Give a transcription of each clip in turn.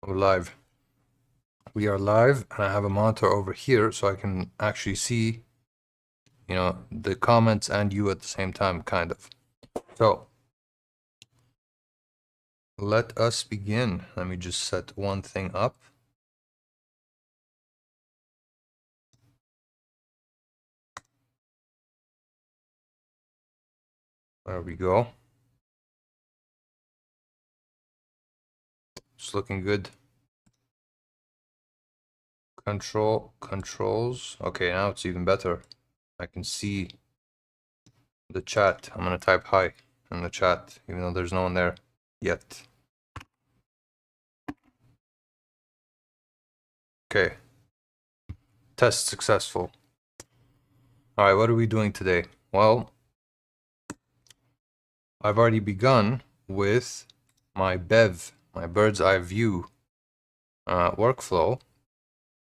We're live. We are live, and I have a monitor over here so I can actually see, the comments and you at the same time, kind of. So, let us begin. Let me just set one thing up. There we go. It's looking good. Controls. Okay, now it's even better. I can see the chat. I'm gonna type hi in the chat, even though there's no one there yet. Okay. Test successful. All right, what are we doing today? Well, I've already begun with my BEV, my bird's eye view workflow.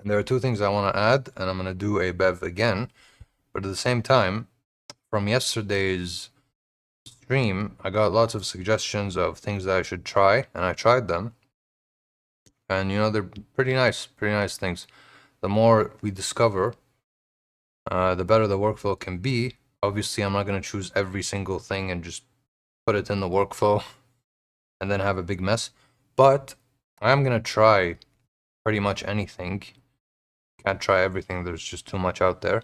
And there are two things I want to add, and I'm going to do a BEV again. But at the same time, from yesterday's stream, I got lots of suggestions of things that I should try, and I tried them. And they're pretty nice things. The more we discover, the better the workflow can be. Obviously, I'm not going to choose every single thing and just put it in the workflow and then have a big mess. But I'm going to try pretty much anything. Can't try everything, there's just too much out there.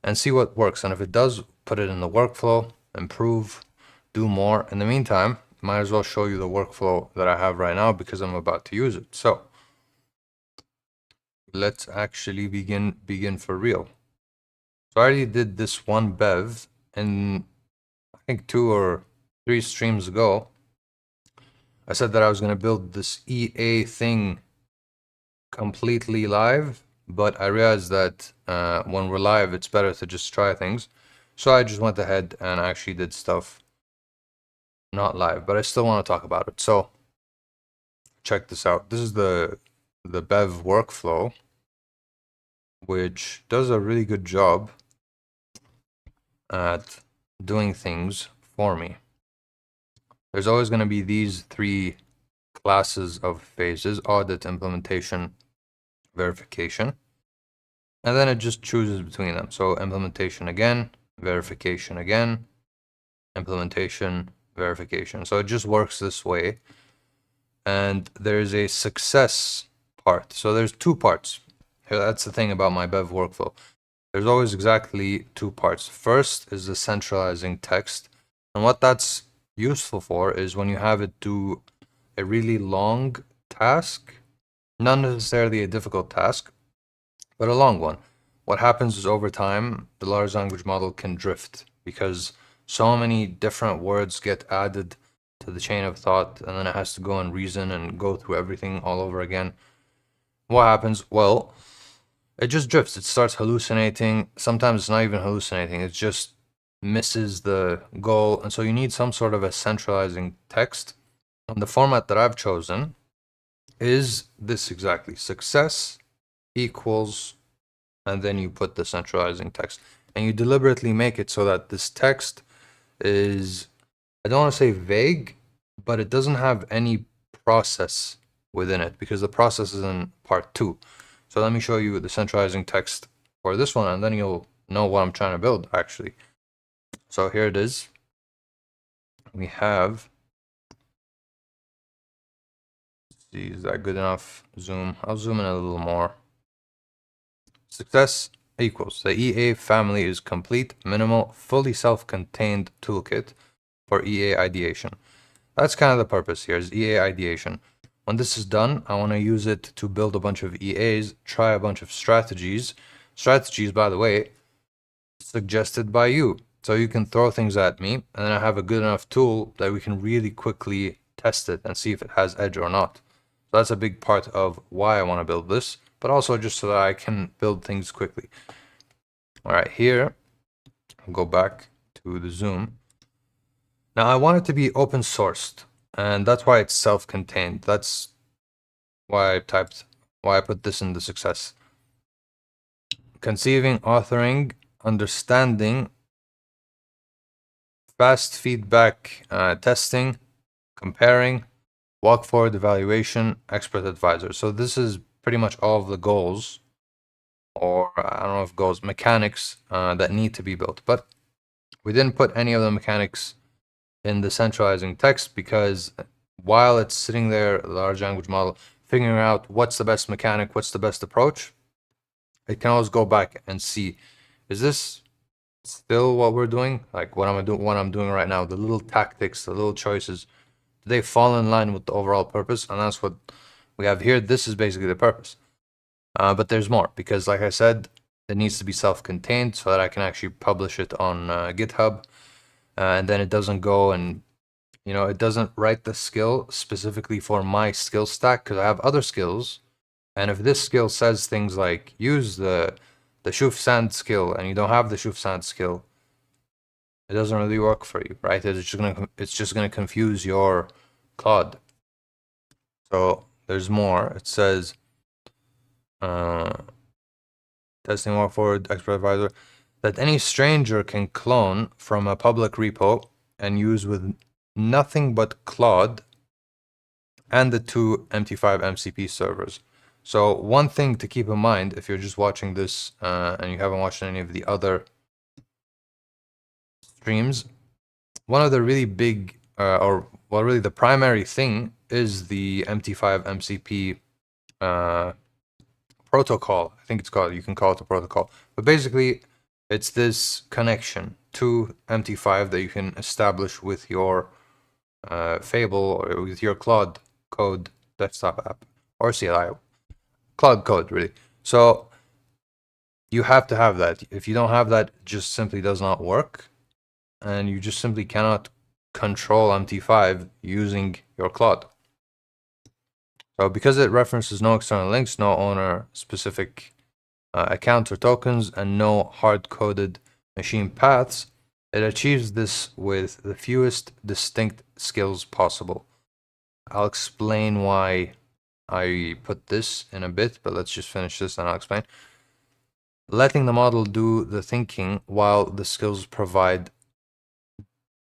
And see what works. And if it does, put it in the workflow, improve, do more. In the meantime, might as well show you the workflow that I have right now because I'm about to use it. So let's actually begin for real. So I already did this one BEV in, I think 2 or 3 streams ago. I said that I was going to build this EA thing completely live, but I realized that when we're live, it's better to just try things. So I just went ahead and actually did stuff not live, but I still want to talk about it. So check this out. This is the BEV workflow, which does a really good job at doing things for me. There's always going to be these 3 classes of phases: audit, implementation, verification. And then it just chooses between them. So implementation again, verification again, implementation, verification. So it just works this way. And there's a success part. So there's 2 parts. That's the thing about my BEV workflow. There's always exactly 2 parts. First is the centralizing text. And what that's useful for is when you have it do a really long task, not necessarily a difficult task, but a long one. What happens is over time, the large language model can drift because so many different words get added to the chain of thought, and then it has to go and reason and go through everything all over again. What happens? Well, it just drifts. It starts hallucinating. Sometimes it's not even hallucinating. It just misses the goal. And so you need some sort of a centralizing text. And the format that I've chosen is this exactly. Success equals, and then you put the centralizing text. And you deliberately make it so that this text is, I don't want to say vague, but it doesn't have any process within it because the process is in part 2. So let me show you the centralizing text for this one, and then you'll know what I'm trying to build, actually. So here it is. We have, let's see, is that good enough? Zoom. I'll zoom in a little more. Success equals, the EA family is complete, minimal, fully self-contained toolkit for EA ideation. That's kind of the purpose here, is EA ideation. When this is done, I want to use it to build a bunch of EAs, try a bunch of strategies. Strategies, by the way, suggested by you. So you can throw things at me, and then I have a good enough tool that we can really quickly test it and see if it has edge or not. So that's a big part of why I want to build this, but also just so that I can build things quickly. All right, here, I'll go back to the Zoom. Now I want it to be open sourced, and that's why it's self-contained. That's why I put this in the success. Conceiving, authoring, understanding, fast feedback, testing, comparing, walk forward evaluation, expert advisor. So this is pretty much all of the goals, or I don't know if goals, mechanics that need to be built. But we didn't put any of the mechanics in the centralizing text because while it's sitting there, the large language model, figuring out what's the best mechanic, what's the best approach, it can always go back and see, is this still what we're doing? Like what I'm doing right now, the little tactics, the little choices, do they fall in line with the overall purpose? And that's what we have here. This is basically the purpose. But there's more because, like I said, it needs to be self-contained so that I can actually publish it on GitHub. And then it doesn't go and, it doesn't write the skill specifically for my skill stack because I have other skills. And if this skill says things like use the Shuf Sand skill and you don't have the Shuf Sand skill, it doesn't really work for you, right? It's just gonna confuse your Claude. So there's more. It says testing walk forward expert advisor that any stranger can clone from a public repo and use with nothing but Claude and the two MT5 MCP servers. So one thing to keep in mind if you're just watching this and you haven't watched any of the other streams, one of the really big really the primary thing is the MT5 MCP protocol. I think it's called, you can call it a protocol, but basically it's this connection to MT5 that you can establish with your Fable or with your Claude Code desktop app or CLI, Claude Code really. So you have to have that. If you don't have that, it just simply does not work, and you just simply cannot control MT5 using your Claude. So because it references no external links, no owner specific accounts or tokens, and no hard-coded machine paths, it achieves this with the fewest distinct skills possible. I'll explain why I put this in a bit, but let's just finish this and I'll explain. Letting the model do the thinking while the skills provide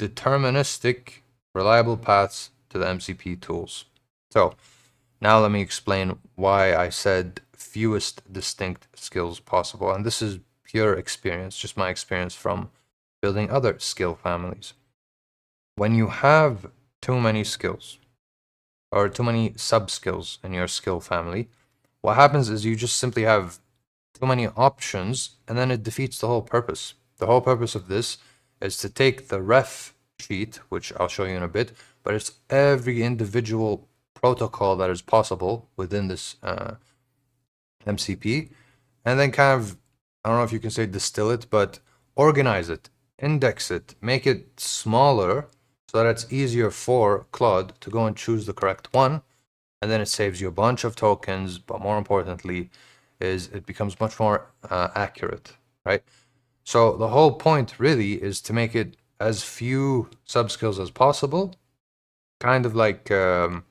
deterministic, reliable paths to the MCP tools. So now let me explain why I said fewest distinct skills possible. And this is pure experience, just my experience from building other skill families. When you have too many skills or too many sub-skills in your skill family, what happens is you just simply have too many options and then it defeats the whole purpose. The whole purpose of this is to take the ref sheet, which I'll show you in a bit, but it's every individual protocol that is possible within this MCP, and then kind of, I don't know if you can say distill it, but organize it, index it, make it smaller so that it's easier for Claude to go and choose the correct one, and then it saves you a bunch of tokens, but more importantly is it becomes much more accurate, right? So the whole point really is to make it as few sub-skills as possible, kind of like a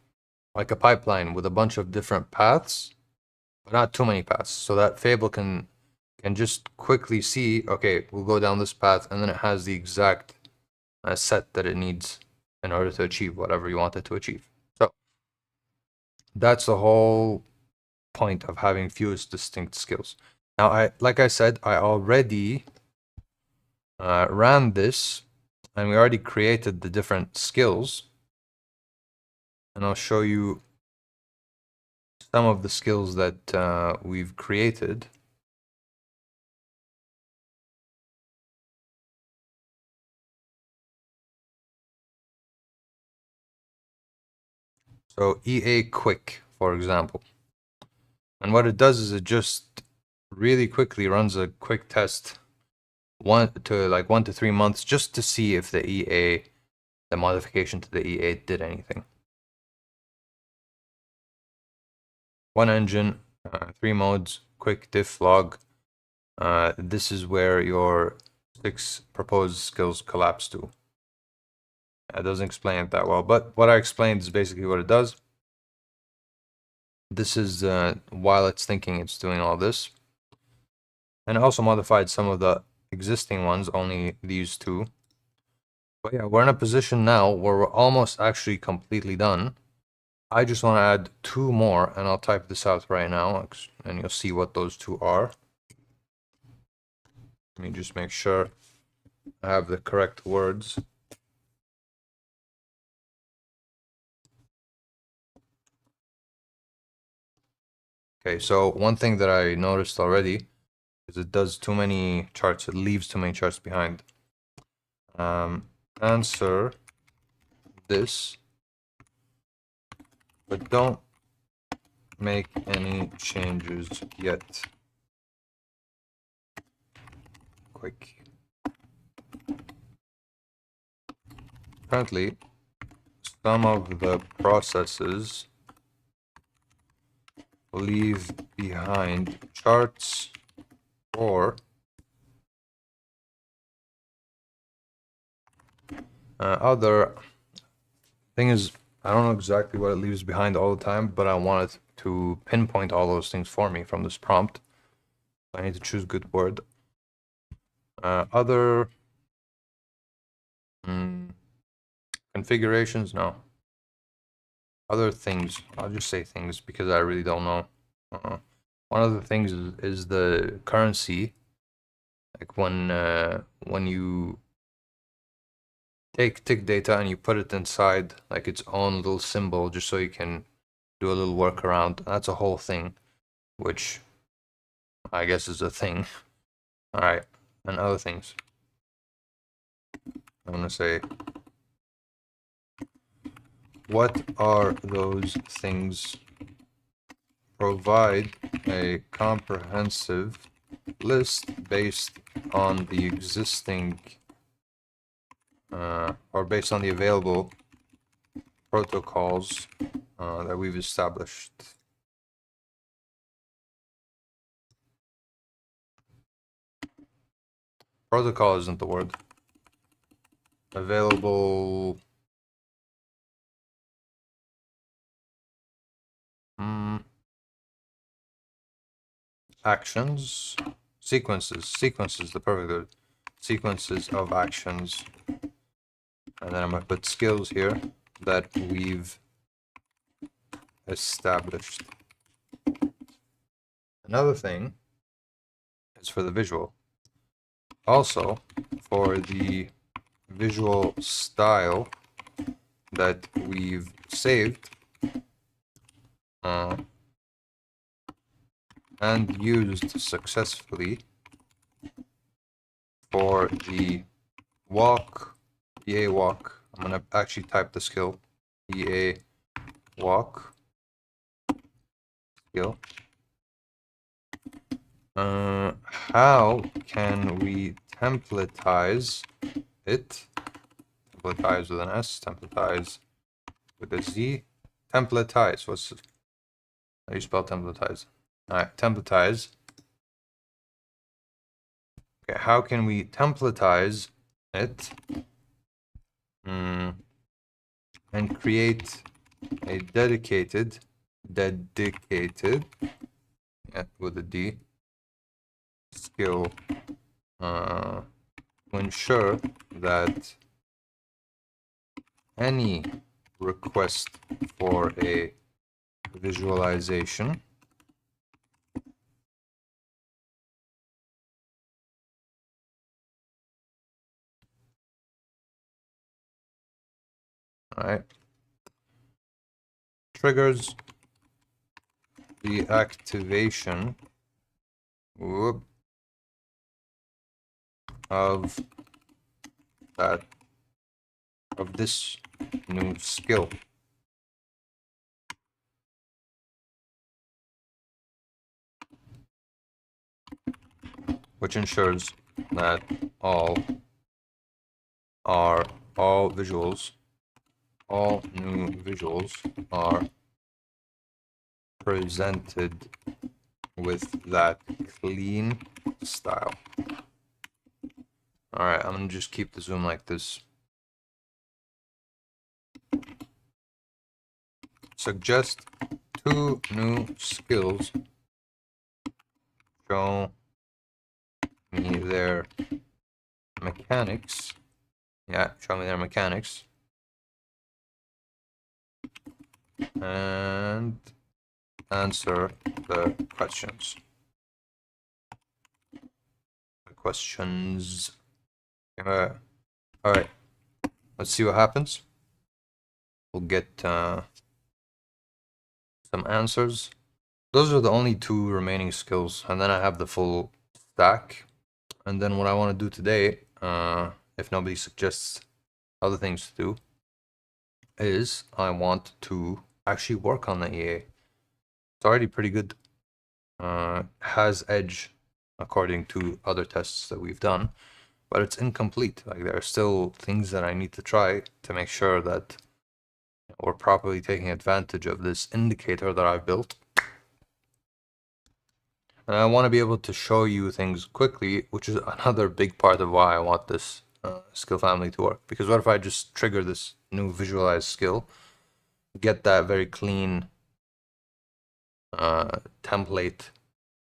pipeline with a bunch of different paths, but not too many paths, so that Fable can just quickly see, okay, we'll go down this path, and then it has the exact set that it needs in order to achieve whatever you want it to achieve. So that's the whole point of having fewest distinct skills. Now, like I said, I already ran this, and we already created the different skills, and I'll show you some of the skills that we've created. So EA Quick, for example. And what it does is it just really quickly runs a quick test, 1 to 3 months, just to see if the modification to the EA did anything. One engine, 3 modes, quick diff log. This is where your 6 proposed skills collapse to. It doesn't explain it that well, but what I explained is basically what it does. This is while it's thinking, it's doing all this. And I also modified some of the existing ones, only these 2. But yeah, we're in a position now where we're almost actually completely done. I just want to add 2 more, and I'll type this out right now, and you'll see what those 2 are. Let me just make sure I have the correct words. Okay, so one thing that I noticed already is it does too many charts. It leaves too many charts behind. Answer this, but don't make any changes yet. Quick. Apparently, some of the processes leave behind charts or other thing is, I don't know exactly what it leaves behind all the time, but I want it to pinpoint all those things for me from this prompt. I need to choose good word. Other configurations, no. Other things, I'll just say things because I really don't know. One of the things is the currency. Like when you take tick data and you put it inside like its own little symbol just so you can do a little workaround. That's a whole thing, which I guess is a thing. All right, and other things. I'm gonna say, what are those things? Provide a comprehensive list based on the existing or based on the available protocols that we've established. Protocol isn't the word. Available. Actions. Sequences, the perfect word. Sequences of actions. And then I'm going to put skills here that we've established. Another thing is for the visual. Also, for the visual style that we've saved and used successfully for the walk, EA walk. I'm going to actually type the skill, EA walk skill. How can we templatize it? Templatize with an S, templatize with a Z. Templatize, how do you spell templatize? Alright, templatize. Okay, how can we templatize it and create a dedicated with a D skill to ensure that any request for a visualization triggers the activation of this new skill. Which ensures that all new visuals are presented with that clean style. All right, I'm gonna just keep the zoom like this. Suggest 2 new skills. Show me their mechanics. Yeah, show me their mechanics. and answer the questions. All right, let's see what happens. We'll get some answers. Those are the only two remaining skills, and then I have the full stack. And then what I want to do today, if nobody suggests other things to do, is I want to actually work on the EA. It's already pretty good. Has edge according to other tests that we've done, but it's incomplete. Like, there are still things that I need to try to make sure that we're properly taking advantage of this indicator that I've built. And I want to be able to show you things quickly, which is another big part of why I want this skill family to work. Because what if I just trigger this new visualize skill, get that very clean template,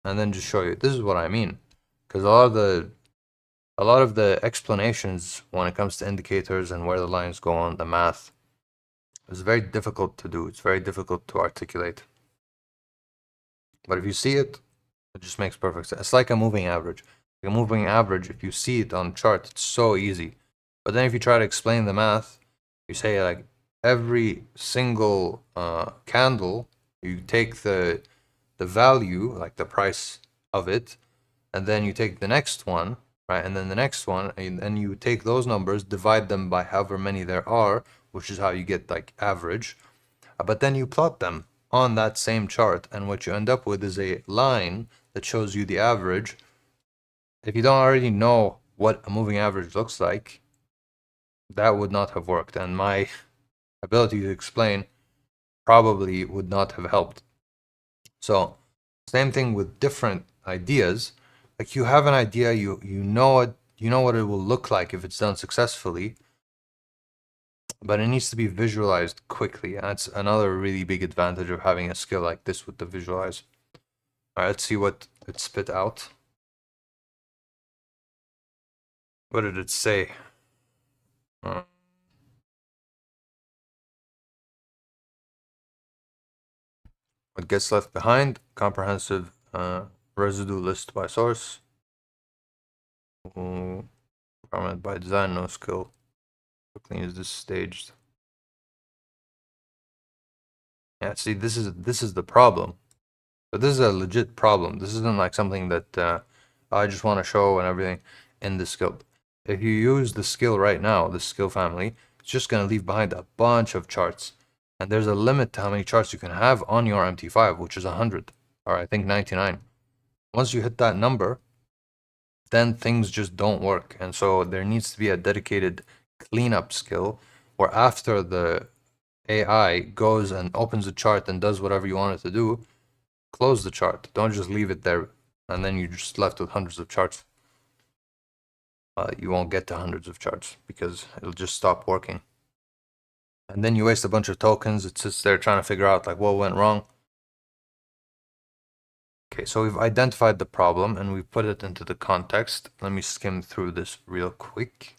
and then just show you. This is what I mean. Because a lot of the explanations when it comes to indicators and where the lines go on the math is very difficult to do. It's very difficult to articulate. But if you see it, it just makes perfect sense. It's like a moving average. Like a moving average, if you see it on chart, it's so easy. But then if you try to explain the math, you say like every single candle, you take the value, like the price of it, and then you take the next one, right? And then the next one, and then you take those numbers, divide them by however many there are, which is how you get like average. But then you plot them on that same chart, and what you end up with is a line that shows you the average. If you don't already know what a moving average looks like, that would not have worked, and my ability to explain probably would not have helped. So same thing with different ideas. Like, you have an idea, you know it, you know what it will look like if it's done successfully, but it needs to be visualized quickly. And that's another really big advantage of having a skill like this with the visualize. All right, let's see what it spit out. What did it say? What gets left behind? Comprehensive residue list by source. Environment by design, no skill. How clean is this staged? Yeah, see, this is the problem. But this is a legit problem. This isn't like something that I just want to show and everything in the skill. If you use the skill right now, the skill family, it's just going to leave behind a bunch of charts. And there's a limit to how many charts you can have on your MT5, which is 100, or I think 99. Once you hit that number, then things just don't work. And so there needs to be a dedicated cleanup skill where after the AI goes and opens the chart and does whatever you want it to do, close the chart. Don't just leave it there and then you're just left with hundreds of charts. You won't get to hundreds of charts because it'll just stop working. And then you waste a bunch of tokens. It sits there trying to figure out like what went wrong. Okay, so we've identified the problem and we put it into the context. Let me skim through this real quick.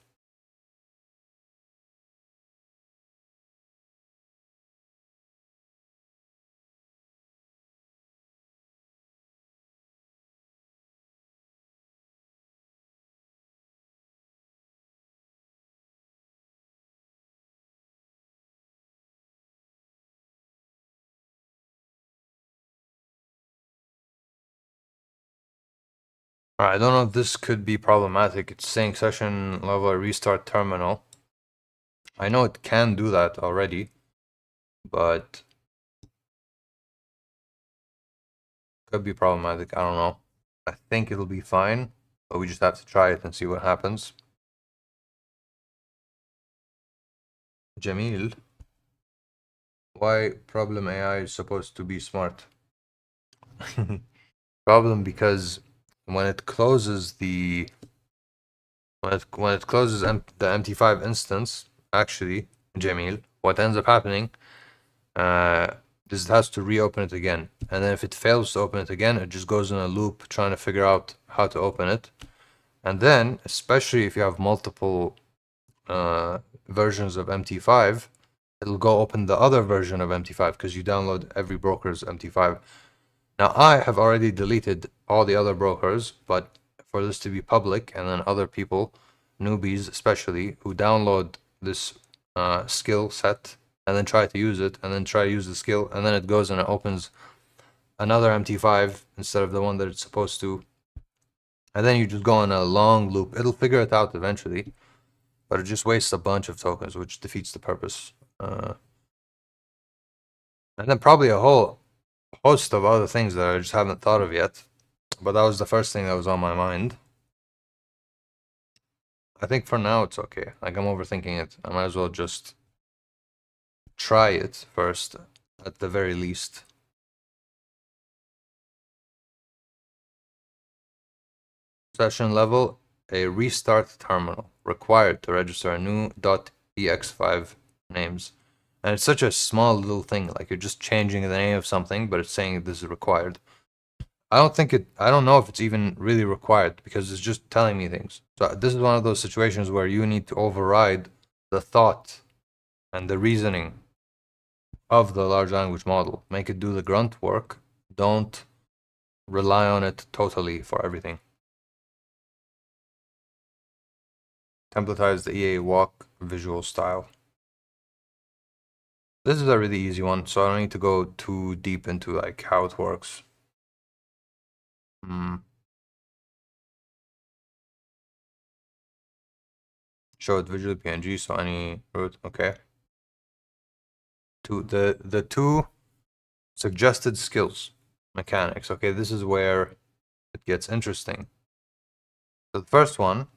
Alright, I don't know if this could be problematic. It's saying session level restart terminal. I know it can do that already, but could be problematic. I don't know. I think it'll be fine, but we just have to try it and see what happens. Jamil, why problem AI is supposed to be smart? Problem because when it closes the when it closes the MT5 instance, actually, Jamil, what ends up happening, this has to reopen it again, and then if it fails to open it again, it just goes in a loop trying to figure out how to open it. And then, especially if you have multiple versions of MT5, it'll go open the other version of MT5 because you download every broker's MT5. Now, I have already deleted all the other brokers, but for this to be public, and then other people, newbies especially, who download this skill set and then try to use it, and then try to use the skill, and then it goes and it opens another MT5 instead of the one that it's supposed to. And then you just go on a long loop. It'll figure it out eventually, but it just wastes a bunch of tokens, which defeats the purpose. And then probably a whole host of other things that I just haven't thought of yet. But that was the first thing that was on my mind. I think for now it's okay. Like, I'm overthinking it. I might as well just try it first, at the very least. Session level, a restart terminal required to register a new .ex5 names. And it's such a small little thing, like you're just changing the name of something, but it's saying this is required. I don't know if it's even really required because it's just telling me things. So this is one of those situations where you need to override the thought and the reasoning of the large language model. Make it do the grunt work. Don't rely on it totally for everything. Templatize the EA walk visual style. This is a really easy one, so I don't need to go too deep into like how it works. Show it visually PNG, so any root, okay. To the two suggested skills mechanics. Okay, this is where it gets interesting. So the first one,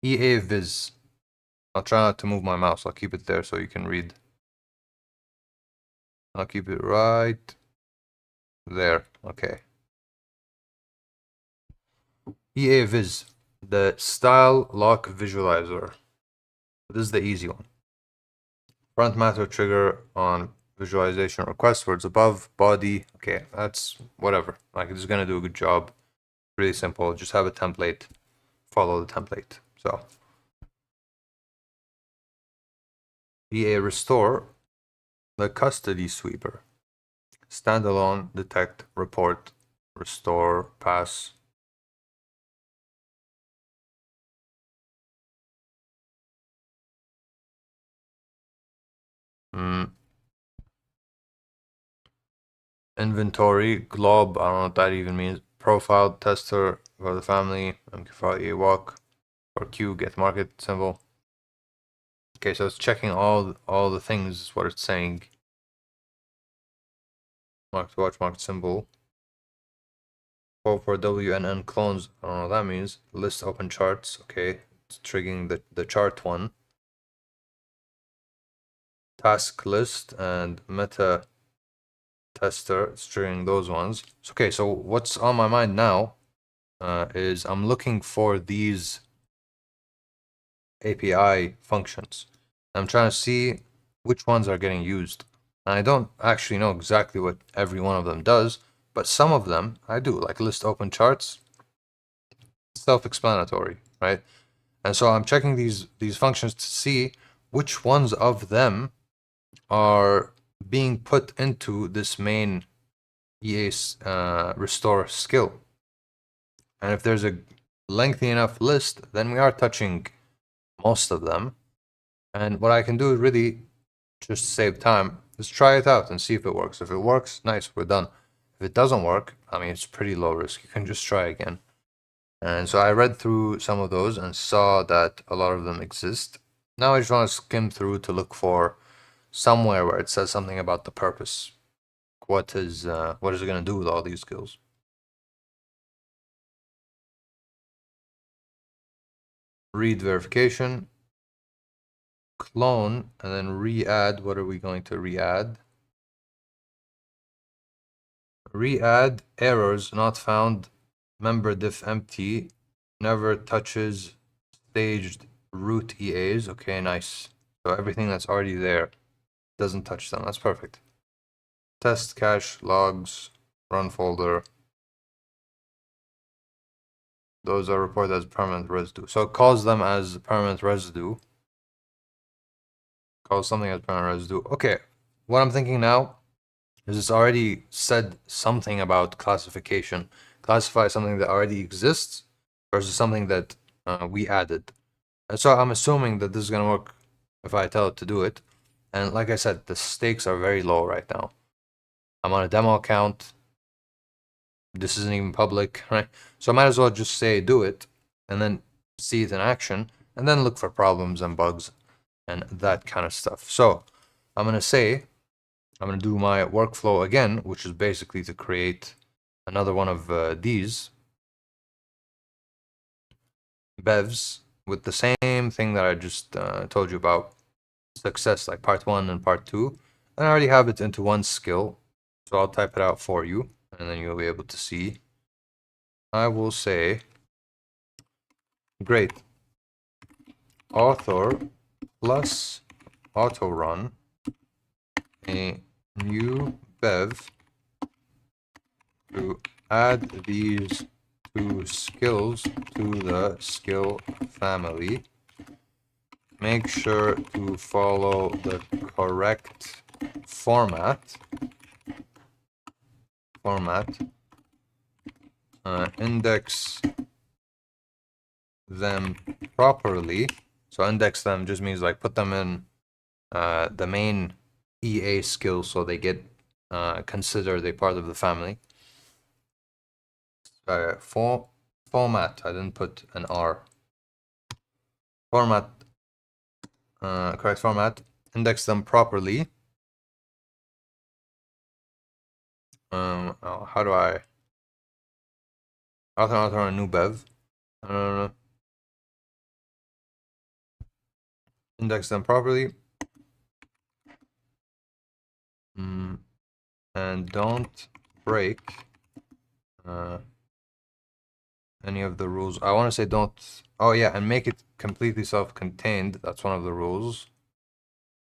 EA Viz. I'll try not to move my mouse. I'll keep it there so you can read. I'll keep it right there. Okay. EA Viz, the style lock visualizer. This is the easy one. Front matter trigger on visualization request words above body. Okay, that's whatever. Like, it's gonna do a good job. Really simple. Just have a template. Follow the template. So EA restore, the custody sweeper. Standalone, detect, report, restore, pass. Inventory, glob, I don't know what that even means. Profile, tester for the family, MQ EA walk, or Q, get market symbol. Okay, so it's checking all the things, is what it's saying. Market watch, market symbol. For WNN clones, I don't know what that means. List open charts, okay. It's triggering the chart one. Task list and meta tester, it's triggering those ones. Okay, so what's on my mind now is I'm looking for these API functions. I'm trying to see which ones are getting used. And I don't actually know exactly what every one of them does, but some of them I do, like list open charts. Self-explanatory, right? And so I'm checking these functions to see which ones of them are being put into this main EA restore skill. And if there's a lengthy enough list, then we are touching most of them. And what I can do is really just save time. Just try it out and see if it works. If it works, nice, we're done. If it doesn't work, I mean, it's pretty low risk. You can just try again. And so I read through some of those and saw that a lot of them exist. Now I just want to skim through to look for somewhere where it says something about the purpose. What is it going to do with all these skills? Read verification, clone, and then re-add. What are we going to re-add? Re-add errors not found, member diff empty, never touches staged root EAs. Okay, nice. So everything that's already there doesn't touch them. That's perfect. Test cache logs, run folder. Those are reported as permanent residue. So it calls them as permanent residue. call something as parent residue. Okay, what I'm thinking now is it's already said something about classification. Classify something that already exists versus something that we added. And so I'm assuming that this is going to work if I tell it to do it. And like I said, the stakes are very low right now. I'm on a demo account. This isn't even public, right? So I might as well just say do it and then see it in action and then look for problems and bugs and that kind of stuff. So I'm going to do my workflow again, which is basically to create another one of these bevs with the same thing that I just told you about, success, like part 1 and part 2. And I already have it into one skill, so I'll type it out for you, and then you'll be able to see. I will say, great, author plus auto run a new bev to add these two skills to the skill family. Make sure to follow the correct format. Index them properly. So index them just means like put them in the main EA skill so they get considered a part of the family. Format, I didn't put an R. Format, correct format, index them properly. How do I author a new bev? Index them properly. And don't break any of the rules. I want to say don't. Oh yeah, and make it completely self-contained. That's one of the rules.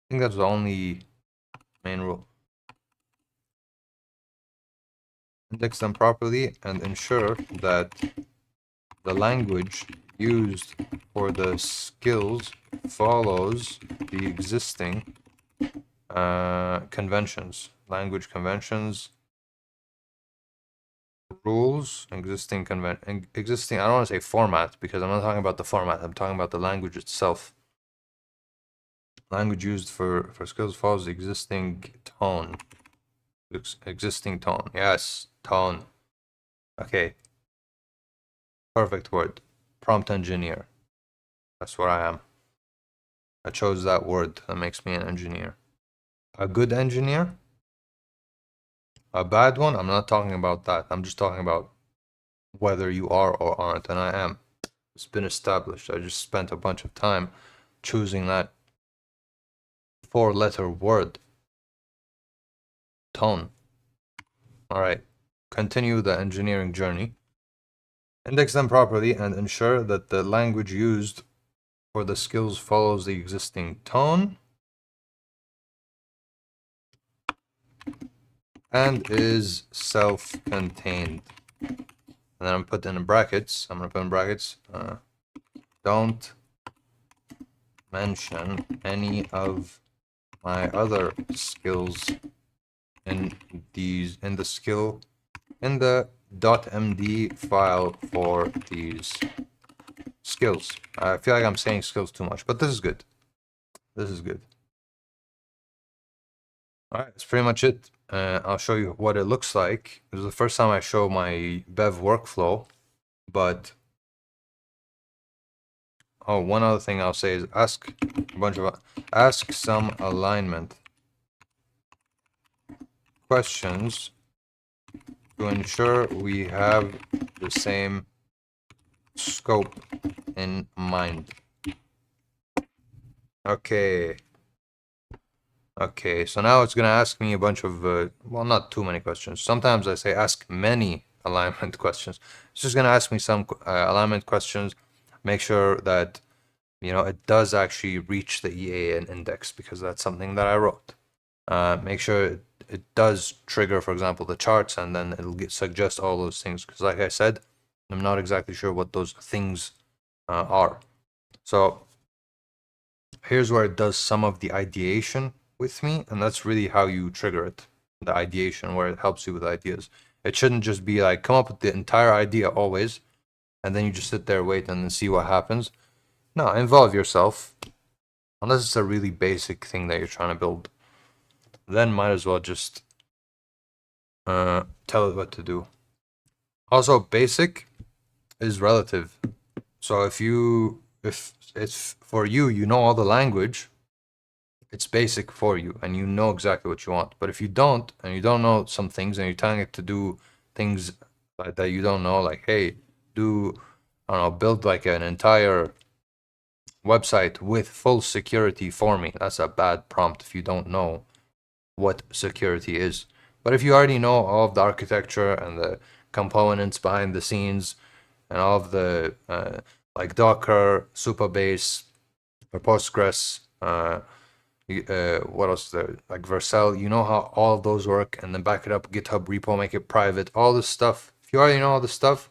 I think that's the only main rule. Index them properly and ensure that the language used for the skills follows the existing conventions, language conventions, rules, existing, I don't want to say format because I'm not talking about the format, I'm talking about the language itself. Language used for skills follows the existing tone. Existing tone, yes, tone. Okay. Perfect word. Prompt engineer. That's what I am. I chose that word. That makes me an engineer. A good engineer? A bad one? I'm not talking about that. I'm just talking about whether you are or aren't, and I am. It's been established. I just spent a bunch of time choosing that 4-letter word. Tone. Alright. Continue the engineering journey. Index them properly and ensure that the language used for the skills follows the existing tone and is self-contained. And then I'm put in brackets. I'm gonna put in brackets. Don't mention any of my other skills in the .md file for these skills. I feel like I'm saying skills too much, but this is good. This is good. All right, that's pretty much it. I'll show you what it looks like. This is the first time I show my Bev workflow, but oh, one other thing I'll say is ask some alignment questions to ensure we have the same scope in mind. Okay. Okay, so now it's going to ask me a bunch of, well, not too many questions. Sometimes I say ask many alignment questions. It's just going to ask me some alignment questions. Make sure that, you know, it does actually reach the EA and index because that's something that I wrote. Make sure it does trigger, for example, the charts, and then it'll suggest all those things. Because like I said, I'm not exactly sure what those things are. So here's where it does some of the ideation with me, and that's really how you trigger it. The ideation, where it helps you with ideas. It shouldn't just be like, come up with the entire idea always, and then you just sit there, wait, and then see what happens. No, involve yourself. Unless it's a really basic thing that you're trying to build, then might as well just tell it what to do. Also, basic is relative. So if it's for you, you know all the language, it's basic for you and you know exactly what you want. But if you don't, and you don't know some things, and you're telling it to do things like that you don't know, like, hey, do, I don't know, build like an entire website with full security for me. That's a bad prompt if you don't know what security is. But if you already know all of the architecture and the components behind the scenes and all of the like Docker, Supabase, or Postgres, what else is there? Like Vercel, you know how all of those work, and then back it up, GitHub repo, make it private, all this stuff. If you already know all this stuff,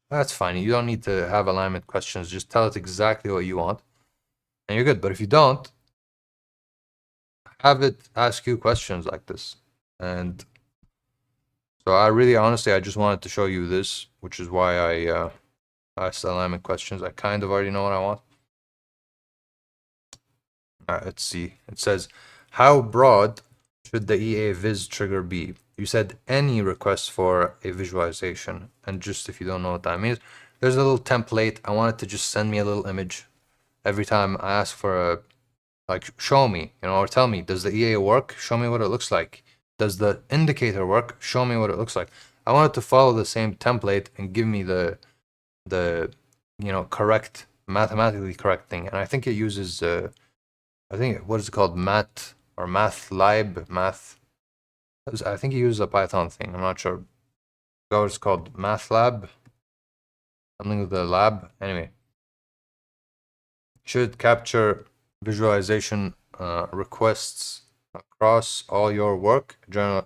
that's fine. You don't need to have alignment questions. Just tell it exactly what you want, and you're good. But if you don't, have it ask you questions like this. And so I really, honestly, I just wanted to show you this, which is why I asked alignment questions. I kind of already know what I want. All right, let's see. It says, how broad should the EA viz trigger be? You said any request for a visualization. And just if you don't know what that means, there's a little template. I want it to just send me a little image every time I ask for a, like, show me, or tell me, does the EA work? Show me what it looks like. Does the indicator work? Show me what it looks like. I want it to follow the same template and give me the correct, mathematically correct thing. And I think it uses I think, what is it called? Math or MathLib, math. I think he uses a Python thing. I'm not sure. What it's called? MathLab? Something with the lab. Anyway. Should capture visualization requests across all your work,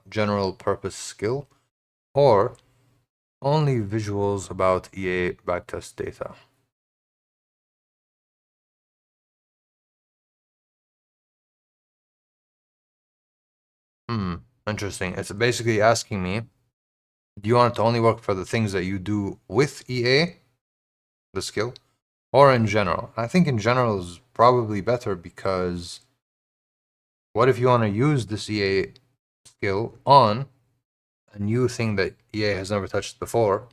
general purpose skill, or only visuals about EA backtest data? Interesting. It's basically asking me, do you want it to only work for the things that you do with EA, the skill, or in general? I think in general is probably better, because what if you want to use this EA skill on a new thing that EA has never touched before,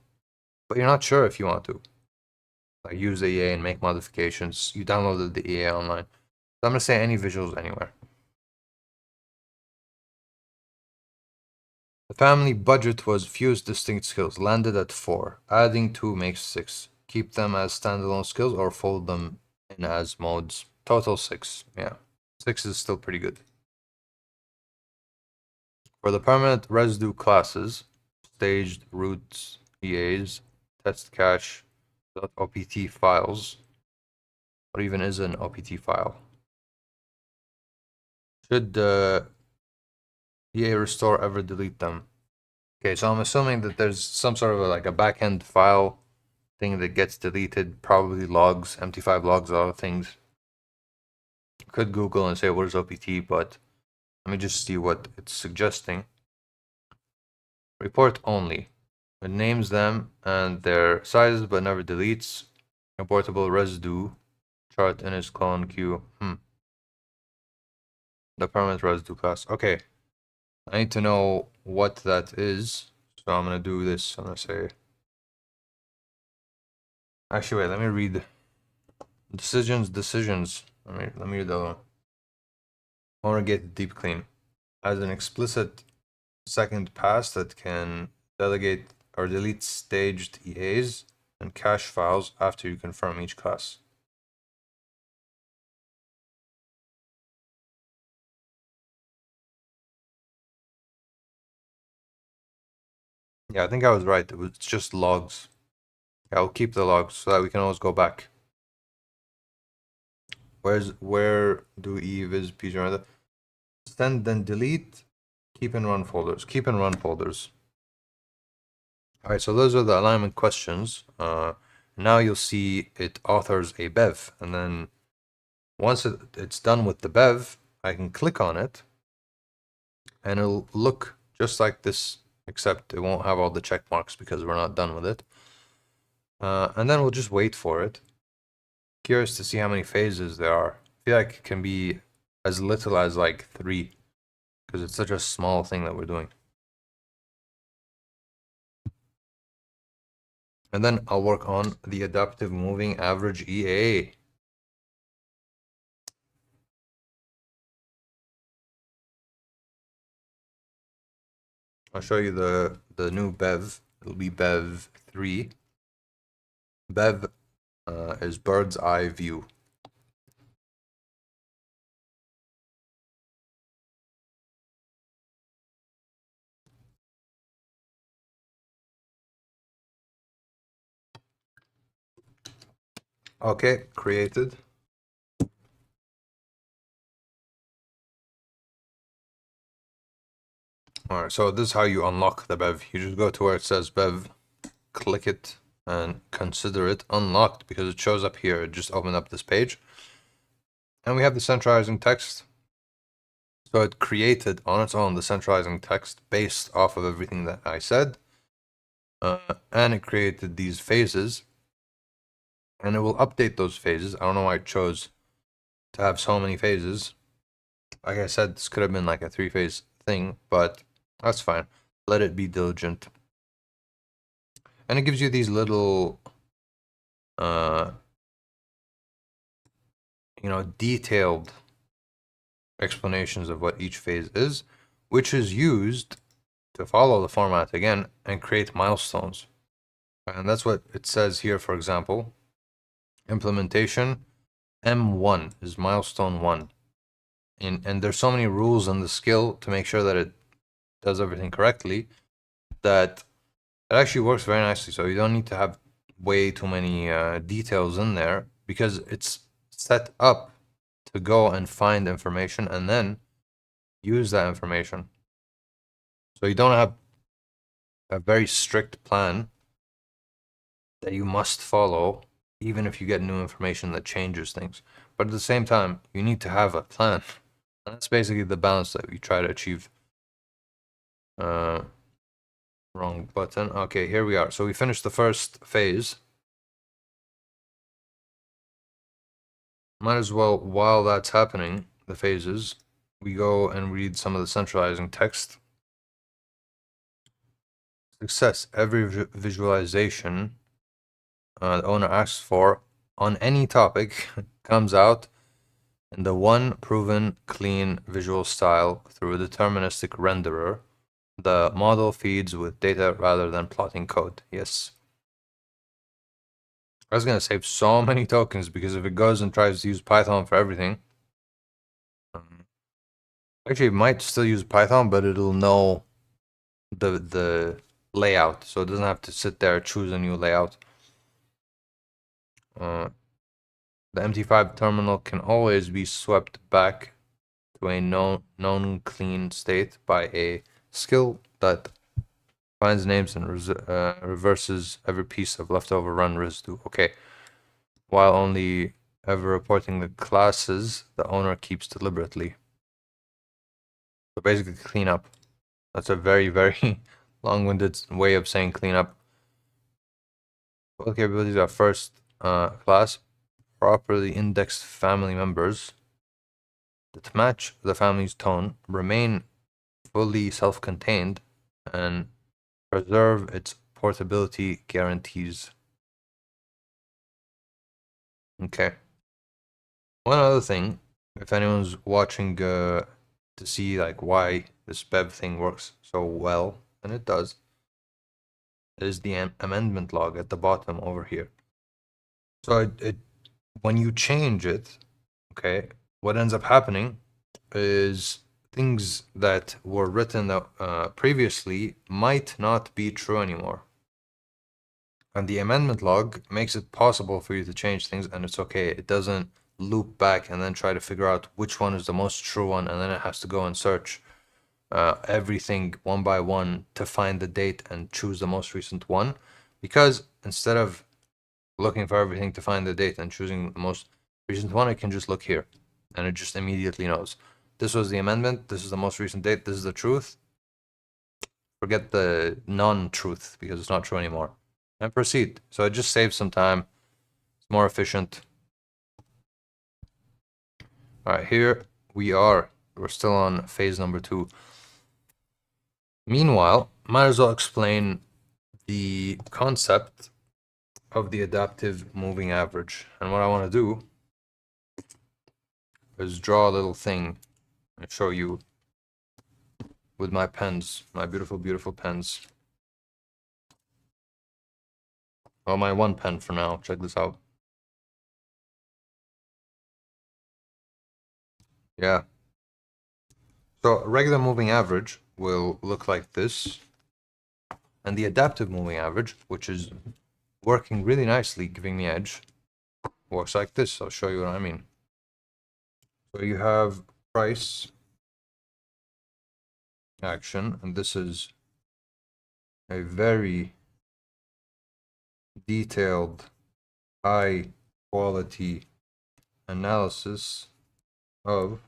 but you're not sure if you want to? Like, use the EA and make modifications. You downloaded the EA online. So I'm going to say any visuals anywhere. The family budget was fused distinct skills, landed at 4. Adding 2 makes 6. Keep them as standalone skills or fold them in as modes. Total 6. Yeah, 6 is still pretty good. For the permanent residue classes, staged roots, EAs, test cache, .opt files. What even is an OPT file? Should EA restore ever delete them? Okay, so I'm assuming that there's some sort of like a backend file thing that gets deleted, probably logs, MT5 logs, a lot of things. Could Google and say, what is OPT? But let me just see what it's suggesting. Report only. It names them and their sizes, but never deletes. Reportable residue chart in its clone queue. The permanent residue class. Okay. I need to know what that is. So I'm going to do this. I'm going to say, actually, wait, let me read decisions. Let me read the other one. I want to get deep clean. As an explicit second pass that can delegate or delete staged EAs and cache files after you confirm each class. Yeah, I think I was right. It's just logs. Yeah, I'll keep the logs so that we can always go back. Where do eviz pg send then delete, keep and run folders. Keep and run folders. All right, so those are the alignment questions. Now you'll see it authors a bev, and then once it's done with the bev, I can click on it and it'll look just like this, except it won't have all the check marks because we're not done with it. And then we'll just wait for it. Curious to see how many phases there are. I feel like it can be as little as like 3 because it's such a small thing that we're doing. And then I'll work on the adaptive moving average EA. I'll show you the new bev. It'll be bev 3. Bev is bird's eye view. Okay, created. Alright, so this is how you unlock the bev. You just go to where it says bev, click it, and consider it unlocked because it shows up here. It just opened up this page. And we have the centralizing text. So it created on its own the centralizing text based off of everything that I said. And it created these phases. And it will update those phases. I don't know why it chose to have so many phases. Like I said, this could have been like a 3-phase thing, but that's fine. Let it be diligent. And it gives you these little, detailed explanations of what each phase is, which is used to follow the format again and create milestones. And that's what it says here, for example. Implementation M1 is milestone 1. And there's so many rules in the skill to make sure that it does everything correctly that it actually works very nicely. So you don't need to have way too many details in there because it's set up to go and find information and then use that information. So you don't have a very strict plan that you must follow, even if you get new information that changes things. But at the same time, you need to have a plan. And that's basically the balance that we try to achieve. Wrong button. Okay, here we are. So we finished the first phase. Might as well, while that's happening, the phases, we go and read some of the centralizing text. Success. Every visualization the owner asks for on any topic comes out in the one proven clean visual style through a deterministic renderer. The model feeds with data rather than plotting code. Yes. I was going to save so many tokens because if it goes and tries to use Python for everything, actually it might still use Python, but it'll know the layout, so it doesn't have to sit there and choose a new layout. The MT5 terminal can always be swept back to a known clean state by a skill that finds names and reverses every piece of leftover run residue. Okay. While only ever reporting the classes the owner keeps deliberately. So basically clean up. That's a very, very long-winded way of saying clean up. Both capabilities are first class, properly indexed family members that match the family's tone, remain fully self-contained, and preserve its portability guarantees. Okay. One other thing, if anyone's watching to see like why this bev thing works so well, and it does, is the amendment log at the bottom over here. So when you change it, okay, what ends up happening is things that were written previously might not be true anymore. And the amendment log makes it possible for you to change things, and it's okay. It doesn't loop back and then try to figure out which one is the most true one, and then it has to go and search everything one by one to find the date and choose the most recent one. Because instead of looking for everything to find the date and choosing the most Recent one, I can just look here and it just immediately knows. This was the amendment. This is the most recent date. This is the truth. Forget the non-truth because it's not true anymore. And proceed. So it just saves some time. It's more efficient. All right, here we are. We're still on phase number 2. Meanwhile, might as well explain the concept of the adaptive moving average. And what I want to do is draw a little thing and show you with my pens, my beautiful, beautiful pens. Well, my one pen for now. Check this out. Yeah. So a regular moving average will look like this. And the adaptive moving average, which is working really nicely, giving me edge, works like this. I'll show you what I mean. So you have price action, and this is a very detailed, high quality analysis of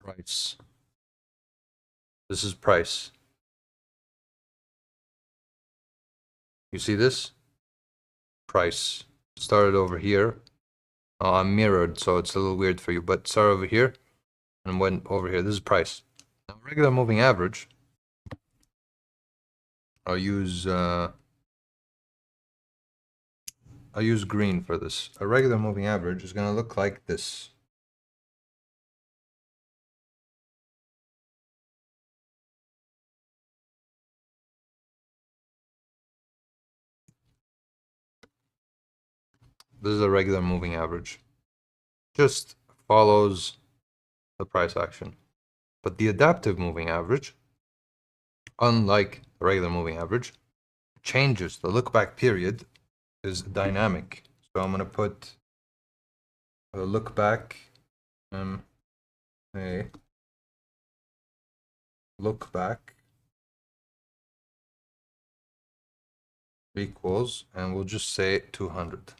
price. This is price. You see this? Price. Started over here. Oh, I'm mirrored, so it's a little weird for you, but start over here and went over here. This is price. Now, regular moving average, I'll use green for this. A regular moving average is going to look like this. This is a regular moving average. Just follows the price action. But the adaptive moving average, unlike the regular moving average, changes. The look back period is dynamic. So I'm going to put a look back, a look back equals, and we'll just say 200.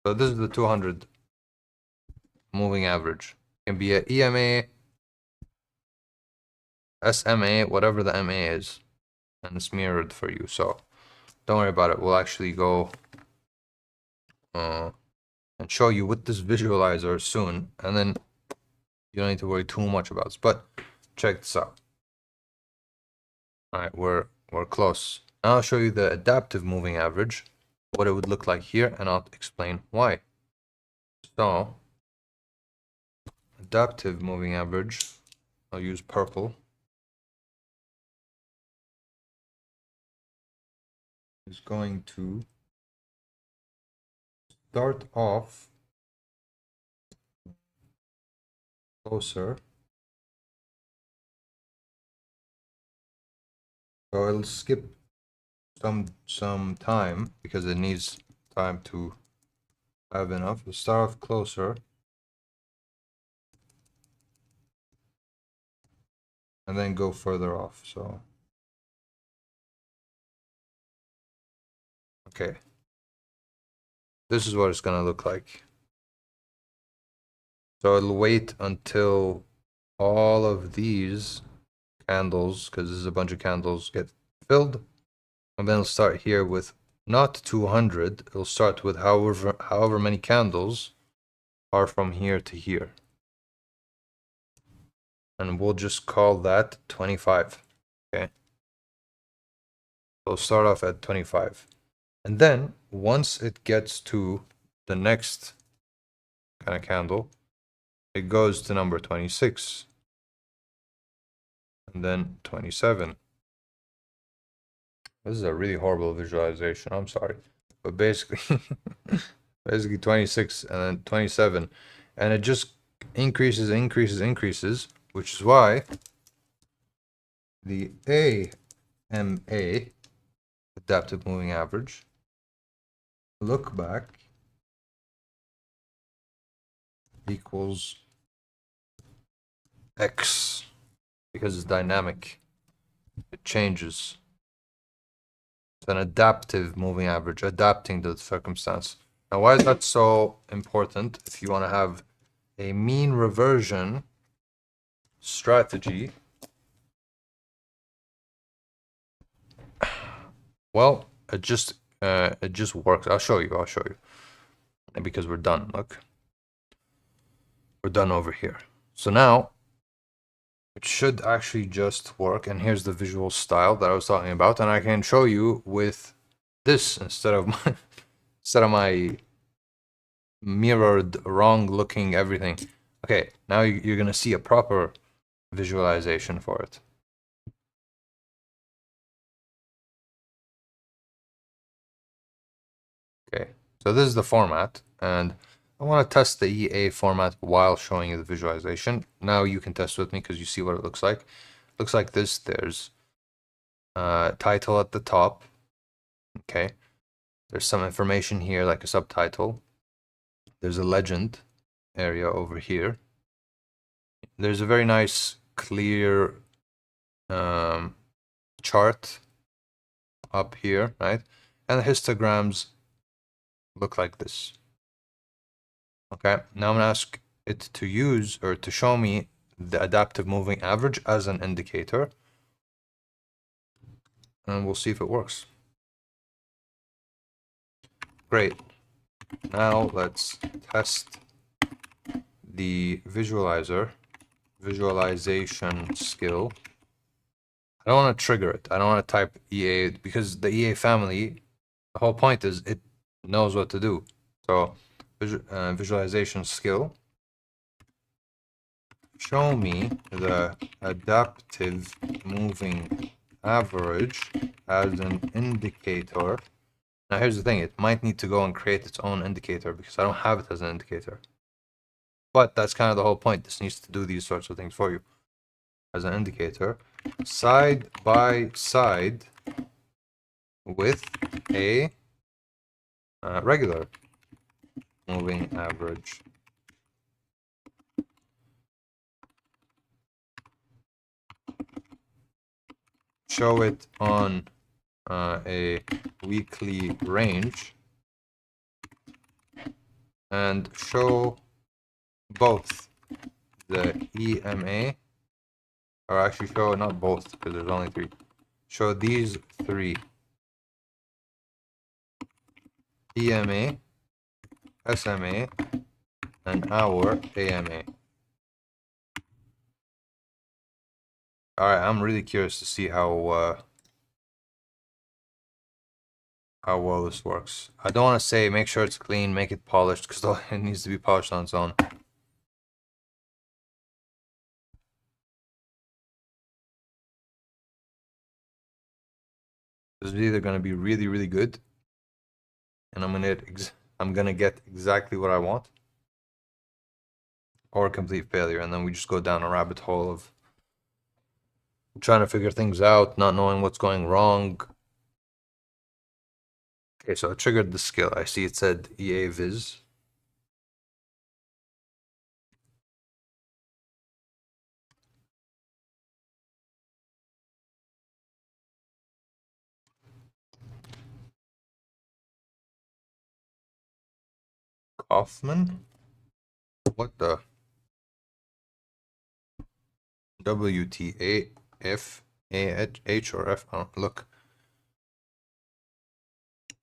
So this is the 200 moving average. It can be a EMA, SMA, whatever the MA is, and it's mirrored for you. So don't worry about it. We'll actually go and show you with this visualizer soon, and then you don't need to worry too much about this. But check this out. All right, we're close. Now I'll show you the adaptive moving average, what it would look like here, and I'll explain why. So, adaptive moving average, I'll use purple, is going to start off closer. So it'll skip some time because it needs time to have enough. It'll start off closer and then go further off. So okay, this is what it's gonna look like. So it'll wait until all of these candles, because this is a bunch of candles, get filled, and then it'll start here with not 200. It'll start with however many candles are from here to here, and we'll just call that 25. Okay, so start off at 25, and then once it gets to the next kind of candle, it goes to number 26, and then 27. This is a really horrible visualization. I'm sorry, but basically, basically 26 and then 27, and it just increases, which is why the AMA, adaptive moving average, look back equals X, because it's dynamic. It changes. It's an adaptive moving average, adapting to the circumstance. Now, why is that so important if you want to have a mean reversion strategy? Well, it just works. I'll show you. And because we're done. Look. We're done over here. So now it should actually just work. And here's the visual style that I was talking about. And I can show you with this instead of my mirrored, wrong looking everything. Okay, now you're going to see a proper visualization for it. Okay, so this is the format. And I want to test the EA format while showing you the visualization. Now you can test with me because you see what it looks like. It looks like this. There's title at the top. Okay. There's some information here like a subtitle. There's a legend area over here. There's a very nice clear chart up here, right? And the histograms look like this. Okay, now I'm gonna ask it to use or to show me the adaptive moving average as an indicator. And we'll see if it works. Great. Now let's test the visualization skill. I don't want to trigger it. I don't want to type EA because the EA family, the whole point is it knows what to do. So visualization skill. Show me the adaptive moving average as an indicator. Now here's the thing, it might need to go and create its own indicator because I don't have it as an indicator. But that's kind of the whole point. This needs to do these sorts of things for you as an indicator. Side by side with a regular moving average. Show it on a weekly range and show both the EMA, or actually show not both because there's only three. Show these three: EMA, SMA, and our AMA. Alright, I'm really curious to see how well this works. I don't want to say make sure it's clean, make it polished, because it needs to be polished on its own. This is either going to be really, really good, and I'm gonna get exactly what I want, or a complete failure, and then we just go down a rabbit hole of trying to figure things out, not knowing what's going wrong. Okay, so I triggered the skill. I see it said EA Viz. Kaufman? What the? WTAFAH or F? Oh, look.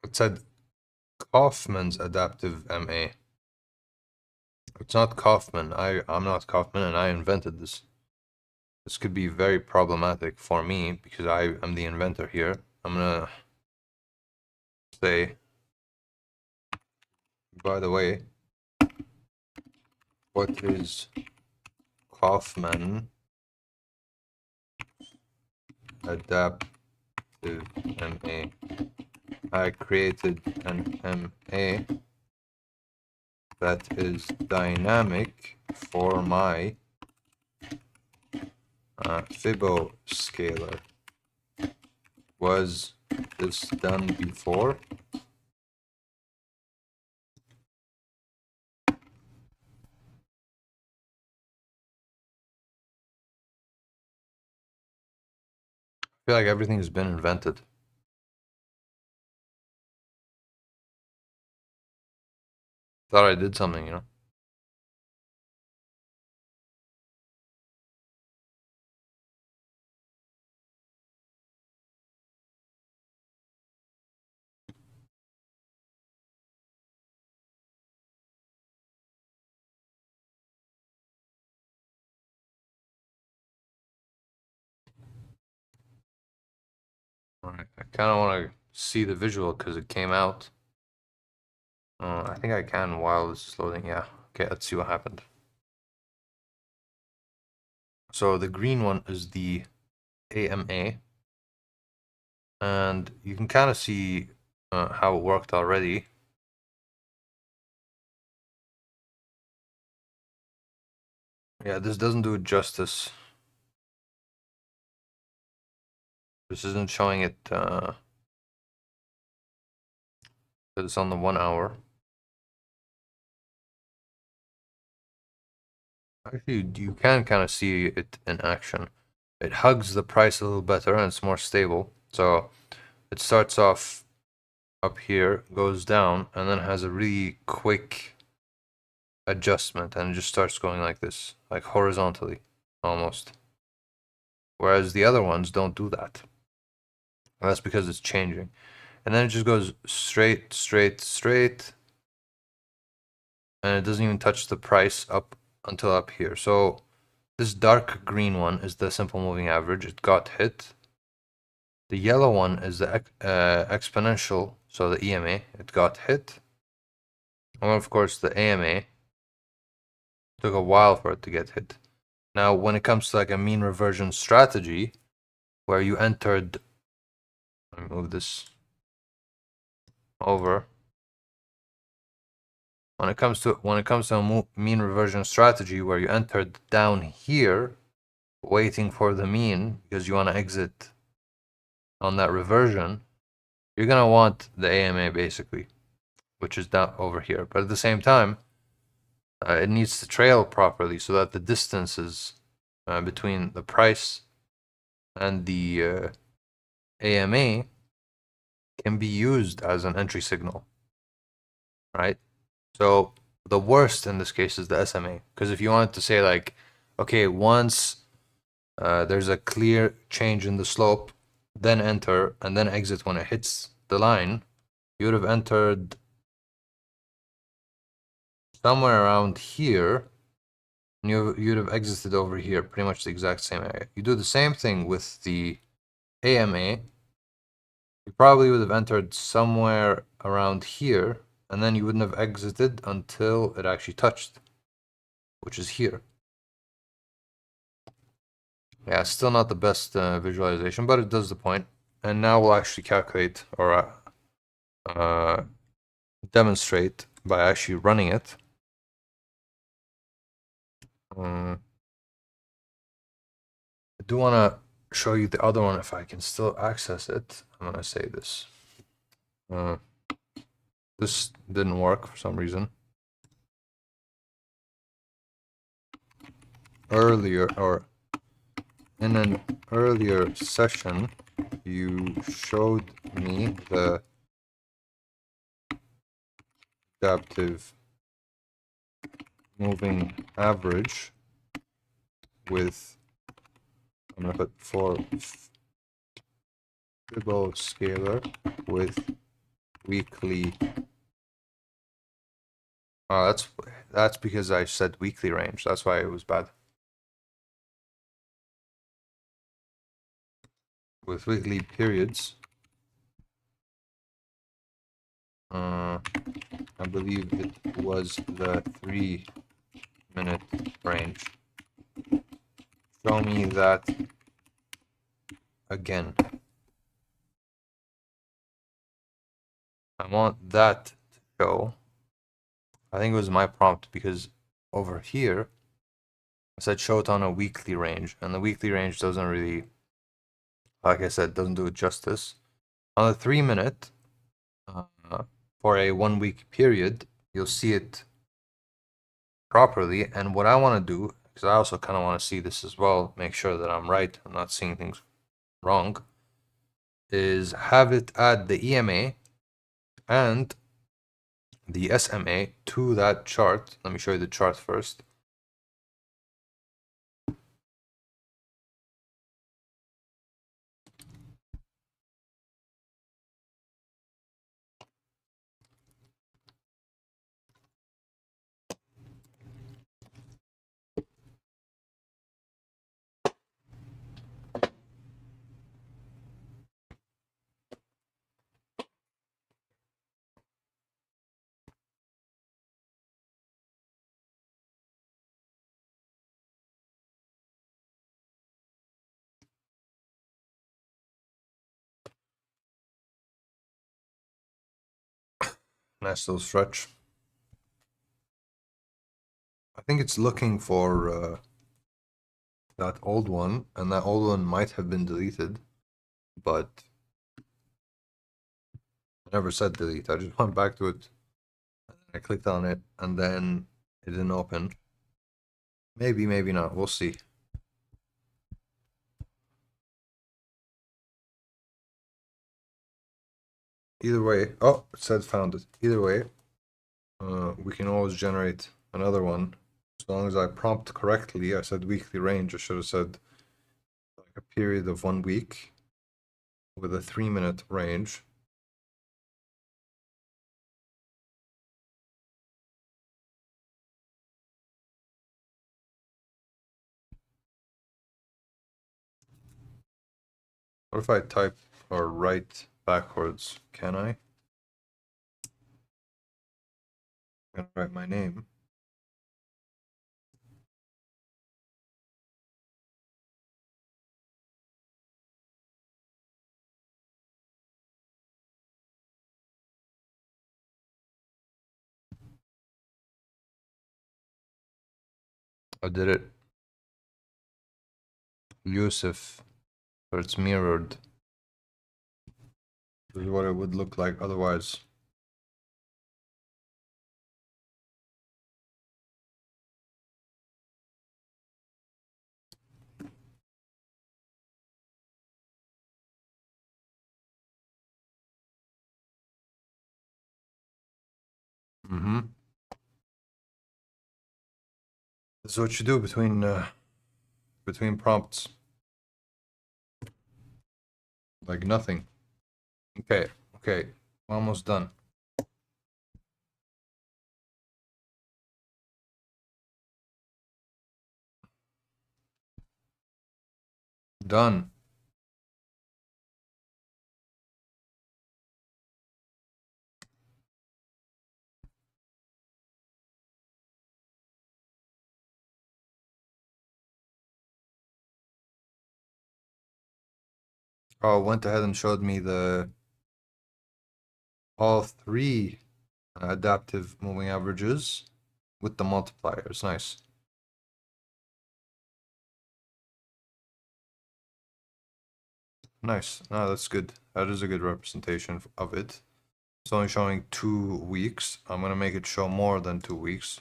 It said Kaufman's adaptive MA. It's not Kaufman. I'm not Kaufman, and I invented this. This could be very problematic for me because I am the inventor here. I'm gonna say, by the way, what is Kaufman adaptive MA? I created an MA that is dynamic for my Fibo scalar. Was this done before? I feel like everything has been invented. Thought I did something, you know. Alright, I kind of want to see the visual because it came out. I think I can while this is loading. Yeah. Okay, let's see what happened. So the green one is the AMA, and you can kind of see how it worked already. Yeah, this doesn't do it justice. This isn't showing it because it's on the 1 hour. Actually, you can kind of see it in action. It hugs the price a little better and it's more stable. So it starts off up here, goes down, and then has a really quick adjustment and it just starts going like this, like horizontally almost. Whereas the other ones don't do that. And that's because it's changing. And then it just goes straight, straight, straight. And it doesn't even touch the price up until up here. So this dark green one is the simple moving average. It got hit. The yellow one is the exponential, so the EMA. It got hit. And of course the AMA took a while for it to get hit. Now, when it comes to like a mean reversion strategy, where you entered, let me move this over. When it comes to a mean reversion strategy where you entered down here, waiting for the mean because you want to exit on that reversion, you're gonna want the AMA basically, which is down over here. But at the same time, it needs to trail properly so that the distances between the price and the AMA can be used as an entry signal, right? So the worst in this case is the SMA, because if you wanted to say like, okay, once there's a clear change in the slope, then enter and then exit when it hits the line, you would have entered somewhere around here, and you'd have exited over here, pretty much the exact same area. You do the same thing with the AMA, you probably would have entered somewhere around here, and then you wouldn't have exited until it actually touched, which is here. Yeah, still not the best visualization, but it does the point. And now we'll actually calculate or demonstrate by actually running it. I do want to show you the other one if I can still access it. I'm going to say this. This didn't work for some reason. Earlier, or in an earlier session, you showed me the adaptive moving average with, I'm going to put for Fibbo scalar with weekly. Oh, that's because I said weekly range. That's why it was bad. With weekly periods, I believe it was the 3-minute range. Show me that again. I want that to show. I think it was my prompt because over here I said show it on a weekly range, and the weekly range doesn't really, like I said, doesn't do it justice. On the 3-minute, for a 1-week period, you'll see it properly. And what I want to do, because I also kind of want to see this as well, make sure that I'm right, I'm not seeing things wrong, is have it add the EMA and the SMA to that chart. Let me show you the chart first. Nice little stretch. I think it's looking for that old one, and that old one might have been deleted, but I never said delete. I just went back to it, and I clicked on it, and then it didn't open. Maybe, maybe not. We'll see. Either way, oh, it said found it. Either way, we can always generate another one. As long as I prompt correctly, I said weekly range. I should have said like a period of 1 week with a 3-minute range. What if I type or write backwards? Can I? I'm gonna write my name. I did it. Yusuf, but it's mirrored. This is what it would look like otherwise. This is what you do between prompts. Like nothing. Okay, almost done. Done. Oh, went ahead and showed me all 3 adaptive moving averages with the multipliers. Nice. Nice. No, that's good. That is a good representation of it. It's only showing 2 weeks. I'm gonna make it show more than 2 weeks.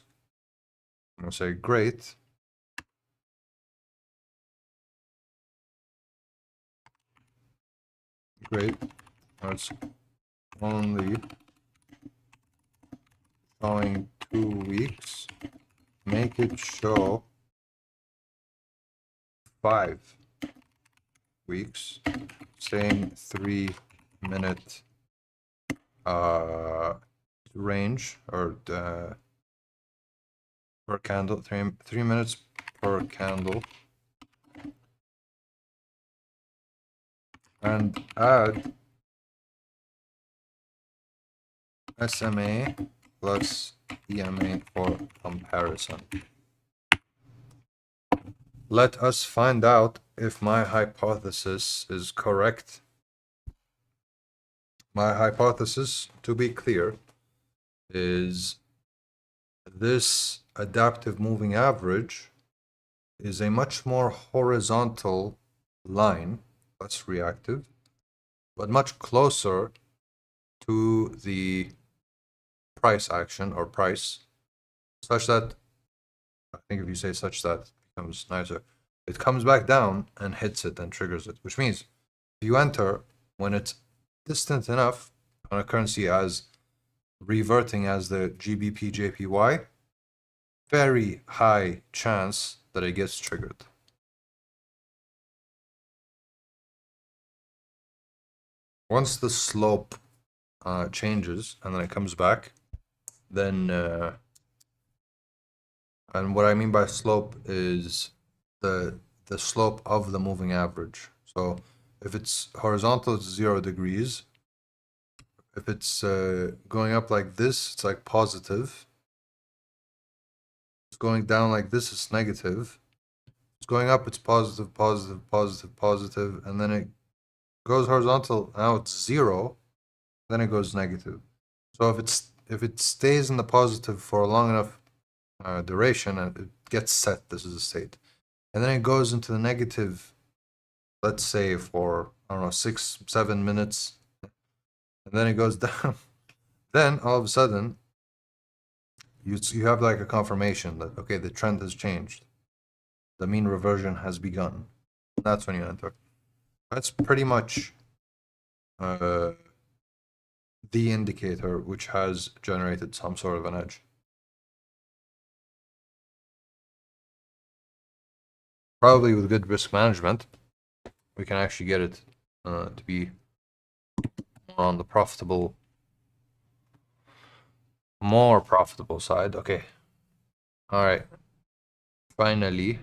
I'm gonna say great. Great. Now it's only showing 2 weeks. Make it show 5 weeks. Same 3-minute range or per candle. 3 minutes per candle. And add SMA plus EMA for comparison. Let us find out if my hypothesis is correct. My hypothesis, to be clear, is this adaptive moving average is a much more horizontal line, less reactive, but much closer to the price action or price, such that, I think if you say such that, it becomes nicer. It comes back down and hits it and triggers it, which means if you enter when it's distant enough on a currency as reverting as the GBP JPY, very high chance that it gets triggered. Once the slope changes and then it comes back, then and what I mean by slope is the slope of the moving average. So if it's horizontal, it's 0 degrees. If it's going up like this, it's like positive. It's going down like this, it's negative. It's going up, it's positive, positive, positive, positive, and then it goes horizontal. Now it's 0, then it goes negative. So if it stays in the positive for a long enough duration, and it gets set, this is a state, and then it goes into the negative, let's say for, I don't know, 6-7 minutes, and then it goes down. Then all of a sudden you have like a confirmation that, okay, the trend has changed, the mean reversion has begun. That's when you enter. That's pretty much the indicator which has generated some sort of an edge. Probably with good risk management, we can actually get it to be more on the more profitable side. Okay. All right. Finally.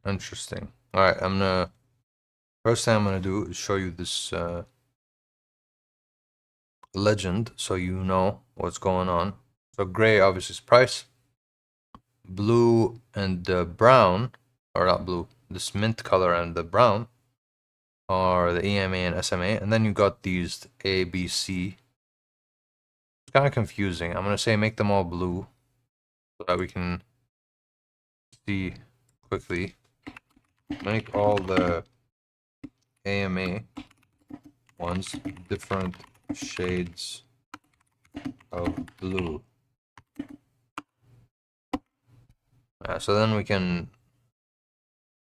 Interesting. All right. First thing I'm gonna do is show you this legend so you know what's going on. So gray obviously is price. Blue and brown, or not blue, this mint color and the brown are the EMA and SMA, and then you got these A, B, C. It's kind of confusing. I'm gonna say make them all blue so that we can see quickly. Make all the AMA ones different shades of blue. So then we don't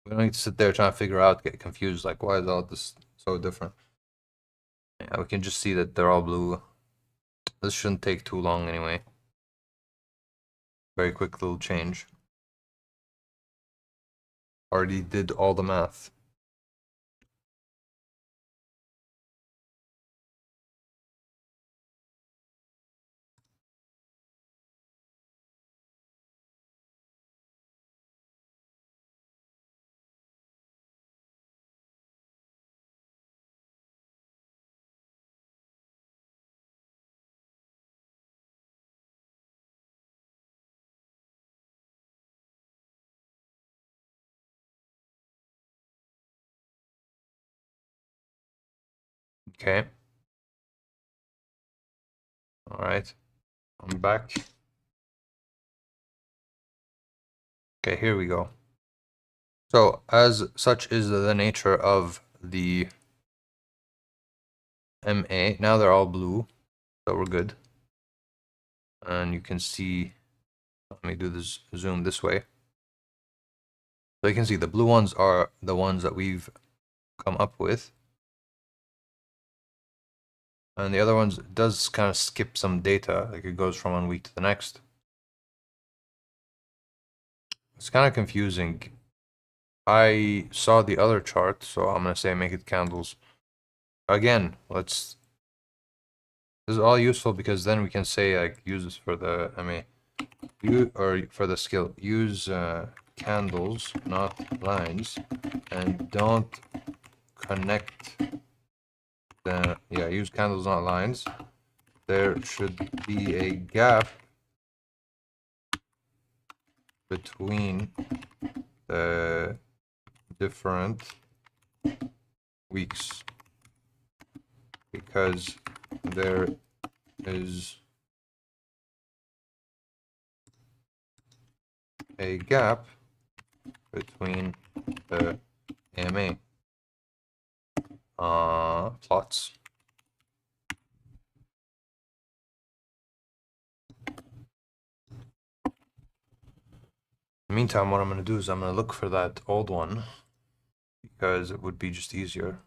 need to sit there trying to figure out, get confused, like why is all this so different? Yeah, we can just see that they're all blue. This shouldn't take too long anyway. Very quick little change. Already did all the math. Okay. All right. I'm back. Okay, here we go. So as such is the nature of the MA. Now they're all blue, so we're good. And you can see, let me do this zoom this way. So you can see the blue ones are the ones that we've come up with. And the other ones does kind of skip some data, like it goes from one week to the next. It's kind of confusing. I saw the other chart, so I'm gonna say make it candles. Again, this is all useful because then we can say like use this for the MA, or for the skill. Use candles, not lines, and don't connect use candles, not lines. There should be a gap between the different weeks because there is a gap between the AMA plots. the meantime, what I'm going to do is I'm going to look for that old one because it would be just easier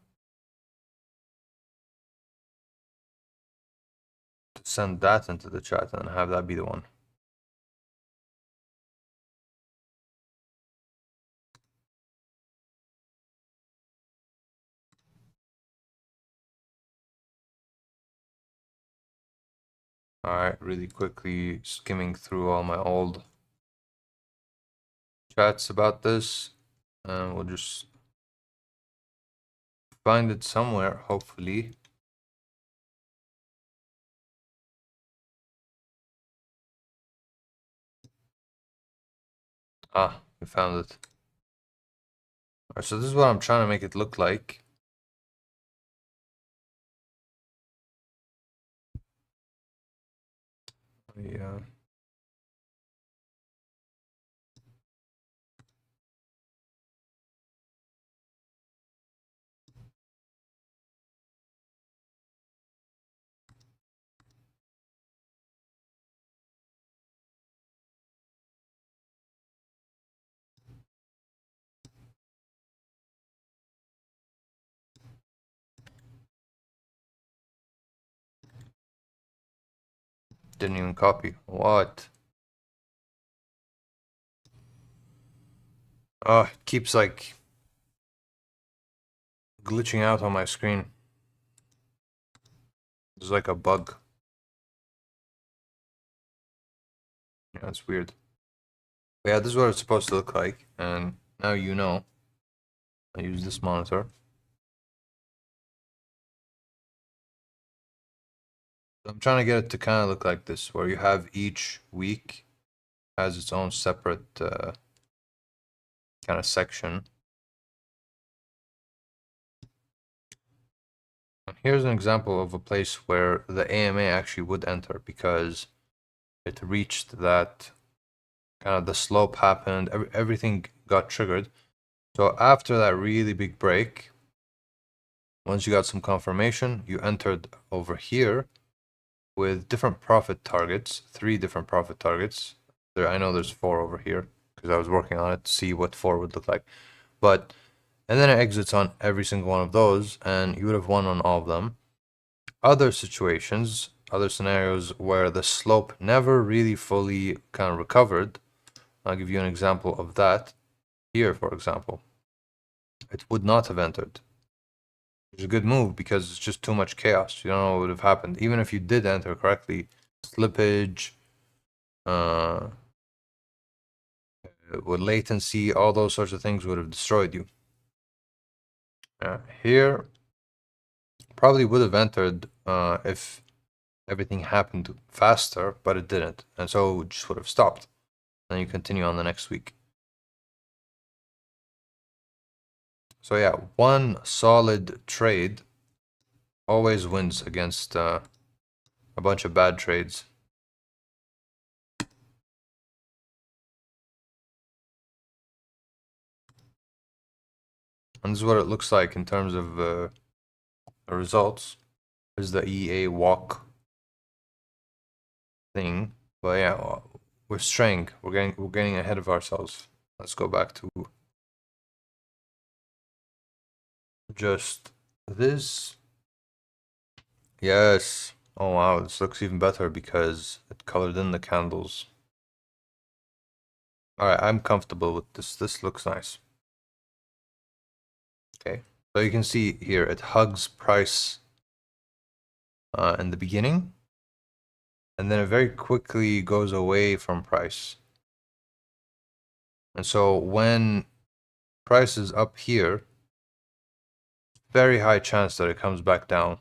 to send that into the chat and have that be the one. Alright, really quickly skimming through all my old chats about this, and we'll just find it somewhere, hopefully. Ah, we found it. Alright, so this is what I'm trying to make it look like. Yeah. Didn't even copy. What? Oh, it keeps like glitching out on my screen. There's like a bug. Yeah, it's weird. But yeah, this is what it's supposed to look like, and now you know. I use this monitor. I'm trying to get it to kind of look like this, where you have each week has its own separate kind of section. And here's an example of a place where the AMA actually would enter because it reached that kind of the slope happened, everything got triggered. So after that really big break, once you got some confirmation, you entered over here with different profit targets, 3 different profit targets. I know there's 4 over here because I was working on it to see what 4 would look like. And then it exits on every single one of those, and you would have won on all of them. Other situations, other scenarios where the slope never really fully kind of recovered. I'll give you an example of that. Here, for example, it would not have entered. It's a good move because it's just too much chaos. You don't know what would have happened. Even if you did enter correctly, slippage, with latency, all those sorts of things would have destroyed you. Here, probably would have entered if everything happened faster, but it didn't. And so it just would have stopped. Then you continue on the next week. So yeah, one solid trade always wins against a bunch of bad trades. And this is what it looks like in terms of the results. There's the EA walk thing. But yeah, we're straying. We're getting ahead of ourselves. Let's go back to just this. Yes. Oh wow, this looks even better because it colored in the candles. Alright, I'm comfortable with this. This looks nice. Okay. So you can see here, it hugs price in the beginning. And then it very quickly goes away from price. And so when price is up here, very high chance that it comes back down.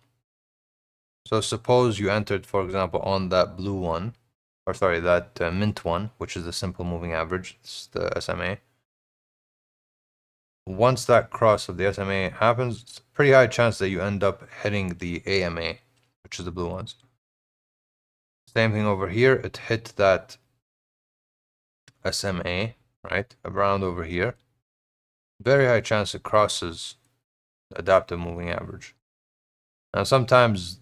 So suppose you entered, for example, on that blue one, or sorry, that mint one, which is the simple moving average, it's the SMA. Once that cross of the SMA happens, it's a pretty high chance that you end up hitting the AMA, which is the blue ones. Same thing over here, it hit that SMA, right, around over here. Very high chance it crosses the adaptive moving average. Now sometimes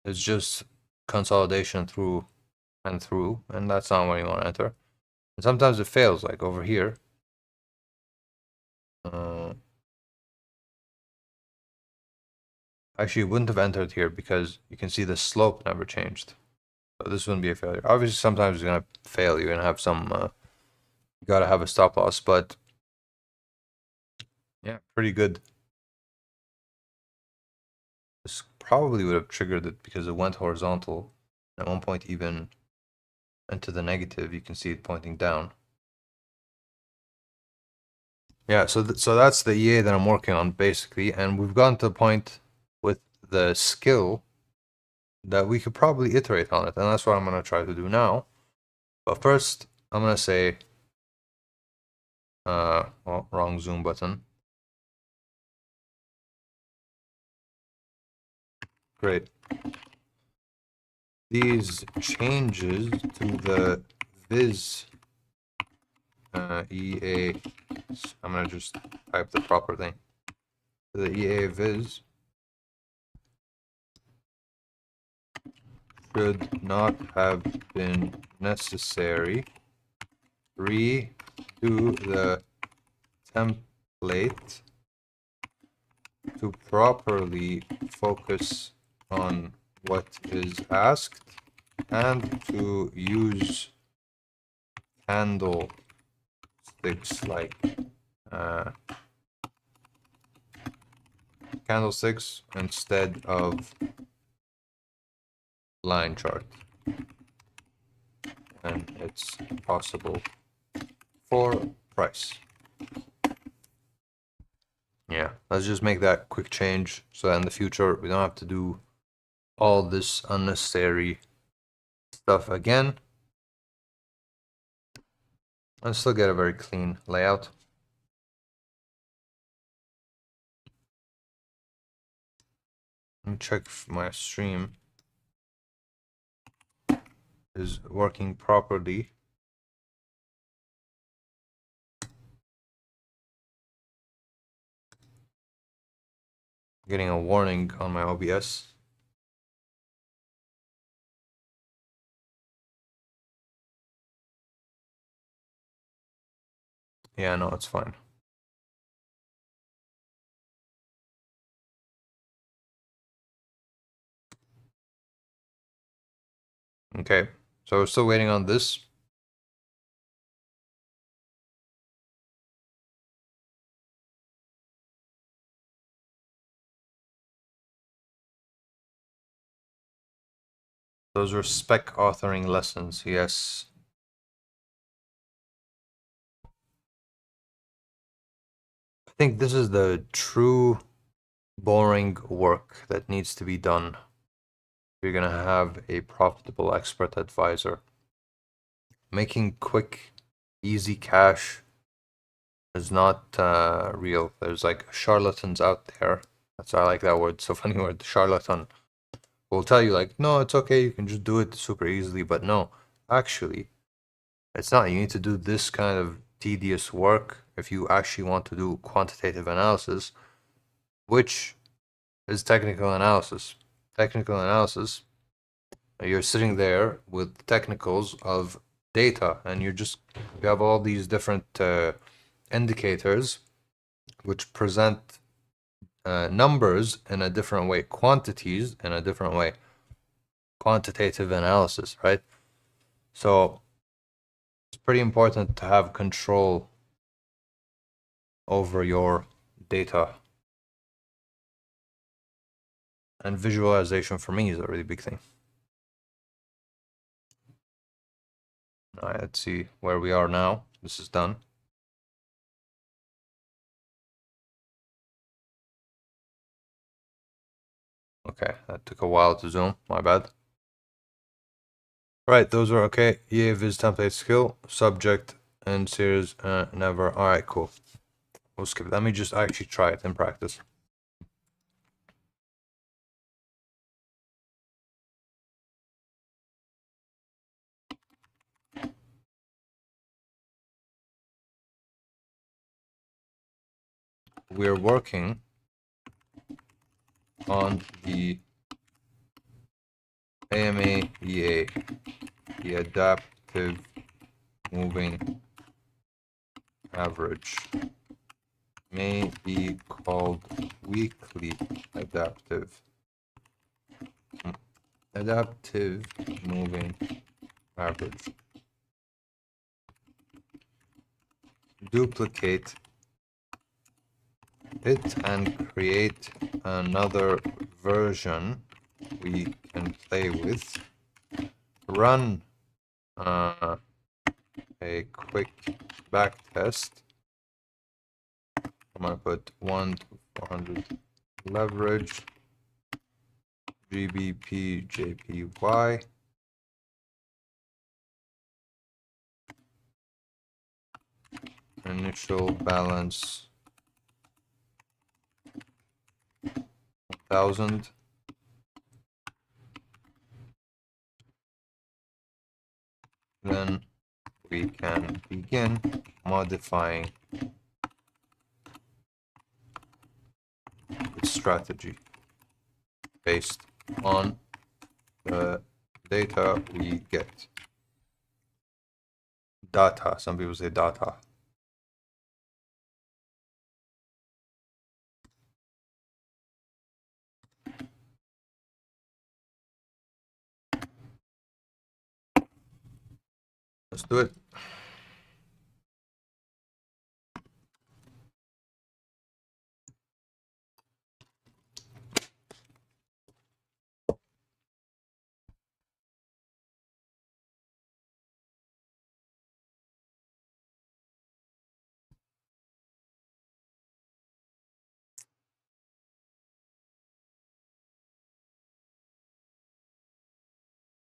it's just consolidation through, and that's not what you want to enter. And sometimes it fails, like over here. Actually, it wouldn't have entered here because you can see the slope never changed. So this wouldn't be a failure. Obviously, sometimes it's gonna fail. You're gonna have some. You gotta have a stop loss, but yeah, pretty good. This probably would have triggered it because it went horizontal. At one point, even into the negative, you can see it pointing down. Yeah, so that's the EA that I'm working on basically, and we've gotten to the point with the skill that we could probably iterate on it, and that's what I'm gonna try to do now. But first, I'm gonna say, well, wrong zoom button. Great. These changes to the viz EA, I'm gonna just type the proper thing. The EA viz should not have been necessary. Redo the template to properly focus on what is asked and to use candlesticks like candlesticks instead of line chart, and it's possible for price. Yeah, let's just make that quick change so that in the future we don't have to do all this unnecessary stuff again, and still get a very clean layout. Let me check if my stream is working properly. Getting a warning on my OBS. Yeah, no, it's fine. Okay, so we're still waiting on this. Those are spec authoring lessons, yes. I think this is the true boring work that needs to be done. You're gonna have a profitable expert advisor. Making quick, easy cash is not real. There's like charlatans out there. That's why I like that word. So funny word, charlatan. Will tell you like, no, it's okay. You can just do it super easily. But no, actually, it's not. You need to do this kind of tedious work if you actually want to do quantitative analysis, which is technical analysis. Technical analysis, you're sitting there with technicals of data, and you have all these different indicators which present numbers in a different way, quantities in a different way, quantitative analysis, right? So it's pretty important to have control over your data. And visualization for me is a really big thing. All right, let's see where we are now. This is done. Okay, that took a while to zoom. My bad. Right, those are okay. EA viz template skill, subject, and series never. All right, cool. We'll skip it. Let me just actually try it in practice. We're working on the AMA EA, the adaptive moving average may be called weakly adaptive. Adaptive moving average. Duplicate it and create another version we can play with. Run a quick back test. I'm gonna put 1 to 400 leverage, GBP, JPY. Initial balance 1000. Then we can begin modifying the strategy based on the data we get. Data, some people say data. Let's do it.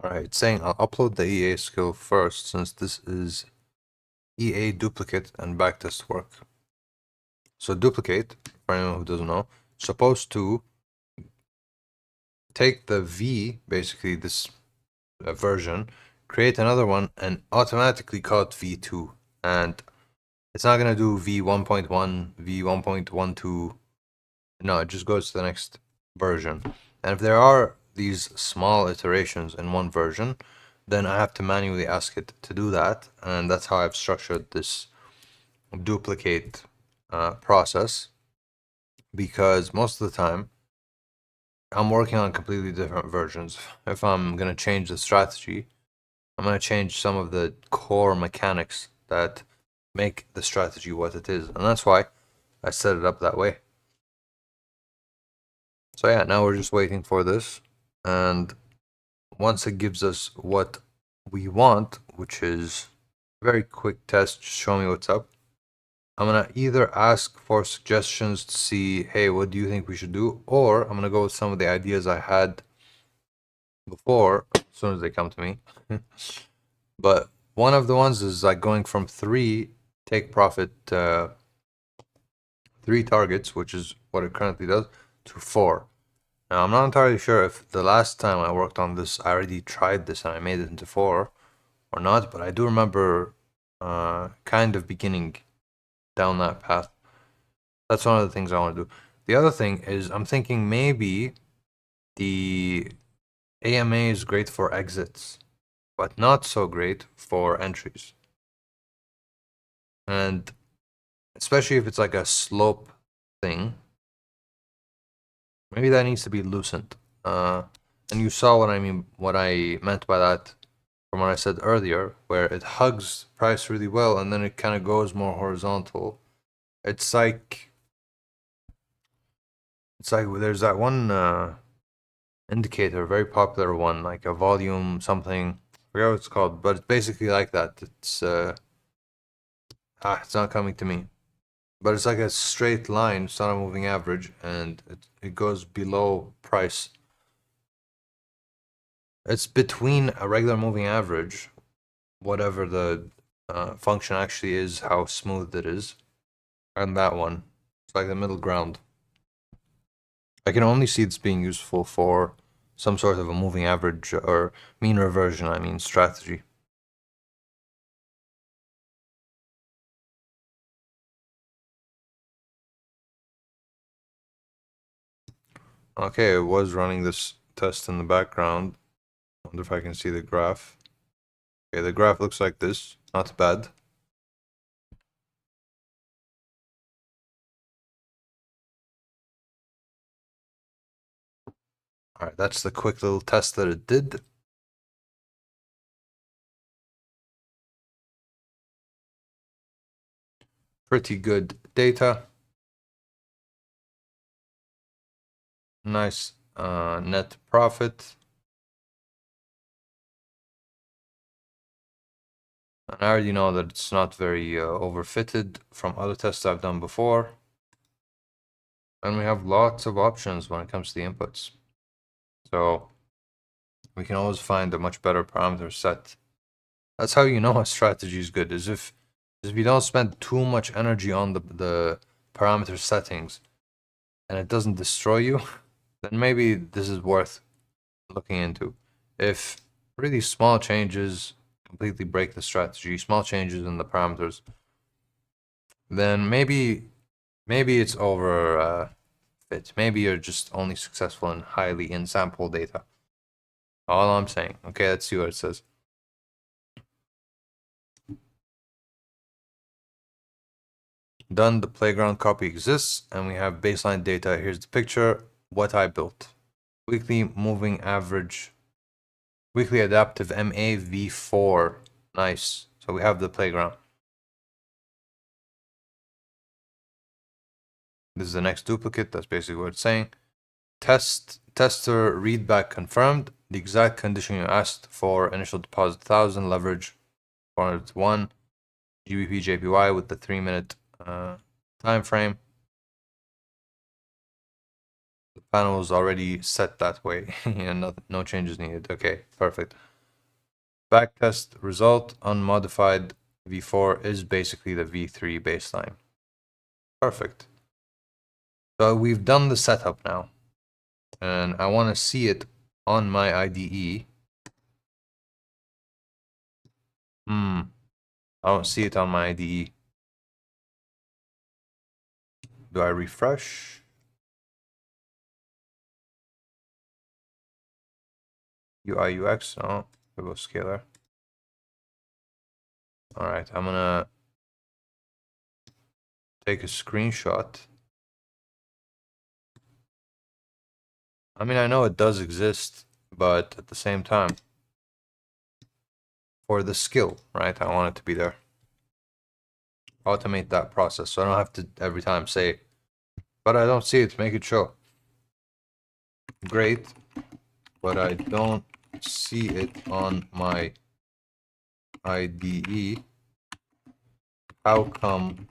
Alright, saying I'll upload the EA skill first since this is EA duplicate and backtest work. So duplicate, for anyone who doesn't know, supposed to take the V, basically this version, create another one and automatically call it V2. And it's not going to do V1.1, V1.12. No, it just goes to the next version. And if there are these small iterations in one version, then I have to manually ask it to do that. And that's how I've structured this duplicate process. Because most of the time, I'm working on completely different versions. If I'm going to change the strategy, I'm going to change some of the core mechanics that make the strategy what it is. And that's why I set it up that way. So yeah, now we're just waiting for this. And once it gives us what we want, which is a very quick test, just show me what's up. I'm going to either ask for suggestions to see, hey, what do you think we should do? Or I'm going to go with some of the ideas I had before, as soon as they come to me. But one of the ones is like going from 3 take profit, 3 targets, which is what it currently does, to 4. Now, I'm not entirely sure if the last time I worked on this, I already tried this and I made it into 4 or not, but I do remember kind of beginning down that path. That's one of the things I want to do. The other thing is I'm thinking maybe the AMA is great for exits, but not so great for entries. And especially if it's like a slope thing, maybe that needs to be loosened. And you saw what I meant by that from what I said earlier, where it hugs price really well and then it kind of goes more horizontal. It's like there's that one indicator, very popular one, like a volume something. I forget what it's called, but it's basically like that. It's it's not coming to me. But it's like a straight line, it's not a moving average, and it goes below price. It's between a regular moving average, whatever the function actually is, how smooth it is, and that one. It's like the middle ground. I can only see this being useful for some sort of a moving average or mean reversion, I mean strategy. Okay, it was running this test in the background. Wonder if I can see the graph. Okay, the graph looks like this. Not bad. All right, that's the quick little test that it did. Pretty good data. Nice net profit. And I already know that it's not very overfitted from other tests I've done before. And we have lots of options when it comes to the inputs. So we can always find a much better parameter set. That's how you know a strategy is good, is if you don't spend too much energy on the parameter settings and it doesn't destroy you, then maybe this is worth looking into. If really small changes completely break the strategy, small changes in the parameters, then maybe it's over fit. Maybe you're just only successful in highly in-sample data. All I'm saying. Okay, let's see what it says. Done, the playground copy exists, and we have baseline data. Here's the picture, what I built. Weekly moving average, weekly adaptive MAV4. Nice. So we have the playground. This is the next duplicate. That's basically what it's saying. Tester readback confirmed. The exact condition you asked for. Initial deposit 1,000, leverage 401, GBP JPY with the 3-minute time frame. The panel is already set that way. Yeah, no changes needed. Okay, perfect. Backtest result unmodified V4 is basically the V3 baseline. Perfect. So we've done the setup now, and I want to see it on my IDE. I don't see it on my IDE. Do I refresh? UI UX? No. Go scalar. All right, I'm gonna take a screenshot. I mean, I know it does exist, but at the same time, for the skill, right? I want it to be there. Automate that process so I don't have to every time say, but I don't see it, make it show. Great, but I don't see it on my IDE. How come?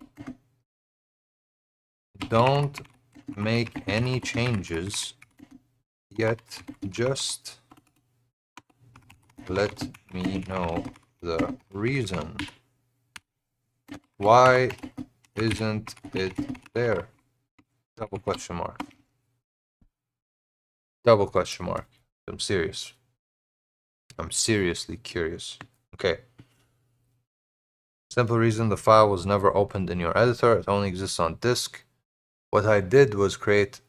Don't make any changes yet, just let me know the reason. Why isn't it there? Double question mark. Double question mark. I'm serious. I'm seriously curious. Okay. Simple reason, the file was never opened in your editor. It only exists on disk. What I did was create...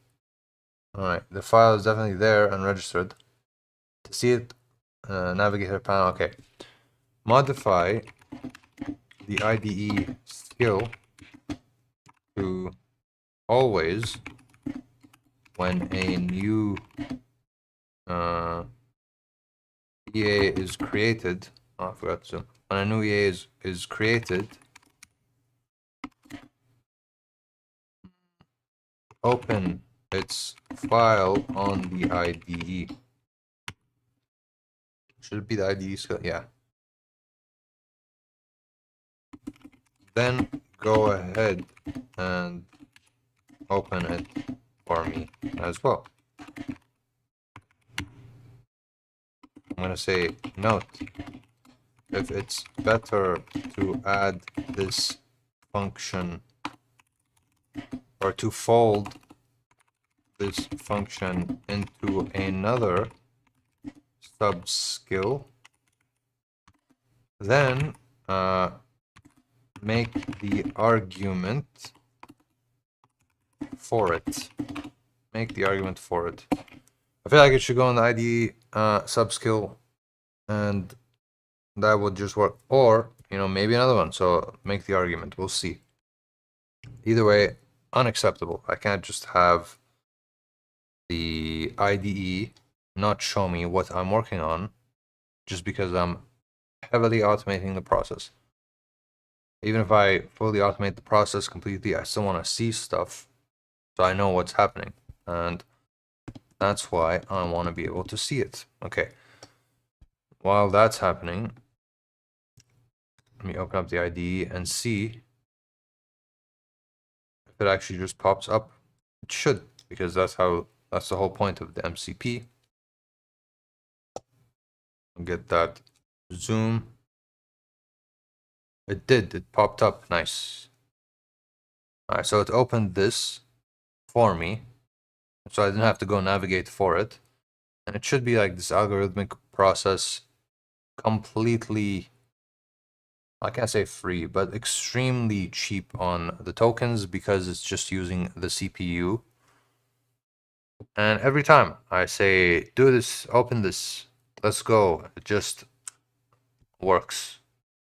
Alright, the file is definitely there and registered. To see it, navigator panel. Okay. Modify the IDE skill to always, when a new EA is created. Oh, I forgot to. When a new EA is created, open its file on the IDE. Should it be the IDE skill? Yeah. Then go ahead and open it for me as well. I'm going to say note, if it's better to add this function or to fold this function into another sub-skill, then make the argument for it. Make the argument for it. I feel like it should go in the IDE sub-skill, and that would just work. Or, maybe another one. So make the argument. We'll see. Either way, unacceptable. I can't just have the IDE not show me what I'm working on just because I'm heavily automating the process. Even if I fully automate the process completely, I still want to see stuff so I know what's happening. And that's why I want to be able to see it. Okay. While that's happening, let me open up the IDE and see if it actually just pops up. It should, because that's the whole point of the MCP. I'll get that zoom. It popped up. Nice. Alright, so it opened this for me. So I didn't have to go navigate for it. And it should be like this algorithmic process, completely, I can't say free, but extremely cheap on the tokens because it's just using the CPU. And every time I say, do this, open this, let's go, it just works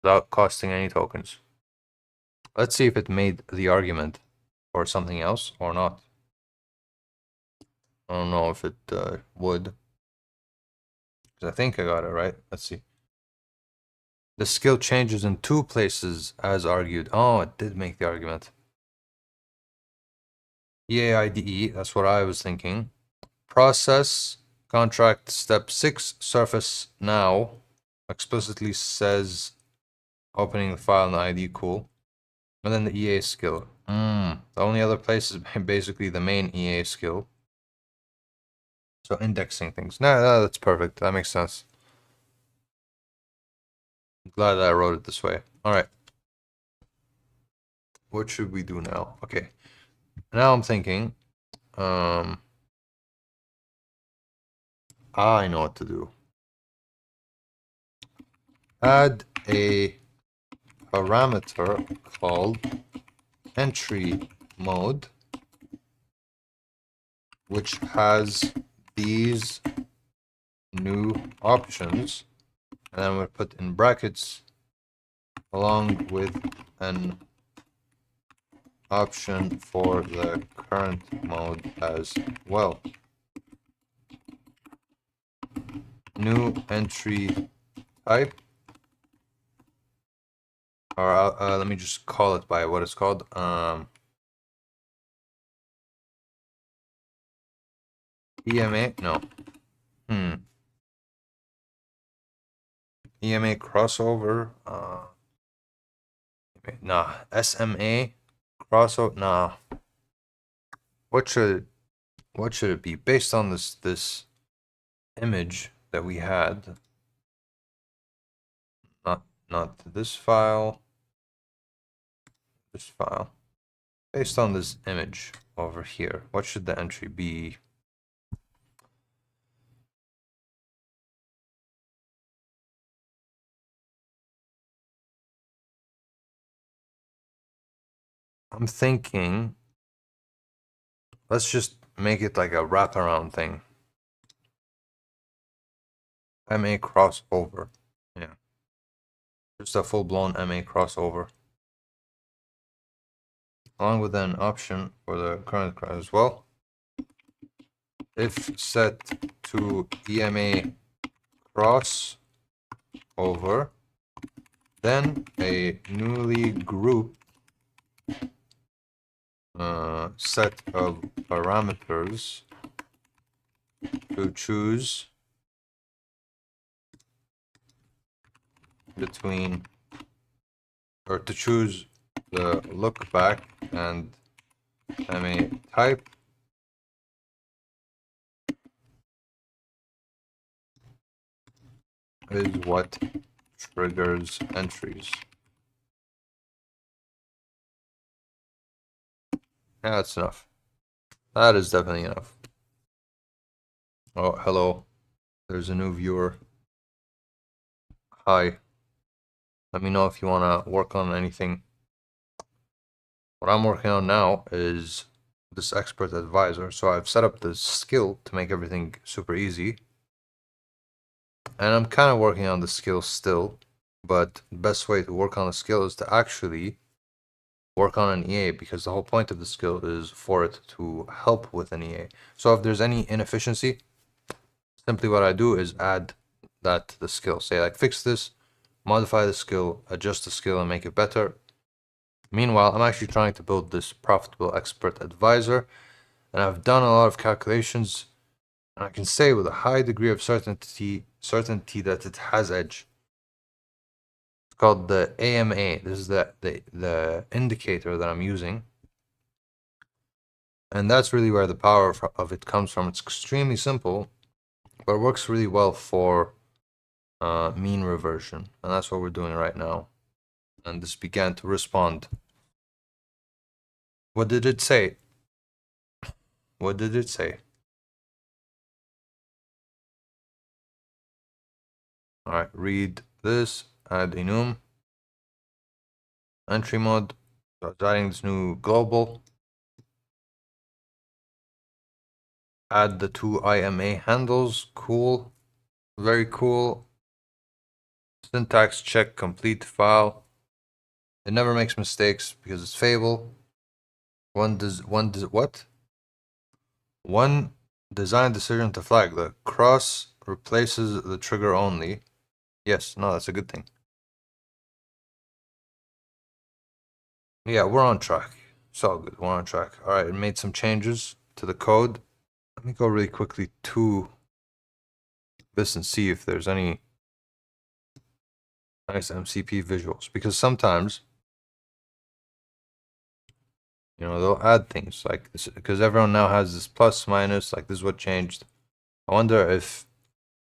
without costing any tokens. Let's see if it made the argument for something else or not. I don't know if it would. I think I got it right. Let's see. The skill changes in 2 places as argued. Oh, it did make the argument. EAIDE, that's what I was thinking. Process contract step 6 surface now explicitly says opening the file in the ID, cool. And then the EA skill. The only other place is basically the main EA skill. So indexing things. No, that's perfect. That makes sense. I'm glad that I wrote it this way. All right. What should we do now? Okay. Now I'm thinking, I know what to do. Add a parameter called entry mode, which has these new options, and then we'll put in brackets along with an option for the current mode as well. New entry type, or let me just call it by what it's called. EMA, no. EMA crossover, nah. SMA crossover, nah. What should it be based on this image that we had? Not this file. This file. Based on this image over here, what should the entry be? I'm thinking, let's just make it like a wraparound thing. MA crossover. Yeah. Just a full-blown MA crossover. Along with an option for the current cross as well. If set to EMA crossover, then a newly grouped set of parameters to choose between, or to choose the look back and MA type is what triggers entries. Yeah, that's enough. That is definitely enough. Oh, hello. There's a new viewer. Hi. Let me know if you want to work on anything. What I'm working on now is this expert advisor. So I've set up this skill to make everything super easy. And I'm kind of working on the skill still. But the best way to work on a skill is to actually work on an EA, because the whole point of the skill is for it to help with an EA. So if there's any inefficiency, simply what I do is add that to the skill. Say like fix this, modify the skill, adjust the skill, and make it better. Meanwhile, I'm actually trying to build this profitable expert advisor, and I've done a lot of calculations, and I can say with a high degree of certainty that it has edge. It's called the AMA. This is the indicator that I'm using. And that's really where the power of it comes from. It's extremely simple, but it works really well for mean reversion. And that's what we're doing right now. And this began to respond. What did it say? What did it say? All right, read this, add enum, entry mode, adding this new global, add the two IMA handles, cool, very cool. Syntax check complete file. It never makes mistakes because it's Fable. One design decision to flag. The cross replaces the trigger only. Yes, no, that's a good thing. Yeah, we're on track. It's all good. We're on track. All right, it made some changes to the code. Let me go really quickly to this and see if there's any nice MCP visuals, because sometimes, you know, they'll add things like this because everyone now has this plus minus, like this is what changed. I wonder if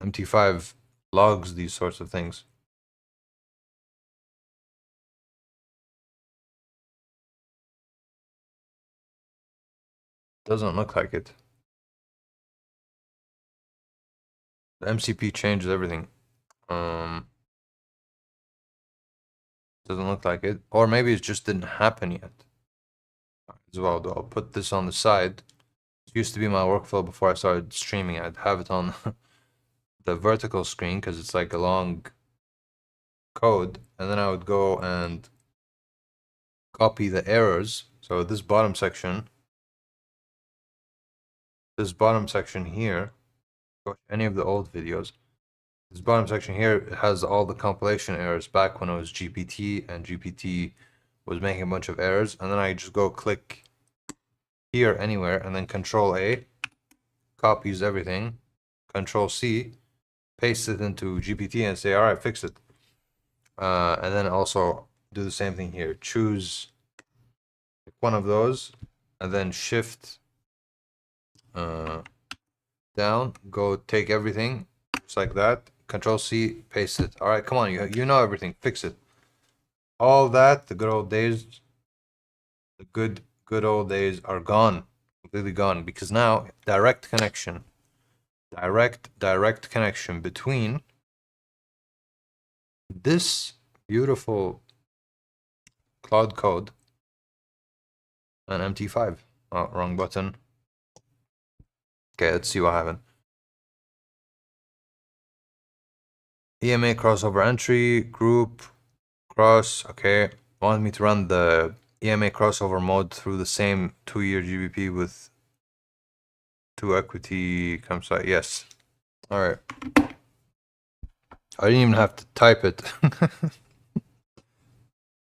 MT5 logs these sorts of things. Doesn't look like it. The MCP changes everything. Doesn't look like it. Or maybe it just didn't happen yet. As well, I'll put this on the side. It used to be my workflow before I started streaming. I'd have it on the vertical screen because it's like a long code, and then I would go and copy the errors. So this bottom section here, any of the old videos, this bottom section here has all the compilation errors back when it was GPT and GPT was making a bunch of errors. And then I just go click here anywhere and then Control A, copies everything, Control C, paste it into GPT and say, all right, fix it. And then also do the same thing here. Choose one of those and then Shift down, go take everything just like that. Control C, paste it. All right, come on, you know everything, fix it. All that, the good old days, the good old days are gone, completely gone, because now direct connection between this beautiful cloud code and MT5. Oh, wrong button. Okay, let's see what happened. EMA crossover entry, group, cross, okay. Want me to run the EMA crossover mode through the same 2-year GBP with 2 equity campsite? Yes. All right. I didn't even have to type it.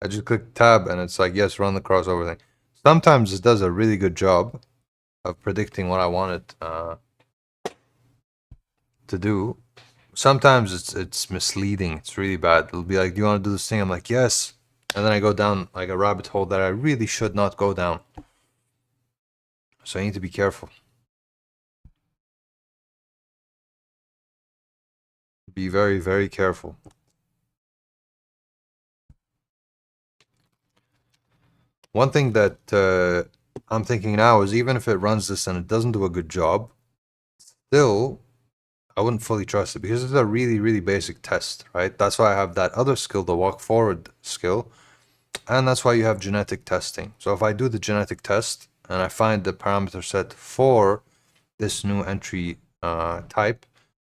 I just click tab and it's like, yes, run the crossover thing. Sometimes it does a really good job of predicting what I want it to do. Sometimes it's misleading. It's really bad. It'll be like, do you want to do this thing? I'm like, yes. And then I go down like a rabbit hole that I really should not go down. So I need to be careful. Be very, very careful. One thing that I'm thinking now is even if it runs this and it doesn't do a good job, still, I wouldn't fully trust it because it's a really, really basic test, right? That's why I have that other skill, the walk forward skill. And that's why you have genetic testing. So if I do the genetic test and I find the parameter set for this new entry type,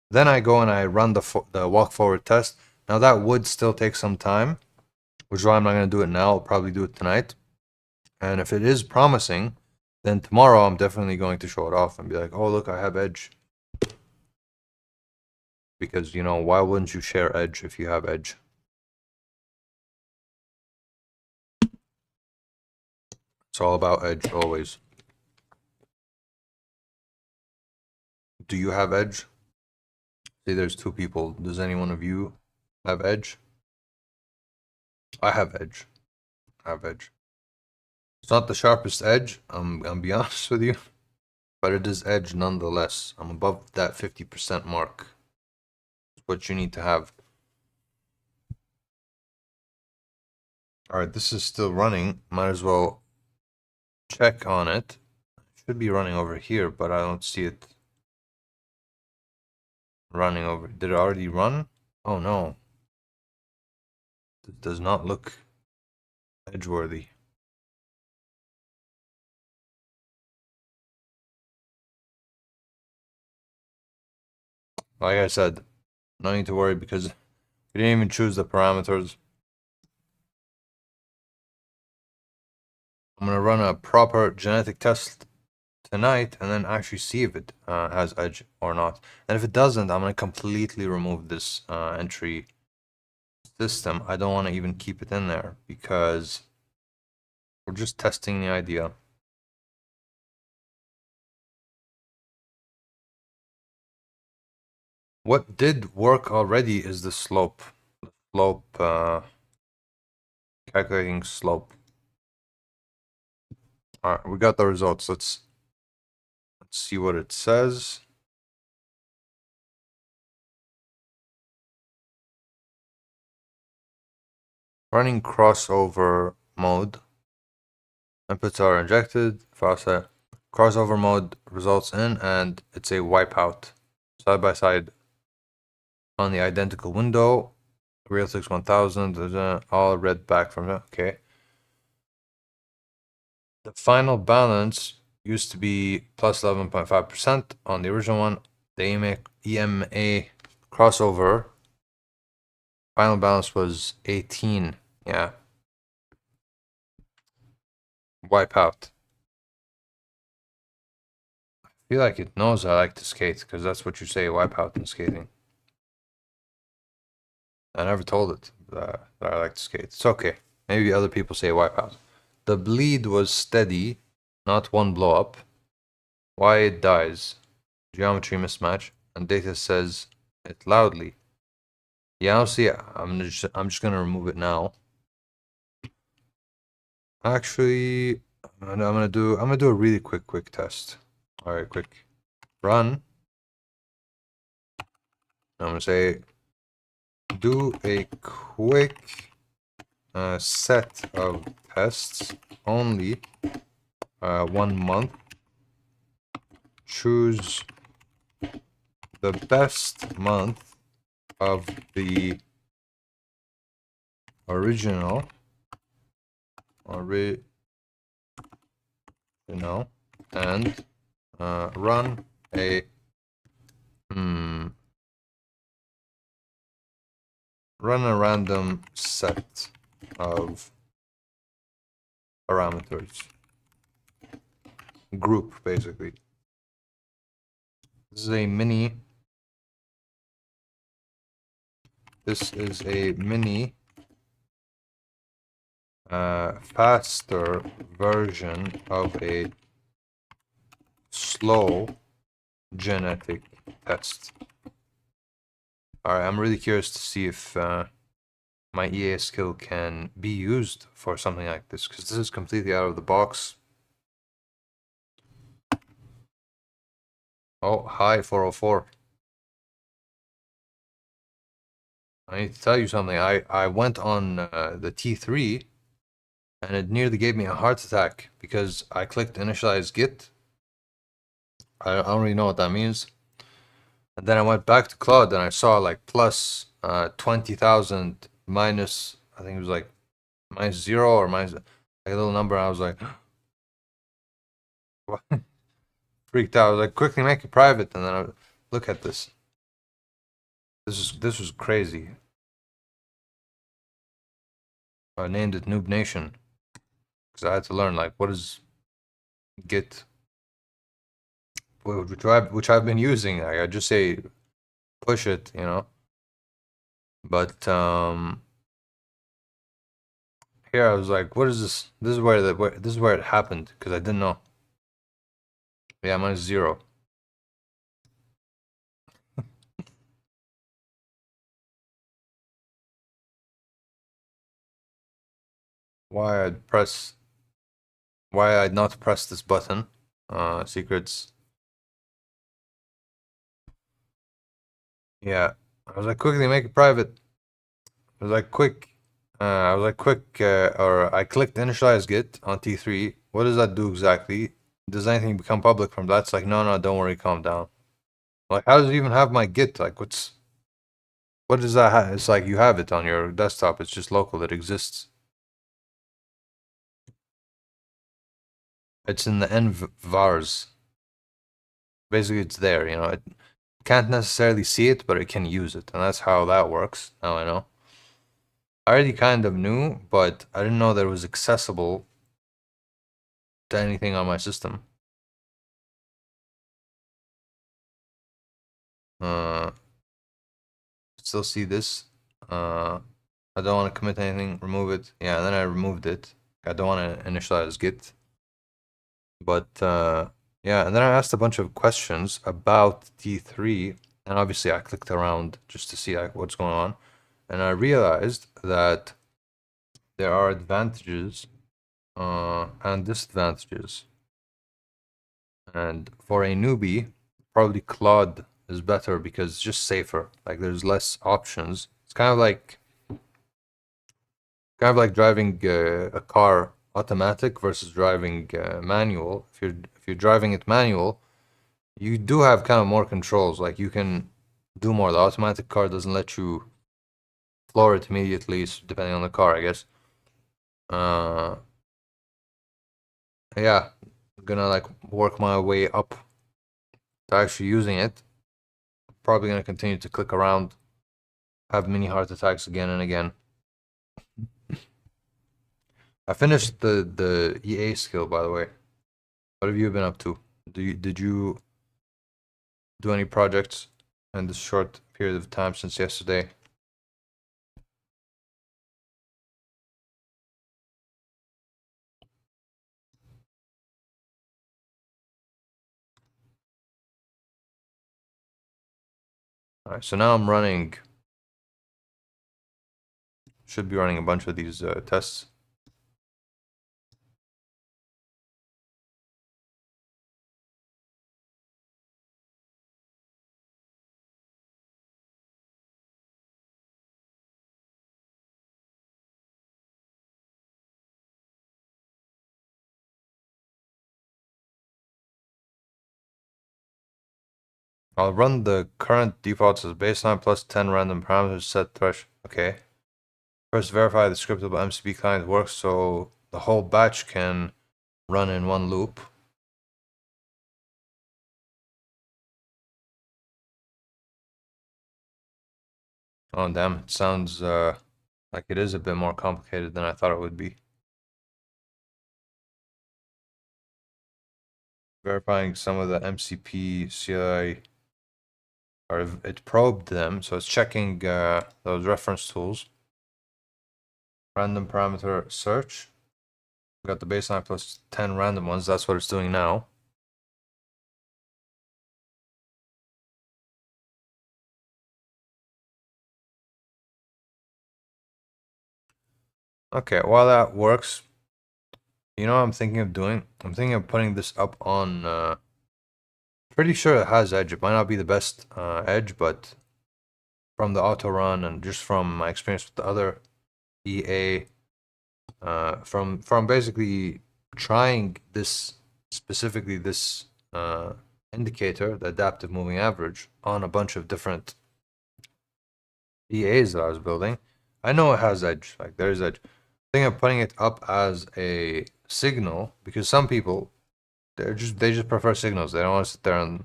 then I go and I run the walk forward test. Now that would still take some time, which is why I'm not going to do it now. I'll probably do it tonight. And if it is promising, then tomorrow I'm definitely going to show it off and be like, oh, look, I have Edge. Because, you know, why wouldn't you share Edge if you have Edge? It's all about Edge always. Do you have Edge? See, there's two people. Does any one of you have Edge? I have Edge. I have Edge. It's not the sharpest edge, I'm be honest with you, but it is Edge nonetheless. I'm above that 50% mark. It's what you need to have. Alright, this is still running. Might as well check on it. It should be running over here, but I don't see it running over. Did it already run? Oh no. It does not look edge-worthy. Like I said, no need to worry because we didn't even choose the parameters. I'm gonna run a proper genetic test tonight and then actually see if it has Edge or not. And if it doesn't, I'm gonna completely remove this entry system. I don't want to even keep it in there because we're just testing the idea. What did work already is the slope. Calculating slope. All right, we got the results. Let's see what it says. Running crossover mode. Inputs are injected. Faucet. Crossover mode results in, and it's a wipeout. Side by side on the identical window. Realtix 1000, all read back from it. Okay. The final balance used to be plus 11.5% on the original one. The EMA crossover final balance was 18. Yeah. Wipeout. I feel like it knows I like to skate because that's what you say, wipeout in skating. I never told it that I like to skate. It's okay. Maybe other people say wipeout. The bleed was steady, not one blow up. Why it dies? Geometry mismatch, and data says it loudly. Yeah, honestly, I'm just gonna remove it now. Actually, I'm gonna do a really quick test. All right, quick run. I'm gonna say do a quick set of tests only 1 month. Choose the best month of the original and run a random set of parameters. Group, basically. This is a mini faster version of a slow genetic test. Alright, I'm really curious to see if my EA skill can be used for something like this, because this is completely out of the box. Oh, hi, 404. I need to tell you something. I went on the T3 and it nearly gave me a heart attack because I clicked initialize Git. I don't really know what that means. And then I went back to Claude and I saw like plus 20,000 minus, I think it was like minus 0 or minus like a little number. And I was like, what? Freaked out. I was like, quickly make it private. And then I look at this. This was crazy. I named it Noob Nation because I had to learn like what is Git, which I've been using. Like, I just say push it, you know. But here I was like, what is this? This is this is where it happened because I didn't know. Yeah, mine is 0. Why I'd press? Why I'd not press this button? Secrets. Yeah, I was like, quickly make it private. I was like, quick. Or I clicked initialize Git on T3. What does that do exactly? Does anything become public from that? It's like, no, don't worry, calm down. Like, how does it even have my Git? Like, what does that have? It's like you have it on your desktop. It's just local. It exists. It's in the vars. Basically, it's there. You know, it can't necessarily see it, but it can use it, and that's how that works. Now I know. I already kind of knew, but I didn't know that it was accessible to anything on my system. Still see this. I don't want to commit anything. Remove it. Yeah, and then I removed it. I don't want to initialize Git. But yeah, and then I asked a bunch of questions about T3, and obviously I clicked around just to see like what's going on, and I realized that there are advantages and disadvantages. And for a newbie, probably Claude is better because it's just safer. Like there's less options. It's kind of like driving a car automatic versus driving manual. If you're driving it manual, you do have kind of more controls. Like you can do more. The automatic car doesn't let you floor it immediately, depending on the car, I guess. Yeah, I'm gonna like work my way up to actually using it. Probably gonna continue to click around, have mini heart attacks again and again. I finished the EA skill, by the way. What have you been up to? Did you do any projects in this short period of time since yesterday? All right, so now I'm running. Should be running a bunch of these tests. I'll run the current defaults as baseline plus 10 random parameters set thresh. Okay. First, verify the scriptable MCP client works so the whole batch can run in one loop. Oh, damn. It sounds like it is a bit more complicated than I thought it would be. Verifying some of the MCP CLI, or it probed them, so it's checking those reference tools. Random parameter search. We got the baseline plus 10 random ones. That's what it's doing now. Okay, while that works, you know what I'm thinking of doing? I'm thinking of putting this up on, pretty sure it has edge. It might not be the best edge, but from the auto run and just from my experience with the other EA, from basically trying this, specifically this indicator, the adaptive moving average, on a bunch of different EAs that I was building, I know it has edge. Like there is edge. I think I'm putting it up as a signal because some people they just prefer signals. They don't want to sit there and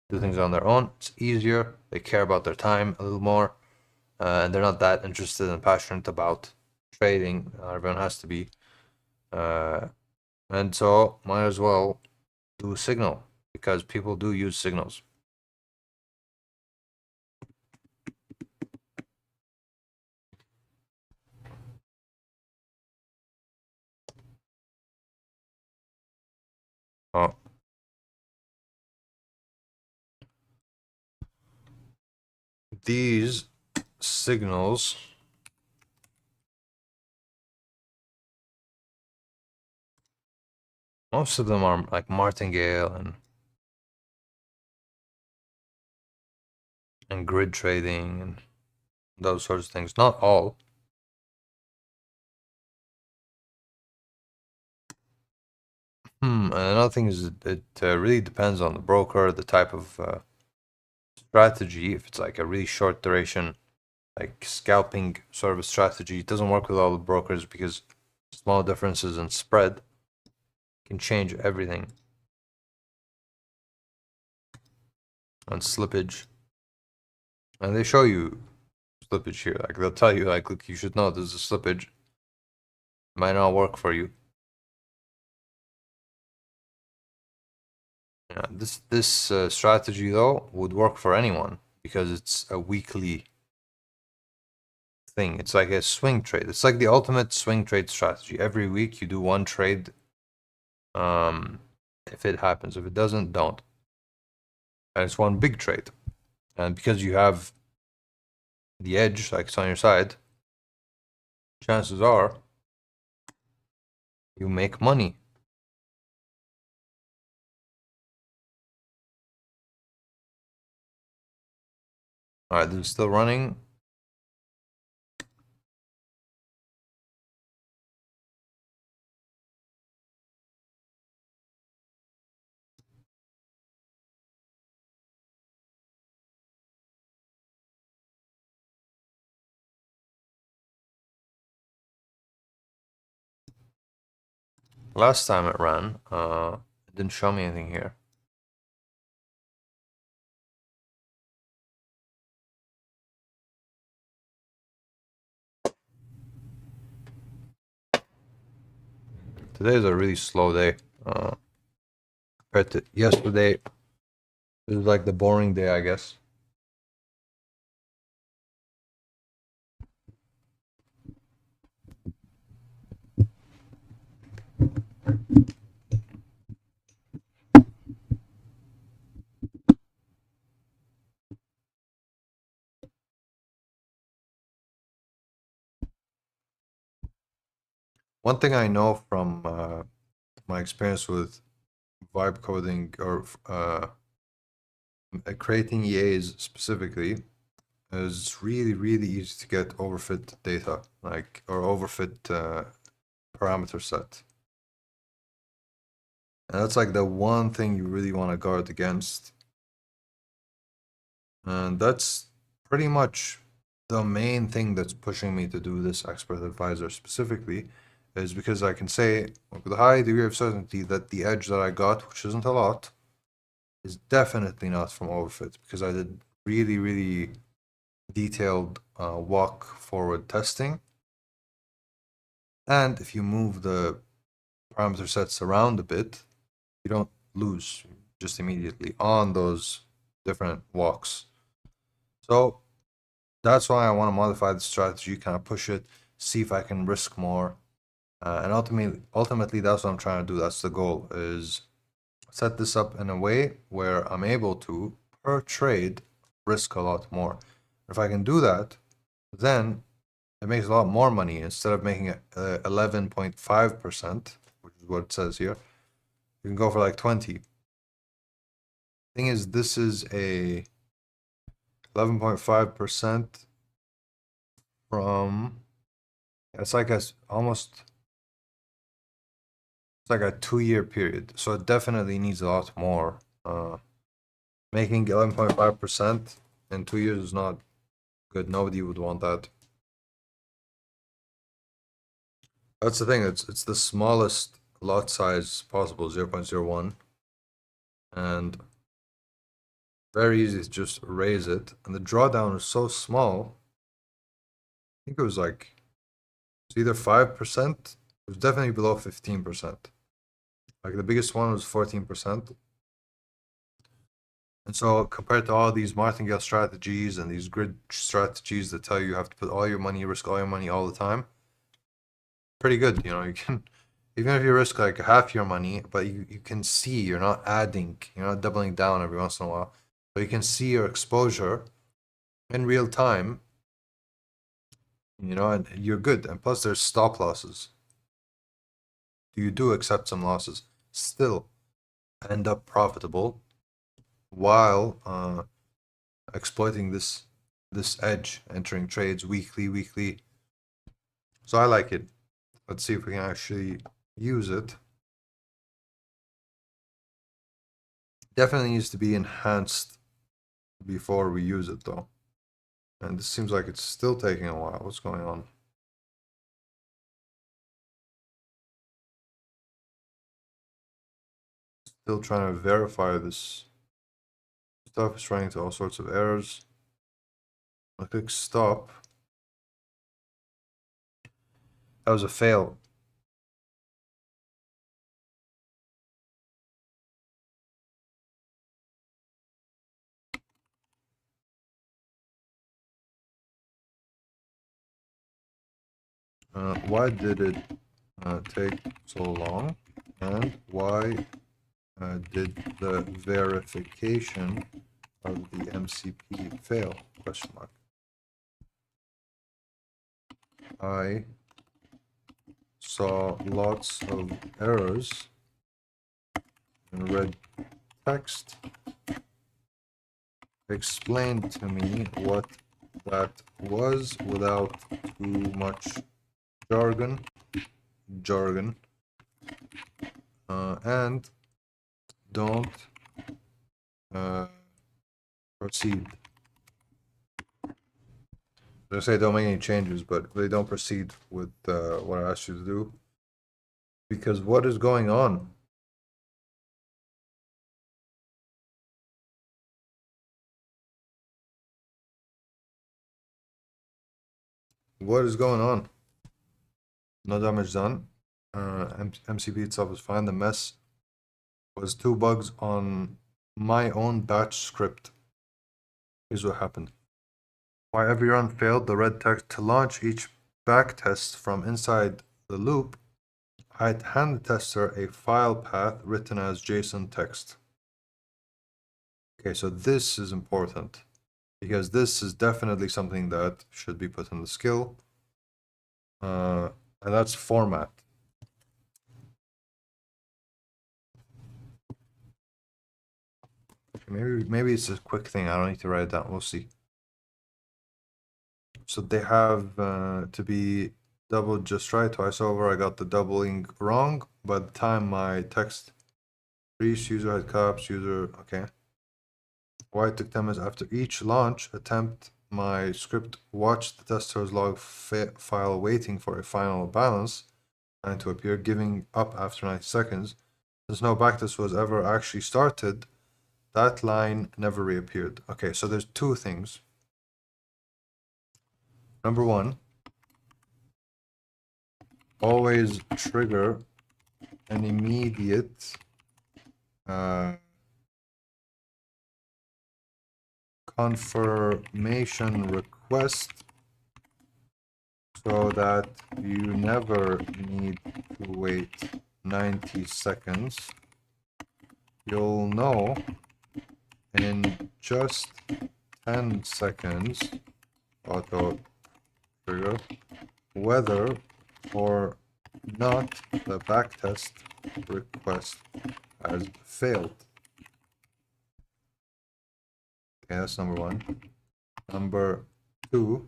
do things on their own. It's easier. They care about their time a little more, and they're not that interested and passionate about trading. Everyone has to be. And so might as well do signal because people do use signals. Oh. These signals most of them are like martingale and grid trading and those sorts of things. Not all. And another thing is it really depends on the broker, the type of strategy. If it's like a really short duration, like scalping sort of a strategy, it doesn't work with all the brokers because small differences in spread can change everything. And slippage. And they show you slippage here. Like they'll tell you, like, look, you should know there's a slippage. Might not work for you. Yeah, this strategy though would work for anyone because it's a weekly thing. It's like a swing trade. It's like the ultimate swing trade strategy. Every week you do one trade. If it happens, if it doesn't, don't. And it's one big trade. And because you have the edge, like it's on your side, chances are you make money. All right, this is still running. Last time it ran, it didn't show me anything here. Today is a really slow day. Compared to yesterday, it was like the boring day, I guess. One thing I know from my experience with vibe coding or creating EAs specifically is it's really, really easy to get overfit data, like, or overfit parameter set. And that's like the one thing you really want to guard against. And that's pretty much the main thing that's pushing me to do this expert advisor specifically, is because I can say with a high degree of certainty that the edge that I got, which isn't a lot, is definitely not from overfit because I did really, really detailed walk forward testing. And if you move the parameter sets around a bit, you don't lose just immediately on those different walks. So that's why I want to modify the strategy, kind of push it, see if I can risk more. And ultimately, that's what I'm trying to do. That's the goal, is set this up in a way where I'm able to, per trade, risk a lot more. If I can do that, then it makes a lot more money. Instead of making it 11.5%, which is what it says here, you can go for like 20. Thing is, this is a 11.5% from, it's like almost, it's like a 2-year period. So it definitely needs a lot more. Making 11.5% in 2 years is not good. Nobody would want that. That's the thing. It's the smallest lot size possible, 0.01, and very easy to just raise it. And the drawdown is so small. I think it was like It's either 5%, it was definitely below 15%. Like the biggest one was 14%. And so compared to all these martingale strategies and these grid strategies that tell you have to put all your money, risk all your money all the time, pretty good. You know, you can, even if you risk like half your money, but you can see you're not adding, you're not doubling down every once in a while. But you can see your exposure in real time, you know, and you're good. And plus there's stop losses. You do accept some losses, still end up profitable while exploiting this edge, entering trades weekly. So I like it. Let's see if we can actually use it. Definitely needs to be enhanced before we use it though. And this seems like it's still taking a while. What's going on? Still trying to verify this stuff. It's running into all sorts of errors. I click stop. That was a fail. Why did it take so long? And why did the verification of the MCP fail? Question mark. I saw lots of errors in red text. Explain to me what that was without too much jargon, and don't proceed. I say don't make any changes, but really don't proceed with what I asked you to do. Because what is going on? What is going on? No damage done. MCP itself is fine. The mess was 2 bugs on my own batch script. Here's what happened. Why every run failed the red text to launch each backtest from inside the loop. I'd hand the tester a file path written as JSON text. Okay, so this is important because this is definitely something that should be put in the skill. And that's format. Maybe it's a quick thing. I don't need to write it down. We'll see. So they have to be doubled just right. Twice over, I got the doubling wrong. By the time my text reached user had caps, user, okay. Why it took 10 minutes after each launch attempt, my script watched the tester's log file waiting for a final balance and to appear, giving up after 90 seconds. Since no backtest was ever actually started, that line never reappeared. Okay, so there's 2 things. Number 1, always trigger an immediate confirmation request so that you never need to wait 90 seconds. You'll know in just 10 seconds, auto trigger, whether or not the backtest request has failed. Okay, that's number 1. Number 2,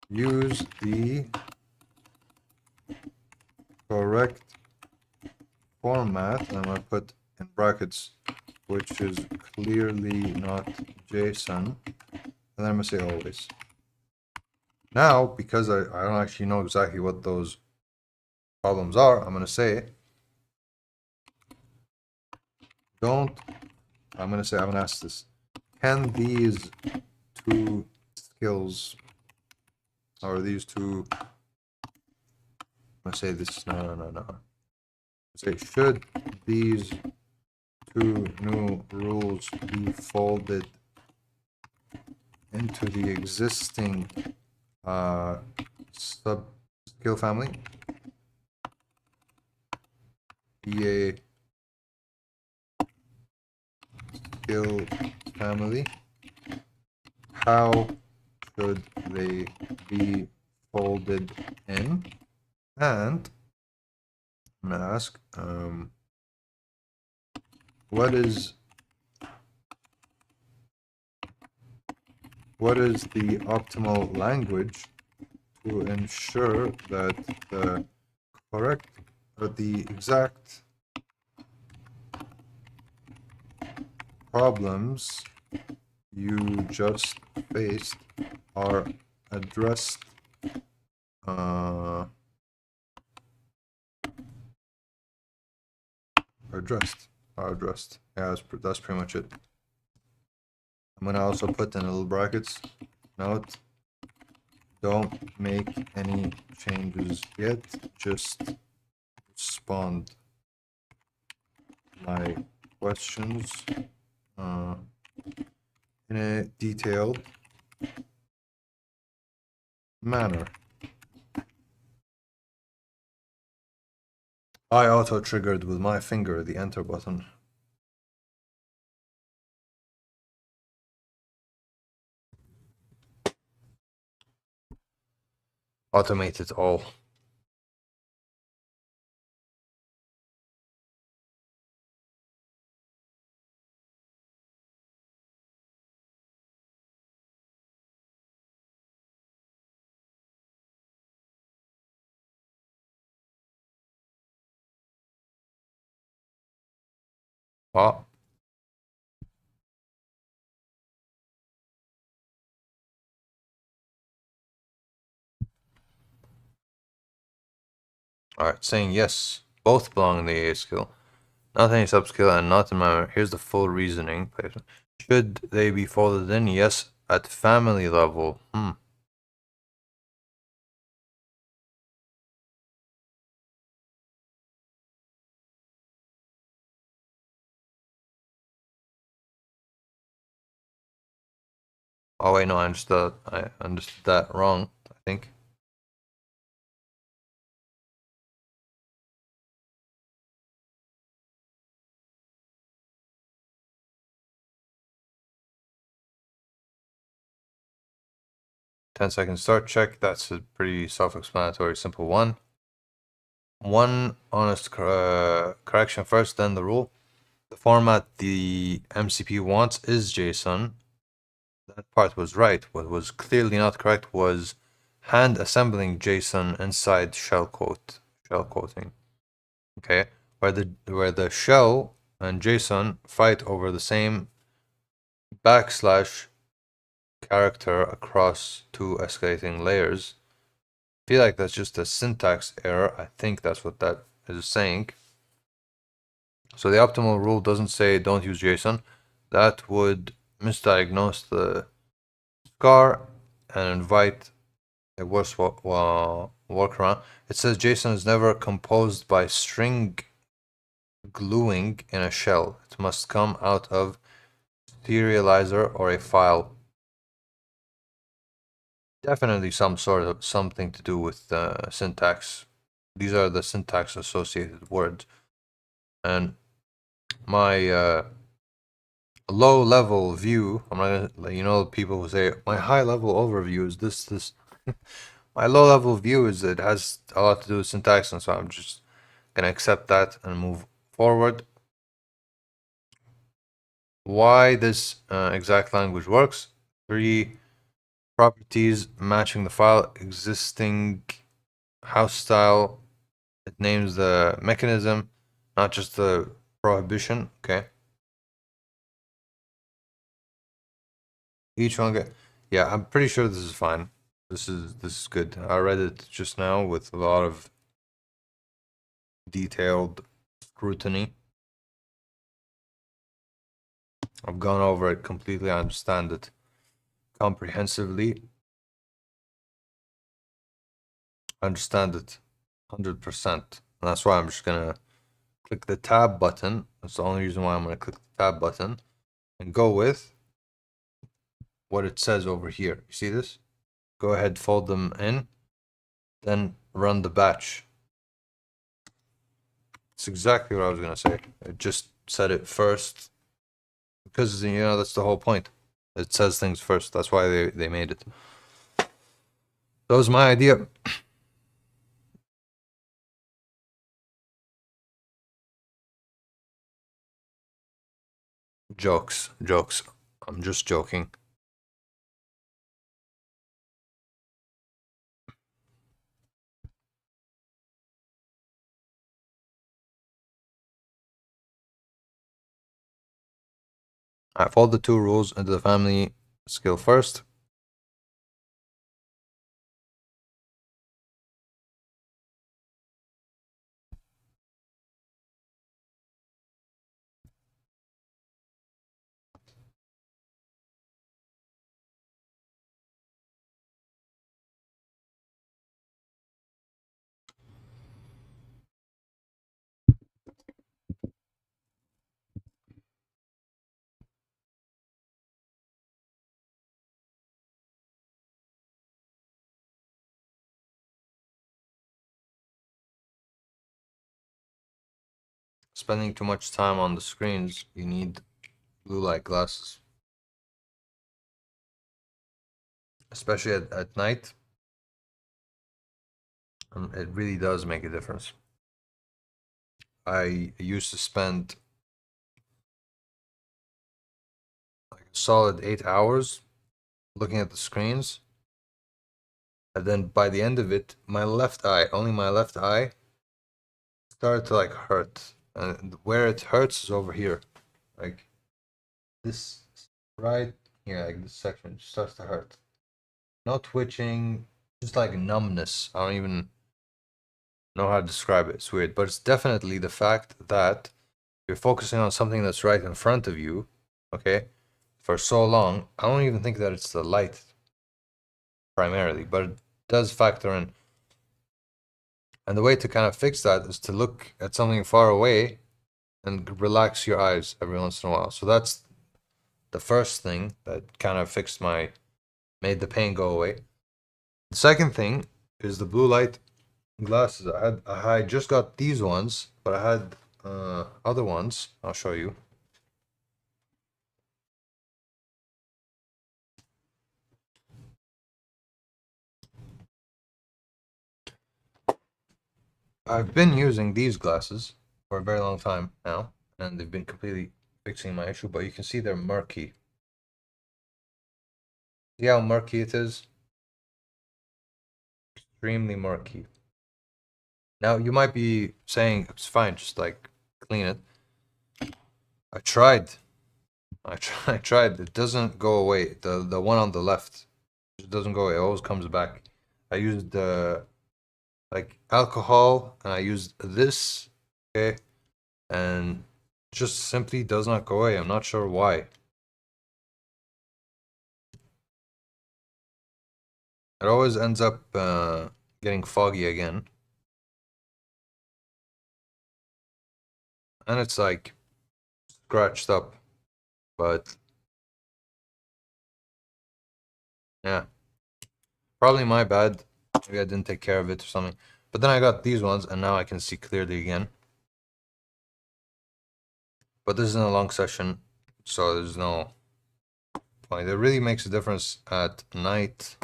use the correct format, and I'm going to put in brackets, which is clearly not JSON, and then I'm going to say always. Now, because I don't actually know exactly what those problems are, I'm going to say I'm going to ask this. Can these 2 skills Are these two? Let's say this. No. Say, should these two new rules be folded into the existing sub skill family? EA skill family. How should they be folded in? And I'm gonna ask, what is the optimal language to ensure that the correct or the exact problems you just faced are addressed addressed. Yeah, that's pretty much it. I'm gonna also put in little brackets. Note, don't make any changes yet. Just respond my questions in a detailed manner. I auto-triggered with my finger the enter button. Automate it all. Well, alright, saying yes. Both belong in the AA skill. Not any subskill and not in my... Here's the full reasoning. Should they be folded in? Yes, at family level. Oh wait, no, I understood that wrong, I think. $10 start check. That's a pretty self-explanatory, simple one. One honest correction first, then the rule. The format the MCP wants is JSON. That part was right. What was clearly not correct was hand assembling JSON inside shell quoting. Okay, where the shell and JSON fight over the same backslash character across two escalating layers. I feel like that's just a syntax error. I think that's what that is saying. So the optimal rule doesn't say don't use JSON. That would misdiagnose the scar and invite a worse workaround. It says JSON is never composed by string gluing in a shell. It must come out of serializer or a file. Definitely some sort of something to do with syntax. These are the syntax associated words. And my low level view, I'm not gonna, you know, people who say my high level overview is this. My low level view is it has a lot to do with syntax, and so I'm just gonna accept that and move forward. Why this exact language works? 3 properties matching the file, existing house style. It names the mechanism, not just the prohibition. Okay. Each one get. Yeah, I'm pretty sure this is fine. This is good. I read it just now with a lot of detailed scrutiny. I've gone over it completely. I understand it comprehensively. I understand it 100%. And that's why I'm just gonna click the tab button. That's the only reason why I'm gonna click the tab button and go with what it says over here. You see this? Go ahead, fold them in, then run the batch. It's exactly what I was gonna say. I just said it first because that's the whole point. It says things first. That's why they made it. That was my idea. Jokes, jokes. I'm just joking. I fold the two rules into the family skill first. Spending too much time on the screens, you need blue light glasses. Especially at night. It really does make a difference. I used to spend like a solid 8 hours looking at the screens. And then by the end of it, only my left eye, started to like hurt. And where it hurts is over here. Like this right here, like this section starts to hurt. No twitching, just like numbness. I don't even know how to describe it. It's weird, but it's definitely the fact that you're focusing on something that's right in front of you, okay, for so long. I don't even think that it's the light primarily, but it does factor in. And the way to kind of fix that is to look at something far away and relax your eyes every once in a while. So that's the first thing that kind of made the pain go away. The second thing is the blue light glasses. I just got these ones, but I had other ones. I'll show you. I've been using these glasses for a very long time now, and they've been completely fixing my issue, but you can see they're murky. See how murky it is? Extremely murky. Now, you might be saying, it's fine, just like clean it. I tried. I tried. It doesn't go away. The one on the left, it doesn't go away. It always comes back. I used like alcohol, and I used this, okay, and just simply does not go away. I'm not sure why. It always ends up getting foggy again. And it's like scratched up. But yeah, probably my bad. Maybe I didn't take care of it or something. But then I got these ones and now I can see clearly again. But this isn't a long session, so there's no point. It really makes a difference at night.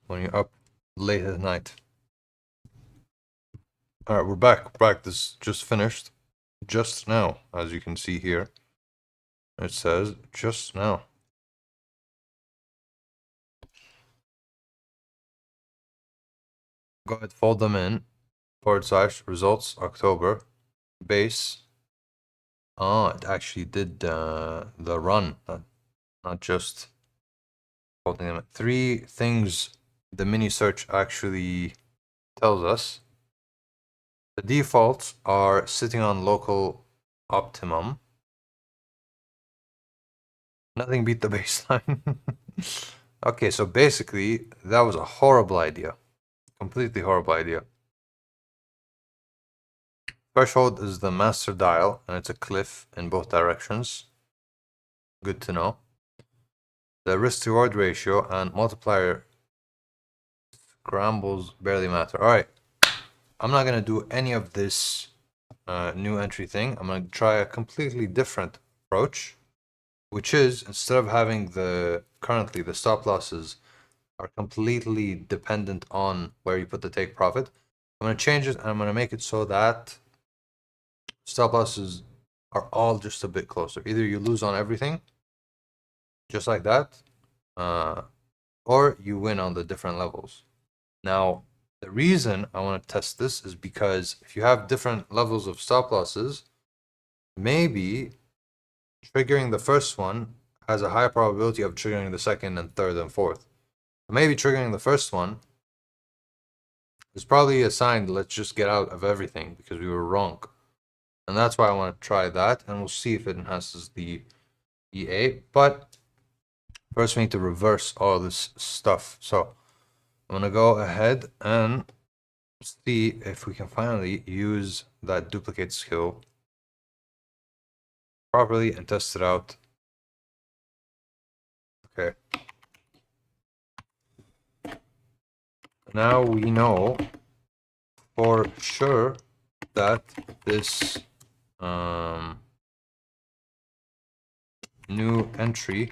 When you're up late at night. Alright, we're back. This just finished. Just now, as you can see here. It says just now. Go ahead, fold them in. / results October. Base. Oh, it actually did the run, not just holding them. 3 things the mini search actually tells us. The defaults are sitting on local optimum. Nothing beat the baseline. Okay, so basically, that was a horrible idea. Completely horrible idea. Threshold is the master dial, and it's a cliff in both directions. Good to know. The risk-to-reward ratio and multiplier scrambles barely matter. All right, I'm not going to do any of this new entry thing. I'm going to try a completely different approach, which is instead of having currently the stop losses are completely dependent on where you put the take profit. I'm going to change it and I'm going to make it so that stop losses are all just a bit closer. Either you lose on everything, just like that, or you win on the different levels. Now, the reason I want to test this is because if you have different levels of stop losses, maybe triggering the first one has a high probability of triggering the second and third and fourth. Maybe triggering the first one is probably a sign, let's just get out of everything because we were wrong. And that's why I want to try that, and we'll see if it enhances the EA. But first we need to reverse all this stuff. So I'm going to go ahead and see if we can finally use that duplicate skill properly and test it out. Okay. Now we know for sure that this new entry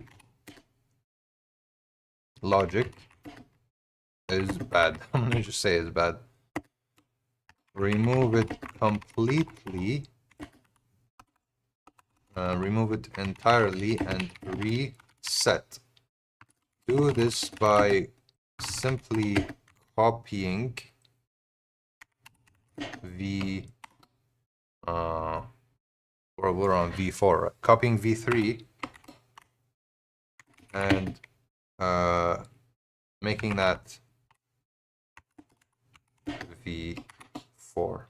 logic is bad. I'm gonna just say it's bad. Remove it completely. Remove it entirely and reset. Do this by simply copying V or we're on V4, right? Copying V3 and making that V4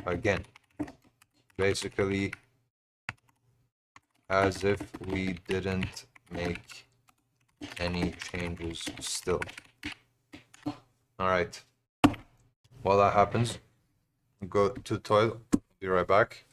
again. Basically, as if we didn't make any changes still. All right. While that happens, go to the toilet. Be right back.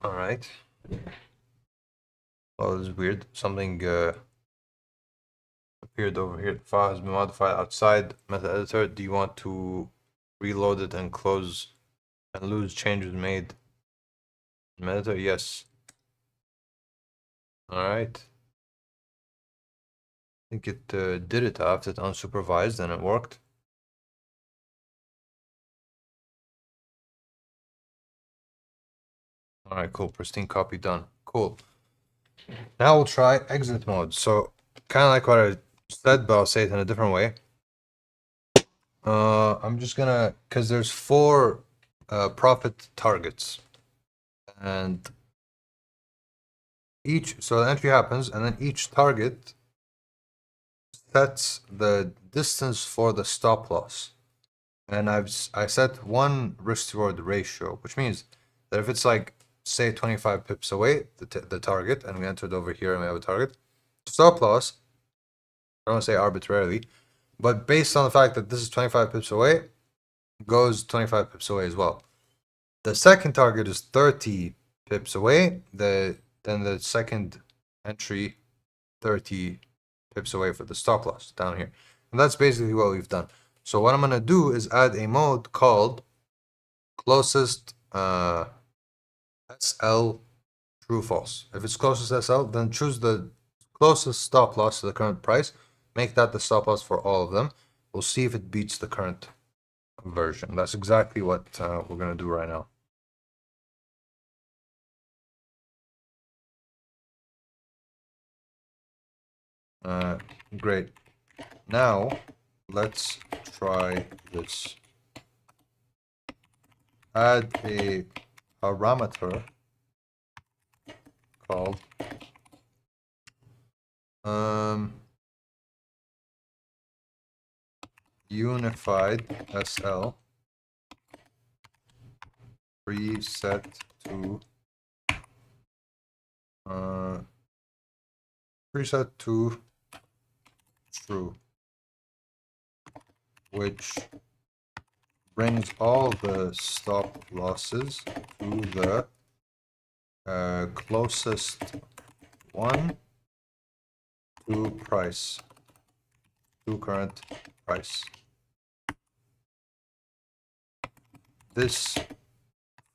All right. Oh, this is weird. Something appeared over here. The file has been modified outside meta editor. Do you want to reload it and close and lose changes made in meta editor? Yes. All right. I think it did it. I left it unsupervised and it worked. All right, cool. Pristine copy done. Cool. Now we'll try exit mode. So kind of like what I said, but I'll say it in a different way. I'm just gonna, because there's four profit targets, and so the entry happens, and then each target sets the distance for the stop loss. And I set one risk reward ratio, which means that if it's like, say 25 pips away, the target, and we entered over here and we have a target, stop loss, I don't want to say arbitrarily, but based on the fact that this is 25 pips away, goes 25 pips away as well. The second target is 30 pips away, then the second entry 30 pips away for the stop loss down here. And that's basically what we've done. So what I'm going to do is add a mode called closest SL true false. If it's closest SL, then choose the closest stop loss to the current price. Make that the stop loss for all of them. We'll see if it beats the current version. That's exactly what we're going to do right now. Great. Now, let's try this. Add a parameter called unified SL preset to true, which brings all the stop losses to the closest one to price, to current price. This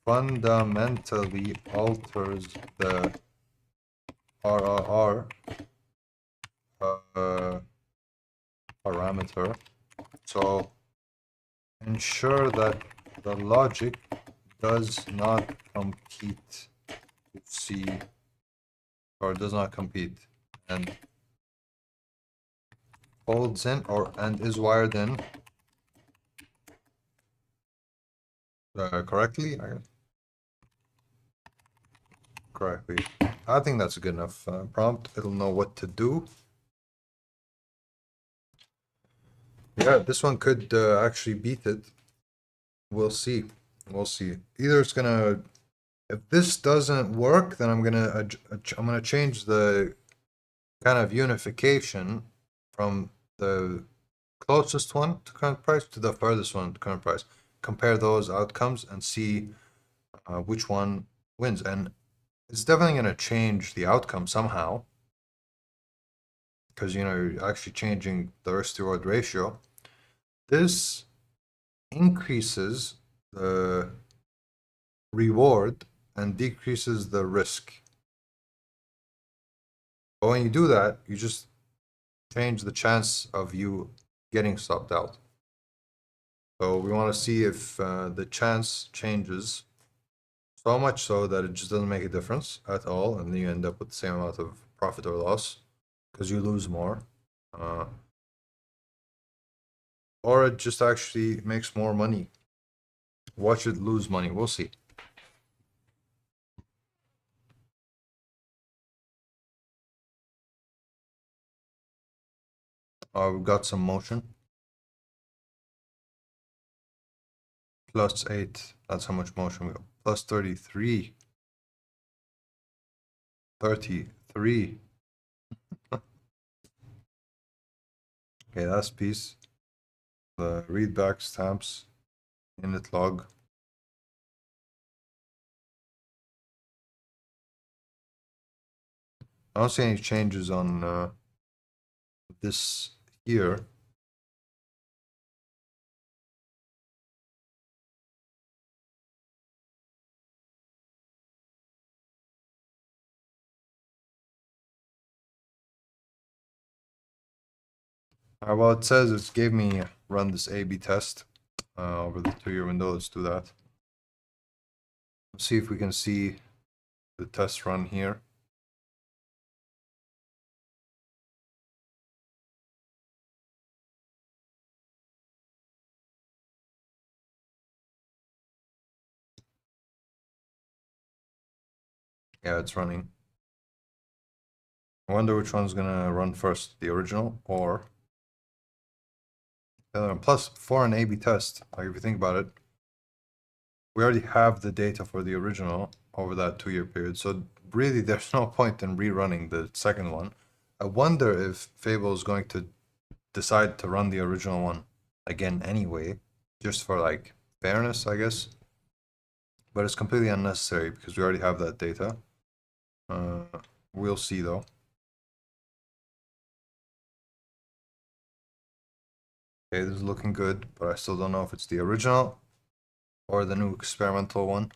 fundamentally alters the RRR parameter, so ensure that the logic does not compete to C, or does not compete, and holds in and is wired in correctly. I think that's a good enough prompt. It'll know what to do. Yeah, this one could actually beat it. We'll see. We'll see. Either it's gonna, if this doesn't work, then I'm gonna change the kind of unification from the closest one to current price to the furthest one to current price. Compare those outcomes and see which one wins. And it's definitely gonna change the outcome somehow, because you're actually changing the risk to reward ratio. This increases the reward and decreases the risk. But when you do that, you just change the chance of you getting stopped out. So we want to see if the chance changes so much so that it just doesn't make a difference at all, and then you end up with the same amount of profit or loss because you lose more. Or it just actually makes more money. Watch it lose money. We'll see. We've got some motion. +8. That's how much motion we got. +33. 33. Okay, that's piece. The readback stamps, init log. I don't see any changes on this here. Well, it says it gave me run this A/B test over the 2-year window. Let's do that. Let's see if we can see the test run here. Yeah, it's running. I wonder which one's gonna run first, the original or the other one. Plus, for an A/B test, like if you think about it, we already have the data for the original over that 2-year period. So really, there's no point in rerunning the second one. I wonder if Fable is going to decide to run the original one again anyway, just for like fairness, I guess. But it's completely unnecessary because we already have that data. We'll see though. Okay, this is looking good, but I still don't know if it's the original or the new experimental one.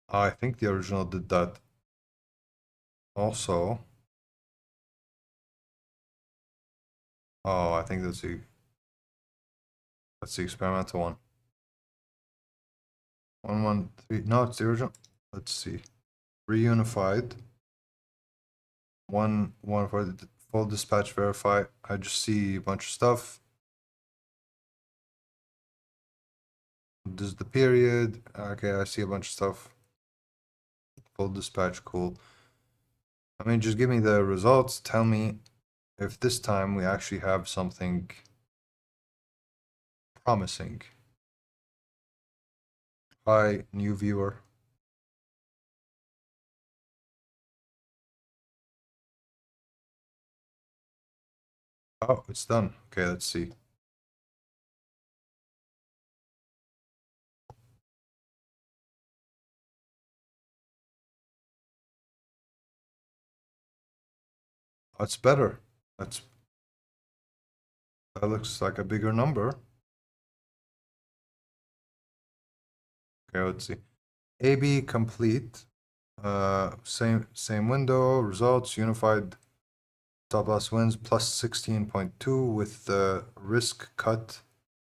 I think the original did that also. Oh, I think that's the experimental one. 113. No, it's the original. Let's see. Reunified. One for the full dispatch verify. I just see a bunch of stuff. This is the period. Okay, I see a bunch of stuff. Full dispatch, cool. I mean, just give me the results. Tell me if this time we actually have something promising. Hi, new viewer. Oh, it's done. Okay, let's see. That's better. That looks like a bigger number. Okay, let's see. AB complete. Same window. Results unified. Stop loss wins plus 16.2 with the risk cut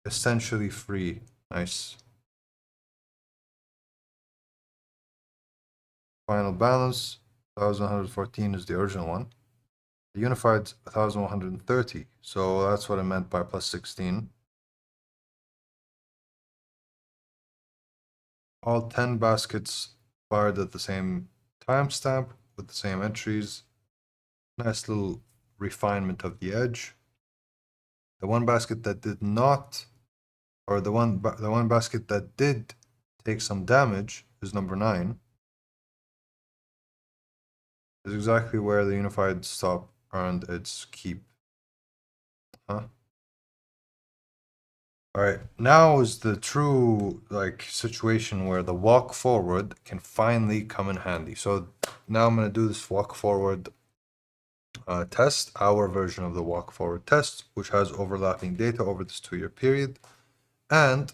essentially free. Nice. Final balance 1114 is the original one. The unified 1130. So that's what I meant by plus 16. All 10 baskets fired at the same timestamp with the same entries. Nice little refinement of the edge. The one basket that did not, or the one basket that did take some damage is number 9. Is exactly where the unified stop earned its keep. Huh? Alright, now is the true like situation where the walk forward can finally come in handy. So now I'm gonna do this walk forward test, our version of the walk forward test, which has overlapping data over this 2-year period. And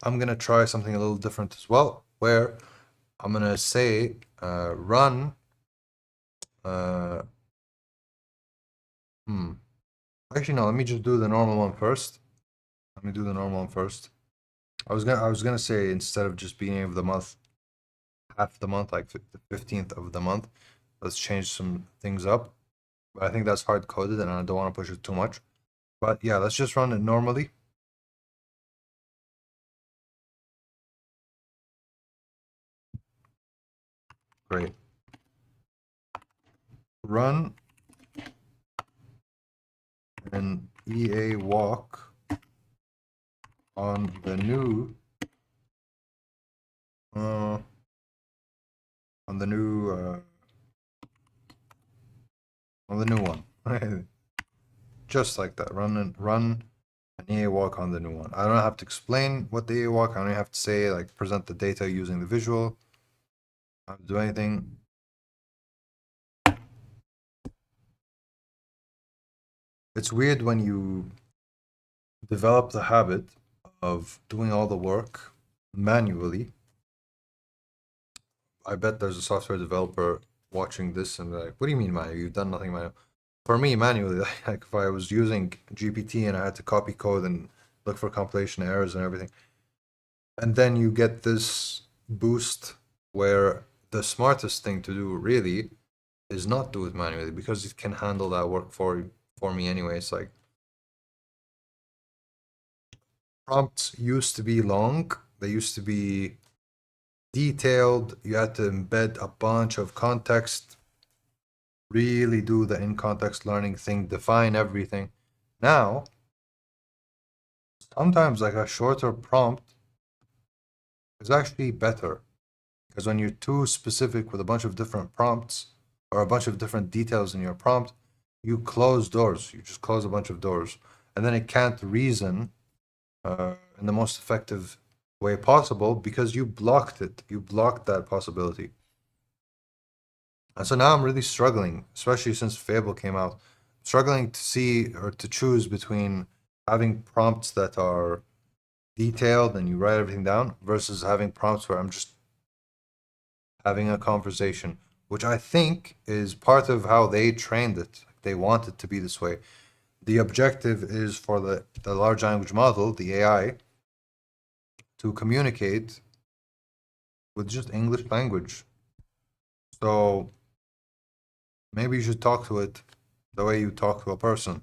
I'm gonna try something a little different as well, where I'm gonna say run actually no, let me just do the normal one first. Let me do the normal one first. I was gonna say instead of just beginning of the month, half the month, like the 15th of the month, let's change some things up. But I think that's hard coded and I don't want to push it too much. But yeah, let's just run it normally. Great. Run an EA walk on the new one. Just like that. Run an EA walk on the new one. I don't have to explain what the EA walk. I only have to say like present the data using the visual. I don't have to do anything. It's weird when you develop the habit of doing all the work manually. I bet there's a software developer watching this and like, what do you mean manual? You've done nothing manual. For me, manually, like if I was using GPT and I had to copy code and look for compilation errors and everything, and then you get this boost where the smartest thing to do really is not do it manually because it can handle that work for me anyway. It's like prompts used to be long, they used to be detailed, you had to embed a bunch of context, really do the in context learning thing, define everything. Now, sometimes like a shorter prompt is actually better because when you're too specific with a bunch of different prompts or a bunch of different details in your prompt, you close doors. You just close a bunch of doors, and then it can't reason in the most effective way possible because you blocked it. You blocked that possibility. And so now I'm really struggling, especially since Fable came out, struggling to see or to choose between having prompts that are detailed and you write everything down versus having prompts where I'm just having a conversation, which I think is part of how they trained it. They want it to be this way. The objective is for the large language model, the AI, to communicate with just English language. So maybe you should talk to it the way you talk to a person.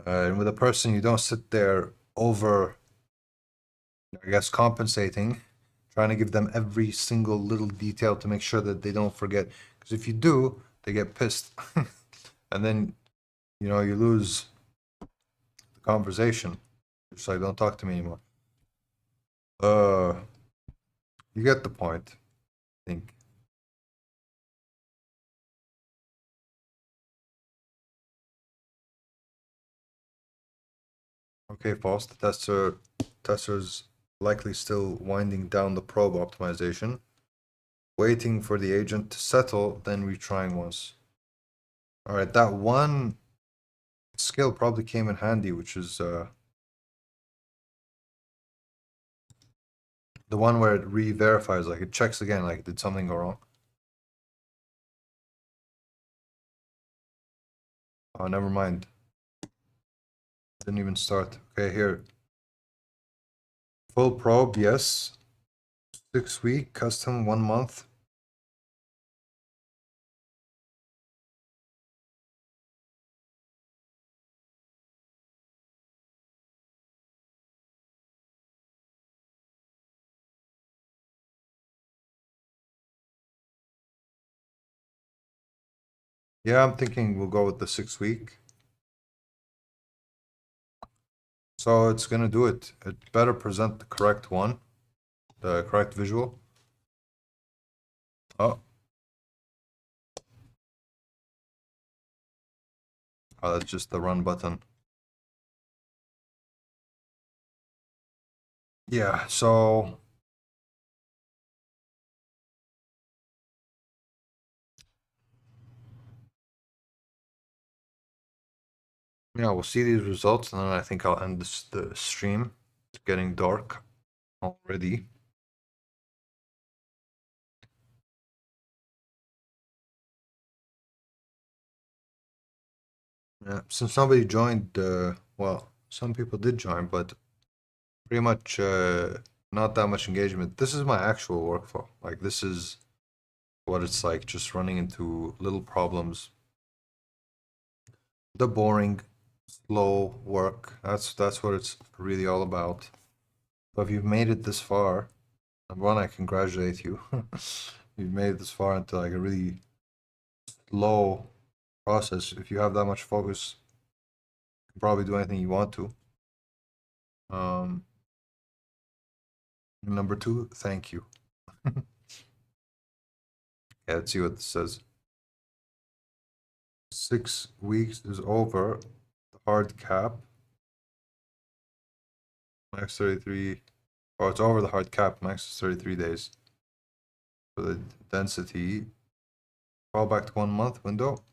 And with a person, you don't sit there over, I guess, compensating, trying to give them every single little detail to make sure that they don't forget. Because if you do, they get pissed. And then, you know, you lose the conversation. It's like, don't talk to me anymore. You get the point, I think. Okay, false. The tester's likely still winding down the probe optimization, waiting for the agent to settle, then retrying once. All right, that one skill probably came in handy, which is the one where it re-verifies, like it checks again, like did something go wrong? Oh, never mind. Didn't even start. Okay, here. Full probe, yes. 6 week, custom 1 month. Yeah, I'm thinking we'll go with the 6 week. So it's gonna do it. It better present the correct one, the correct visual. Oh, that's just the run button. Yeah, so yeah, we'll see these results, and then I think I'll end the stream. It's getting dark already. Yeah, since nobody joined, well, some people did join, but pretty much not that much engagement. This is my actual workflow. Like this is what it's like, just running into little problems. The boring, slow work. That's what it's really all about. But if you've made it this far, number one, I congratulate you. You've made it this far into like a really slow process. If you have that much focus, you can probably do anything you want to. Number two, thank you. Yeah, let's see what this says. 6 weeks is over the hard cap. Max 33. Oh, it's over the hard cap. Max is 33 days. For the density, fall back to 1 month window.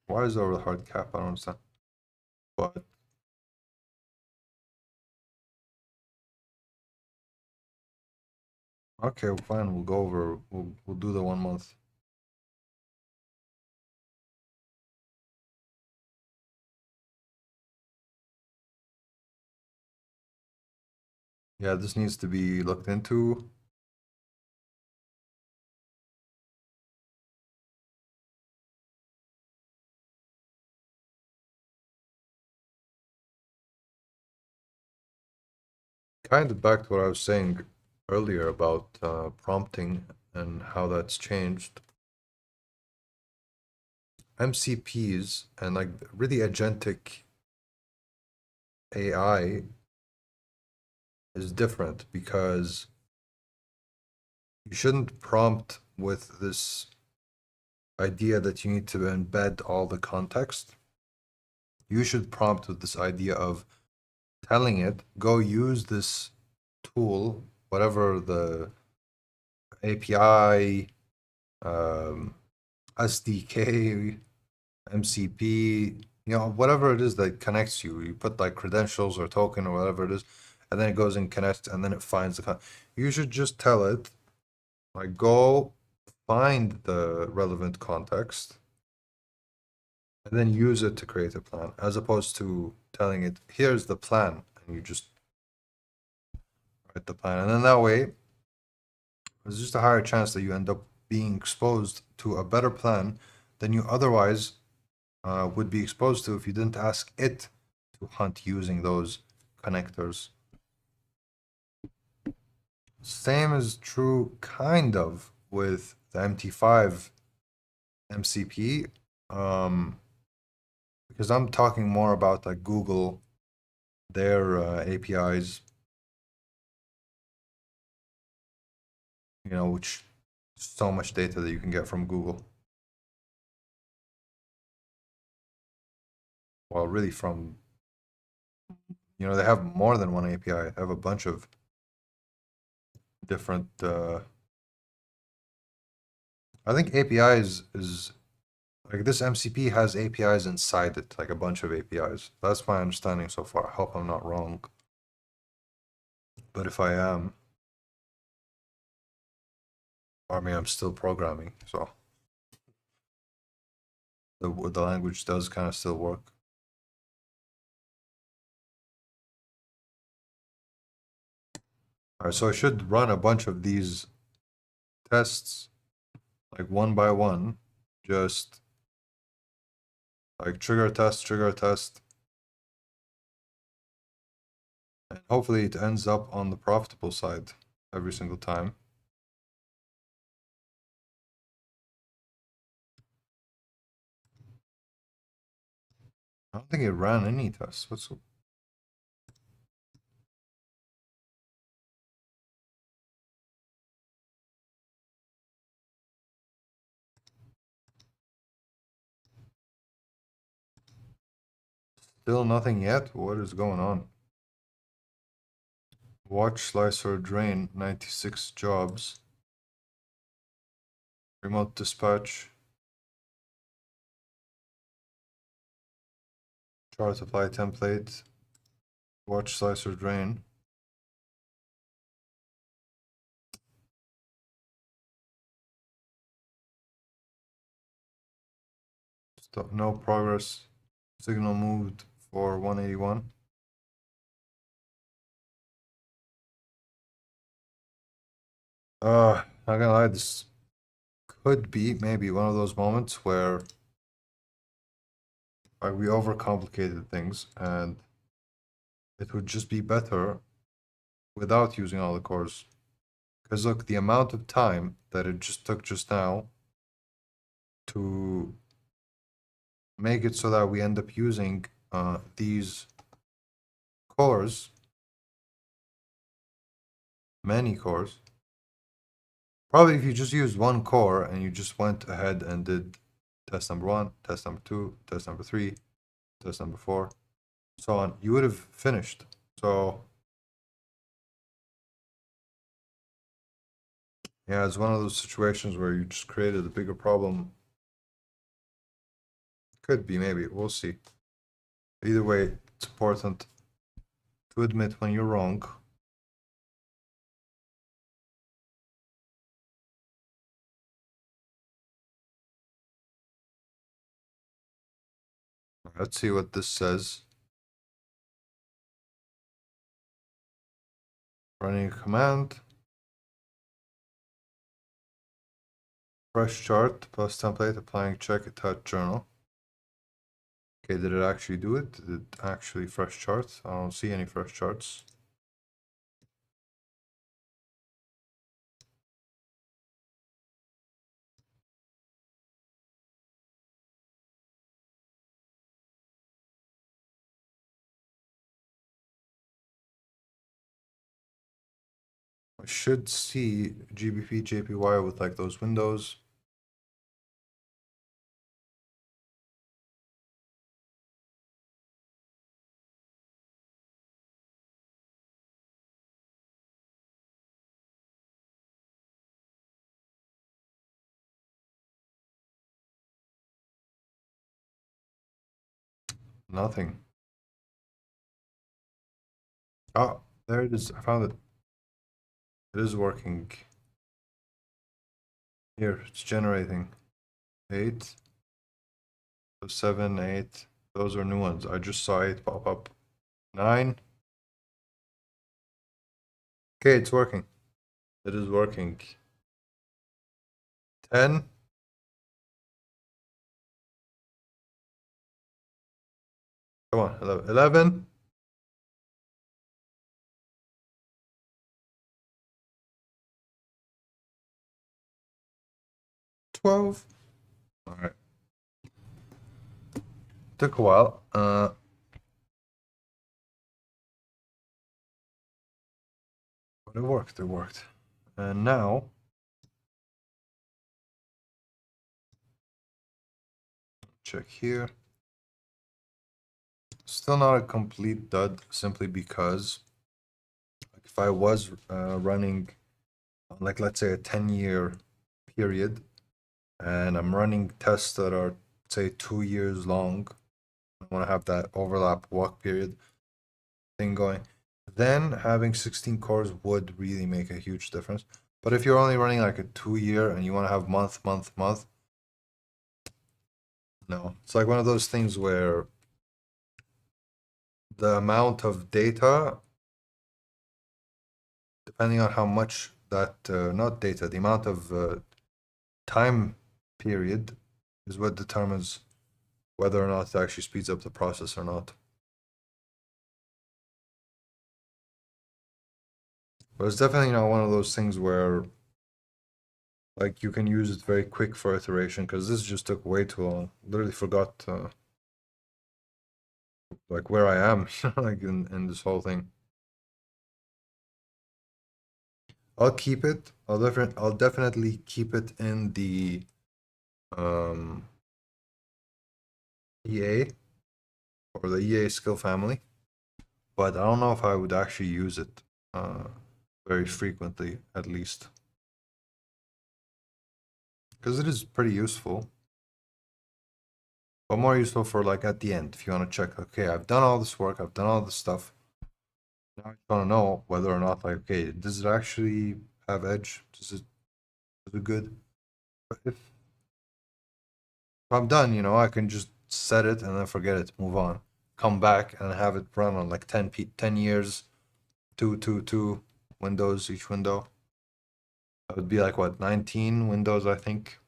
Why is it over the hard cap? I don't understand. But Okay, well, fine. We'll go over. We'll do the 1 month. Yeah, this needs to be looked into. Kind of back to what I was saying earlier about prompting and how that's changed. MCPs and like really agentic AI is different because you shouldn't prompt with this idea that you need to embed all the context. You should prompt with this idea of telling it, go use this tool, whatever the API, SDK, MCP, whatever it is that connects you. You put like credentials or token or whatever it is, and then it goes and connects, and then it finds you should just tell it, like, go find the relevant context and then use it to create a plan, as opposed to telling it, here's the plan, and you just write the plan. And then that way, there's just a higher chance that you end up being exposed to a better plan than you otherwise would be exposed to if you didn't ask it to hunt using those connectors. Same is true kind of with the MT5 MCP, because I'm talking more about like Google, their APIs, which so much data that you can get from Google. Well, really from, they have more than one API. They have a bunch of different, I think API is like this MCP has APIs inside it, like a bunch of APIs. That's my understanding so far. I hope I'm not wrong. But if I am, I mean, I'm still programming, so the language does kind of still work. All right, so I should run a bunch of these tests, like one by one, just like trigger a test, and hopefully it ends up on the profitable side every single time. I don't think it ran any tests. Still nothing yet? What is going on? Watch slicer drain 96 jobs. Remote dispatch. Chart apply template. Watch slicer drain. Stop, no progress. Signal moved for 181. Not gonna lie, this could be maybe one of those moments where we overcomplicated things and it would just be better without using all the cores. Because look, the amount of time that it just took just now to make it so that we end up using these cores, many cores. Probably if you just used one core and you just went ahead and did test number 1, test number 2, test number 3, test number 4, so on, you would have finished. So yeah, it's one of those situations where you just created a bigger problem. Could be, maybe, we'll see. Either way, it's important to admit when you're wrong. Let's see what this says. Running a command. Fresh chart plus template applying check attach journal. Okay, did it actually do it? Did it actually fresh charts? I don't see any fresh charts. I should see GBP, JPY with like those windows. Nothing. Oh, there it is. I found it. It is working. Here, it's generating. 8, 7, 8. Those are new ones. I just saw 8 pop up. 9. Okay, it's working. It is working. 10. Come on, 11. 11. 12. All right. Took a while. But it worked. It worked. And now, check here. Still not a complete dud, simply because if I was running, like let's say a 10-year period, and I'm running tests that are say 2 years long, I want to have that overlap walk period thing going, then having 16 cores would really make a huge difference. But if you're only running like a 2-year and you want to have month, no. It's like one of those things where the amount of data, depending on how much that, not data, the amount of time period is what determines whether or not it actually speeds up the process or not. But it's definitely not one of those things where like you can use it very quick for iteration, because this just took way too long. Literally forgot like where I am like in this whole thing. I'll keep it. I'll definitely keep it in the EA or the EA skill family, but I don't know if I would actually use it very frequently, at least, because it is pretty useful, but more useful for like at the end if you want to check, okay, I've done all this work, I've done all this stuff. Now I just want to know whether or not, like, okay, does it actually have edge? Is it good? But if I'm done, I can just set it and then forget it, move on, come back and have it run on like 10 years, 2 windows each window. That would be like what, 19 windows, I think.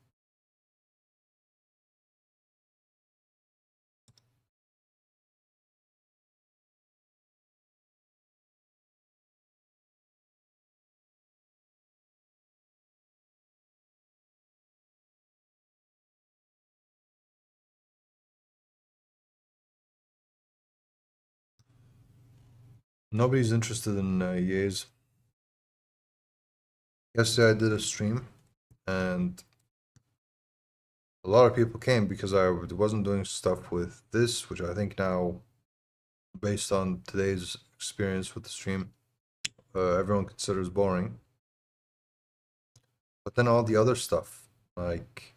Nobody's interested in EAs. Yesterday I did a stream and a lot of people came because I wasn't doing stuff with this, which I think now, based on today's experience with the stream, everyone considers boring. But then all the other stuff, like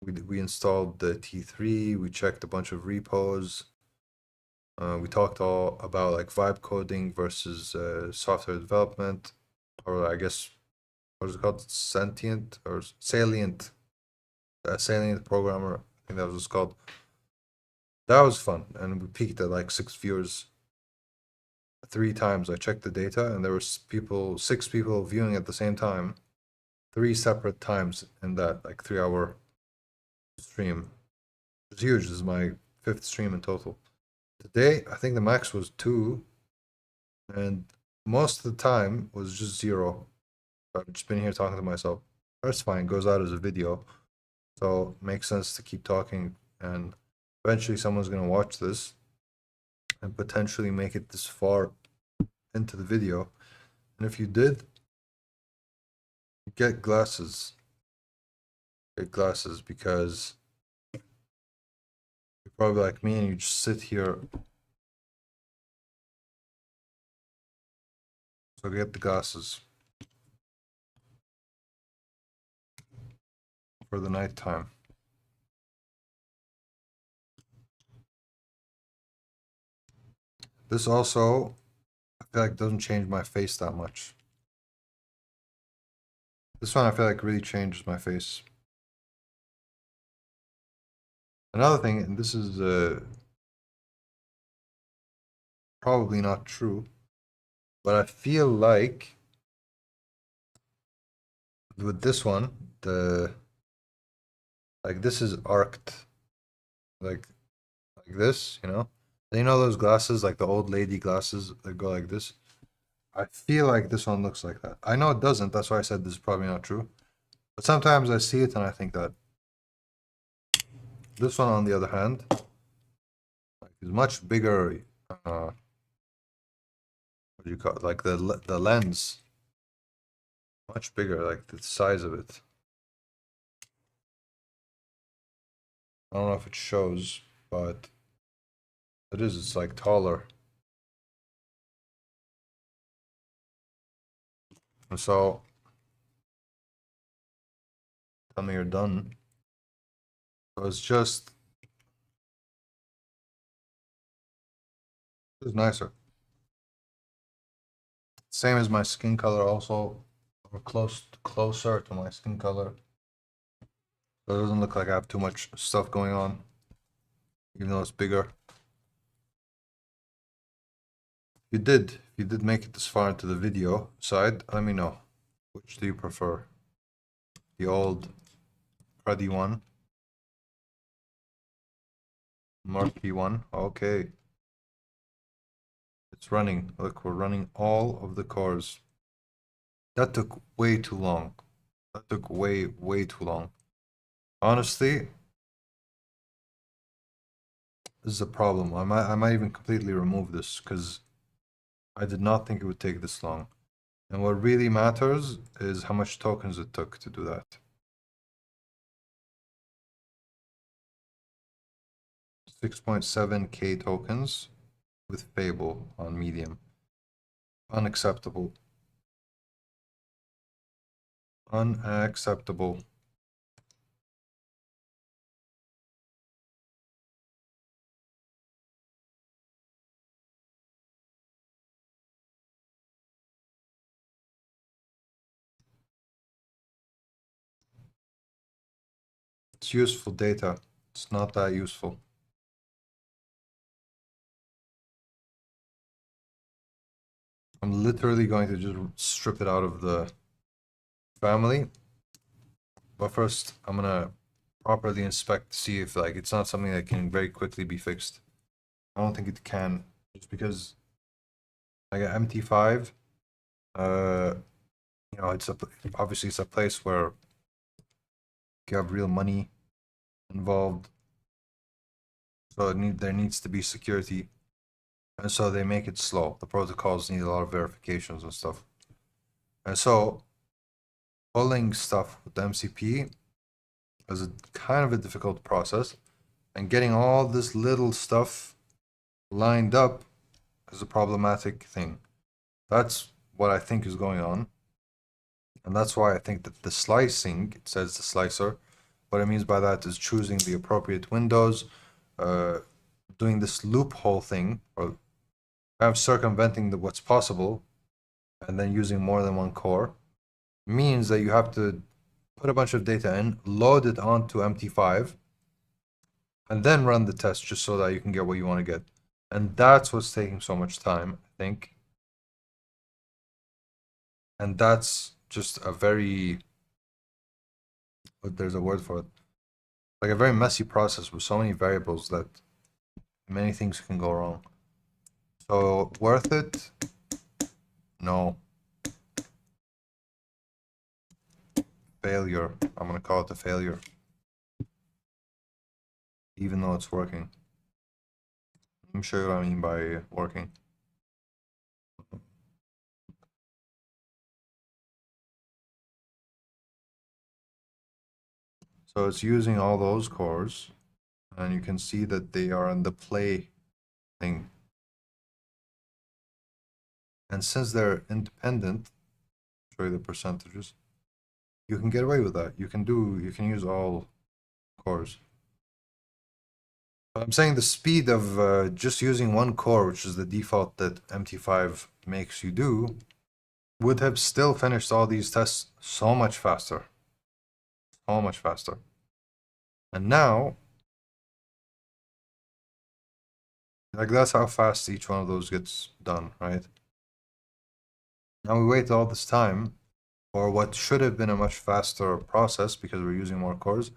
we installed the T3, we checked a bunch of repos, we talked all about like vibe coding versus software development, or I guess what is it called, sentient or salient, salient programmer. I think that was called. That was fun, and we peaked at like 6 viewers 3 times. I checked the data, and there were 6 people viewing at the same time, 3 separate times in that like 3 hour stream. It's huge. This is my 5th stream in total. Today, I think the max was 2, and most of the time was just 0. I've just been here talking to myself. That's fine. Goes out as a video, so it makes sense to keep talking. And eventually, someone's gonna watch this and potentially make it this far into the video. And if you did, get glasses. Get glasses because you're probably like me and you just sit here. So get the glasses for the nighttime. This also, I feel like doesn't change my face that much. This one I feel like really changes my face. Another thing, and this is probably not true, but I feel like with this one, like this is arced, like this, you know? You know those glasses, like the old lady glasses that go like this? I feel like this one looks like that. I know it doesn't, that's why I said this is probably not true. But sometimes I see it and I think that. This one, on the other hand, like, is much bigger. What do you call it? Like the lens, much bigger, like the size of it. I don't know if it shows, but it is. It's like taller. And so, tell me you're done. So it's nicer. Same as my skin color, also, or closer to my skin color. So it doesn't look like I have too much stuff going on, even though it's bigger. If you did make it this far into the video side, let me know. Which do you prefer? The old cruddy one? Marquee one? Okay. It's running. Look, we're running all of the cores. That took way too long. That took way too long. Honestly, this is a problem. I might even completely remove this because I did not think it would take this long. And what really matters is how much tokens it took to do that. 6.7k tokens with Fable on medium. Unacceptable. Unacceptable. It's useful data. It's not that useful. I'm literally going to just strip it out of the family. But first, I'm gonna properly inspect to see if like it's not something that can very quickly be fixed. I don't think it can, just because I got MT5. You know, obviously it's a place where you have real money involved, so there needs to be security, and so they make it slow. The protocols need a lot of verifications and stuff, and so pulling stuff with MCP is a kind of a difficult process, and getting all this little stuff lined up is a problematic thing. That's what I think is going on, and that's why I think that the slicing, it says the slicer, what it means by that is choosing the appropriate windows, doing this loophole thing, or kind of circumventing what's possible, and then using more than one core, means that you have to put a bunch of data in, load it onto MT5, and then run the test just so that you can get what you want to get. And that's what's taking so much time, I think. And that's just a very, there's a word for it, like a very messy process with so many variables that many things can go wrong. So worth it? No. Failure. I'm gonna call it a failure, even though it's working. Let me show you what I mean by working. So it's using all those cores, and you can see that they are in the play thing. And since they're independent, I'll show you the percentages. You can get away with that. You can use all cores. But I'm saying the speed of just using one core, which is the default that MT5 makes you do, would have still finished all these tests so much faster. So much faster. And now, like that's how fast each one of those gets done, right? Now we wait all this time for what should have been a much faster process because we're using more cores,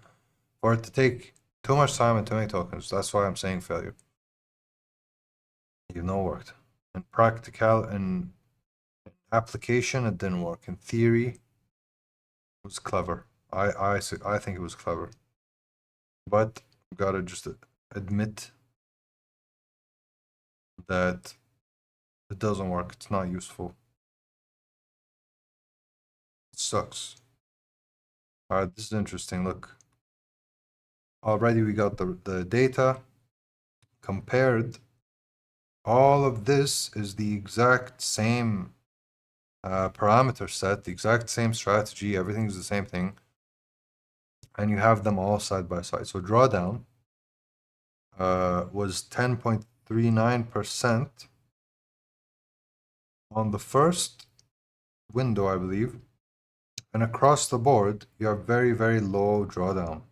for it to take too much time and too many tokens. That's why I'm saying failure. Even though it worked. In practical and application, it didn't work. In theory, it was clever. I think it was clever. But we gotta just admit that it doesn't work. It's not useful. It sucks. Alright, this is interesting. Look. Already we got the data compared. All of this is the exact same parameter set, the exact same strategy, everything's the same thing. And you have them all side by side. So drawdown was 10.39% on the first window, I believe. And across the board, you have very, very low drawdown.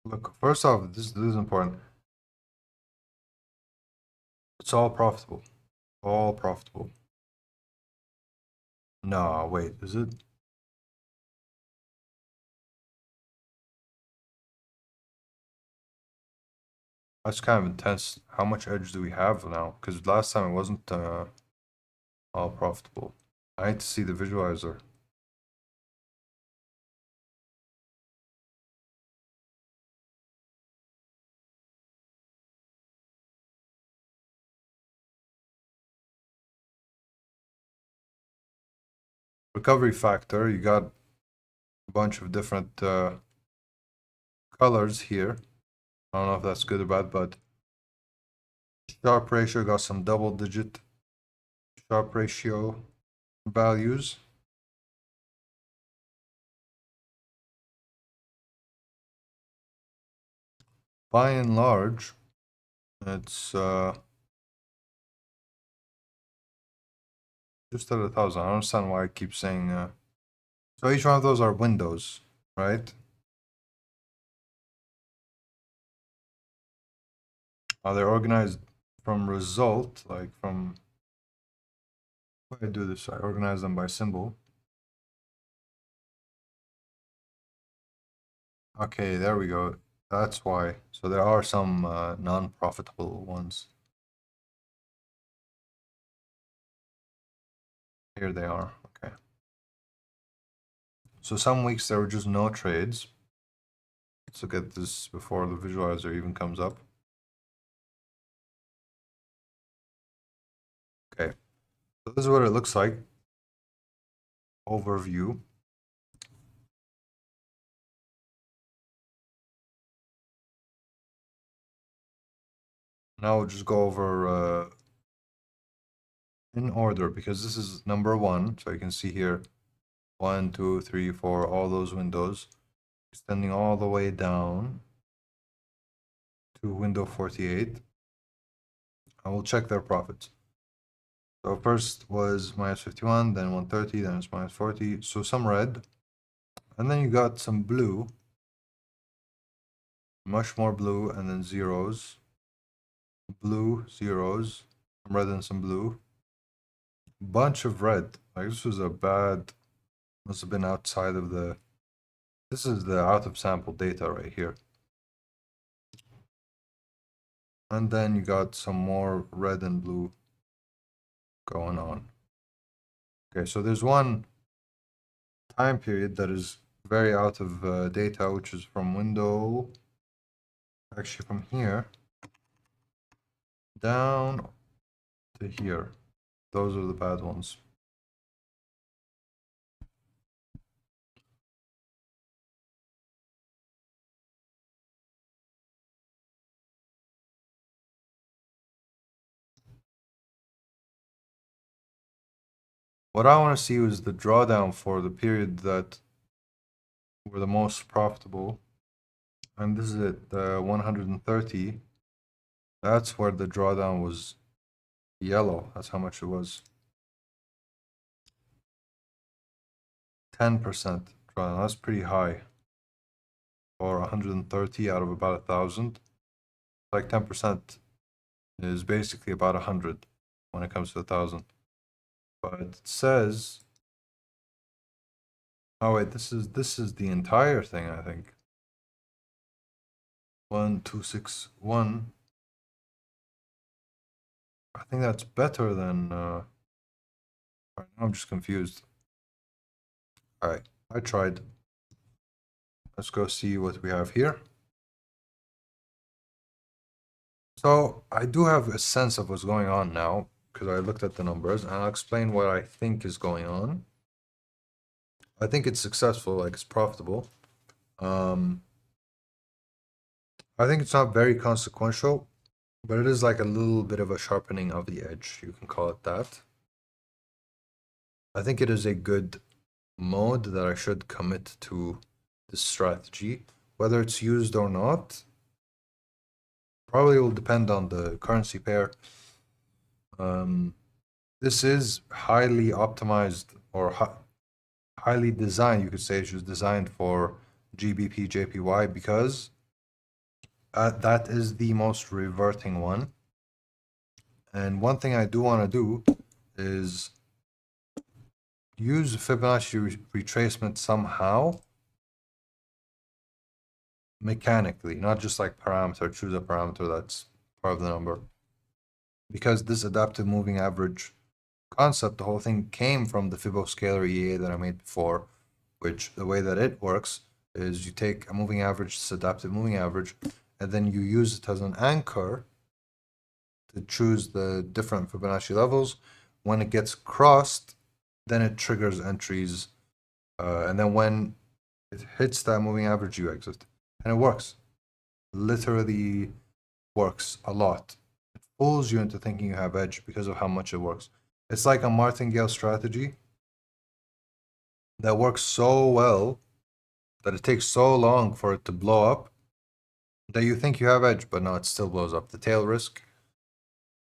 Look, first off, this is important. It's all profitable. All profitable. No, wait, is it? That's kind of intense. How much edge do we have now? Because last time it wasn't all profitable. I need to see the visualizer. Recovery factor, you got a bunch of different colors here. I don't know if that's good or bad, but Sharp ratio got some double-digit Sharp ratio values. By and large, it's just at 1,000. I don't understand why I keep saying. So each one of those are windows, right? They're organized from result, like from. If I do this, I organize them by symbol. Okay, there we go. That's why. So there are some non-profitable ones. Here they are. Okay. So some weeks there were just no trades. Let's look at this before the visualizer even comes up. Okay. So this is what it looks like. Overview. Now we'll just go over in order because this is number 1. So you can see here 1, 2, 3, 4, all those windows extending all the way down to window 48. I will check their profits. So first was minus 51, then 130, then it's minus 40. So some red. And then you got some blue. Much more blue, and then zeros. Blue, zeros. Some red and some blue. Bunch of red. Like this was a bad, must have been outside of the, this is the out of sample data right here. And then you got some more red and blue going on. Okay, so there's one time period that is very out of data, which is from window, actually from here down to here. Those are the bad ones. What I want to see is the drawdown for the period that were the most profitable. And this is at 130. That's where the drawdown was yellow. That's how much it was. 10% drawdown. That's pretty high. Or 130 out of about 1,000. Like 10% is basically about 100 when it comes to 1,000. But it says, oh wait, this is the entire thing, I think. 1261. I think that's better than I'm just confused. Alright, I tried. Let's go see what we have here. So I do have a sense of what's going on now because I looked at the numbers, and I'll explain what I think is going on. I think it's successful, like it's profitable. I think it's not very consequential, but it is like a little bit of a sharpening of the edge. You can call it that. I think it is a good mode that I should commit to this strategy. Whether it's used or not, probably will depend on the currency pair. This is highly optimized or highly designed, you could say it was designed for GBP JPY because that is the most reverting one. And one thing I do want to do is use Fibonacci retracement somehow mechanically, not just like parameter, choose a parameter that's part of the number. Because this adaptive moving average concept, the whole thing came from the Fiboscalar EA that I made before, which the way that it works is you take a moving average, this adaptive moving average, and then you use it as an anchor to choose the different Fibonacci levels. When it gets crossed, then it triggers entries, and then when it hits that moving average, you exit. And it works. Literally works a lot. It fools you into thinking you have edge because of how much it works. It's like a martingale strategy that works so well that it takes so long for it to blow up that you think you have edge, but no, it still blows up. The tail risk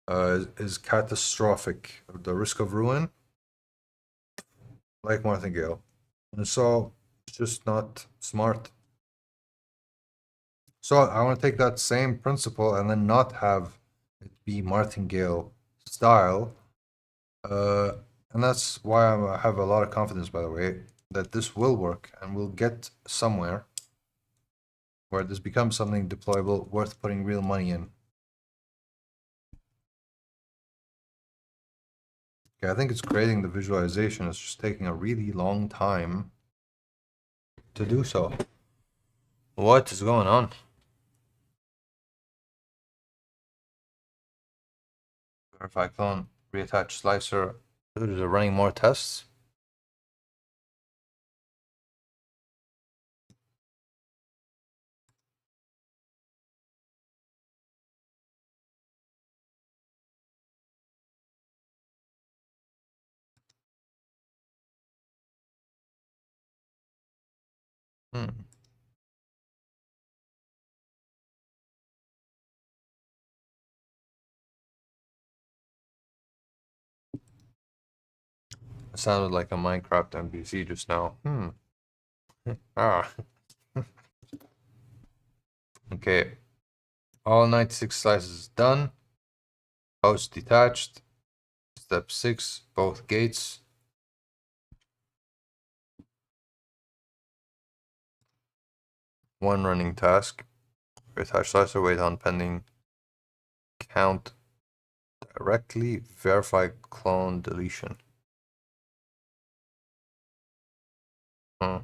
is catastrophic. The risk of ruin, like martingale. And so it's just not smart. So I want to take that same principle and then not have it be martingale style. And that's why I have a lot of confidence, by the way, that this will work and we'll get somewhere where this becomes something deployable, worth putting real money in. Okay, I think it's creating the visualization. It's just taking a really long time to do so. What is going on? Verify clone, reattach slicer. Dude, is it running more tests? Hmm. It sounded like a Minecraft NPC just now. Ah. Okay. All 96 slices done. House detached. Step 6, both gates. One running task. Attach slicer, wait on pending count directly. Verify clone deletion. Huh.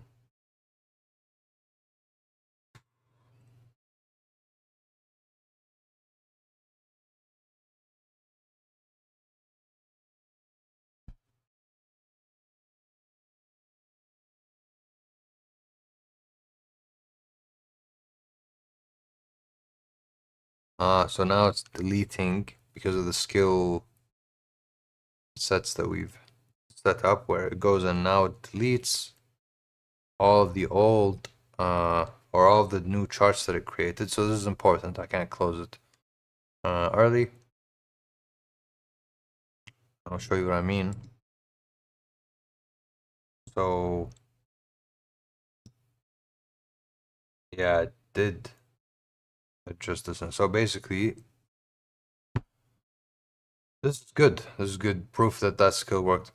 So now it's deleting because of the skill sets that we've set up, where it goes and now it deletes all of the old or all of the new charts that it created. So this is important. I can't close it early. I'll show you what I mean. So yeah, it did adjust this. And so basically, this is good. This is good proof that that skill worked.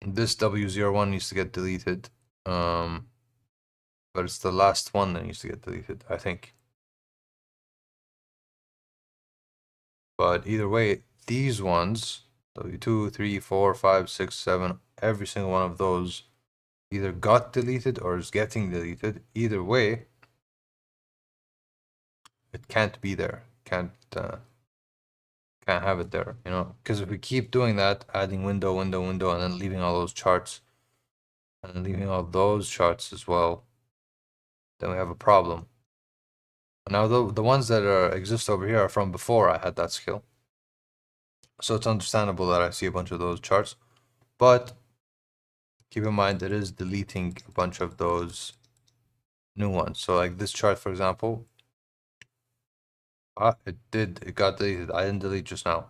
This W01 needs to get deleted. But it's the last one that needs to get deleted, I think. But either way, these ones, W2, 3, 4, 5, 6, 7, every single one of those either got deleted or is getting deleted. Either way, it can't be there. Can't have it there, you know? Because if we keep doing that, adding window, window, window, and then leaving all those charts, and then leaving all those charts as well, then we have a problem. Now, the ones that exist over here are from before I had that skill. So it's understandable that I see a bunch of those charts. But keep in mind, it is deleting a bunch of those new ones. So like this chart, for example, it got deleted. I didn't delete just now.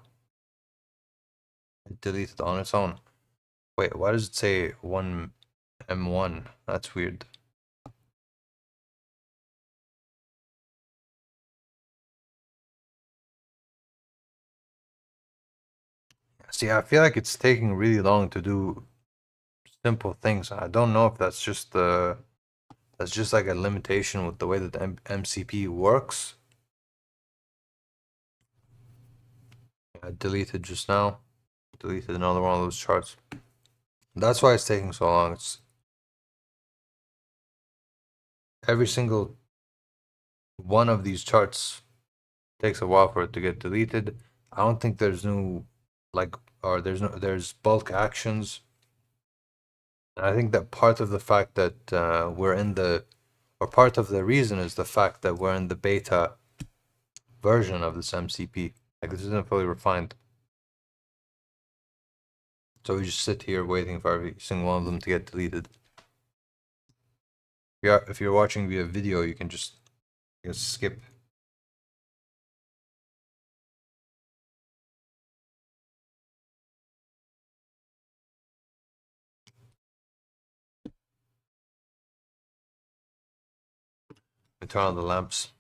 It deleted on its own. Wait, why does it say 1M1? That's weird. See, I feel like it's taking really long to do simple things. I don't know if that's just like a limitation with the way that the MCP works. I deleted just now. Deleted another one of those charts. That's why it's taking so long. It's every single one of these charts takes a while for it to get deleted. I don't think there's new there's bulk actions. And I think that part of the fact that part of the reason is the fact that we're in the beta version of this MCP. Like this isn't fully refined. So we just sit here waiting for every single one of them to get deleted. If you're watching via video, you can just skip. And turn on the lamps.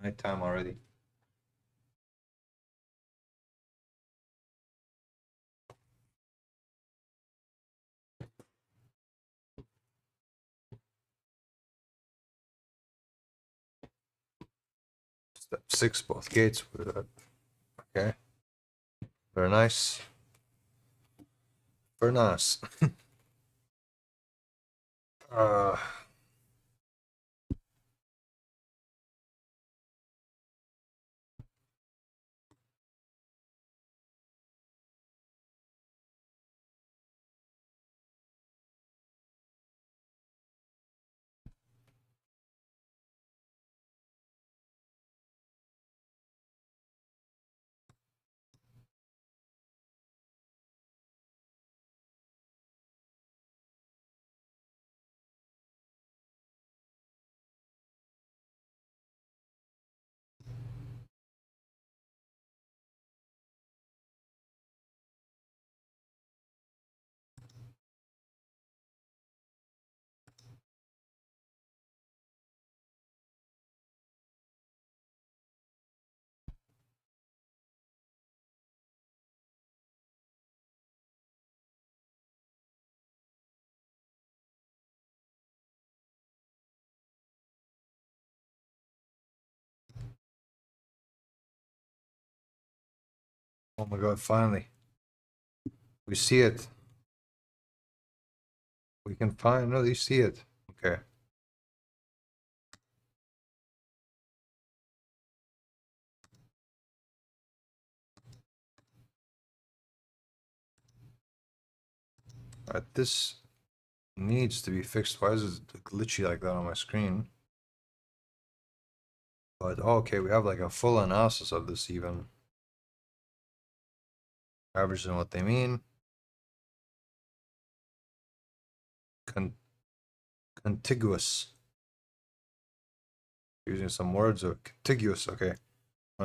Nighttime already. Step 6, both gates. Okay. Very nice. Very nice. uh, Oh my god, finally. We see it. We can finally see it. Okay. This needs to be fixed. Why is it glitchy like that on my screen? But okay, we have like a full analysis of this even. Averages and what they mean. Con contiguous. Using some words of contiguous, okay.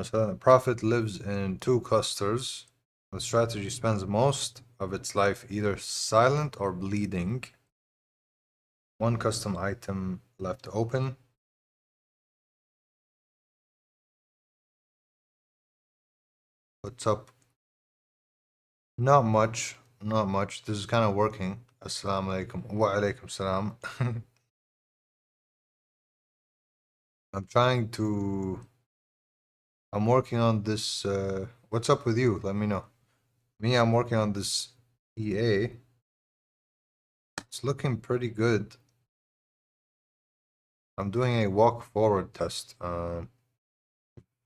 So the prophet lives in two clusters. The strategy spends most of its life either silent or bleeding. One custom item left open. What's up? Not much. Not much. This is kind of working. Assalamu alaikum. Wa alaikum salam. I'm trying to. I'm working on this. What's up with you? Let me know. Me, I'm working on this EA. It's looking pretty good. I'm doing a walk forward test. You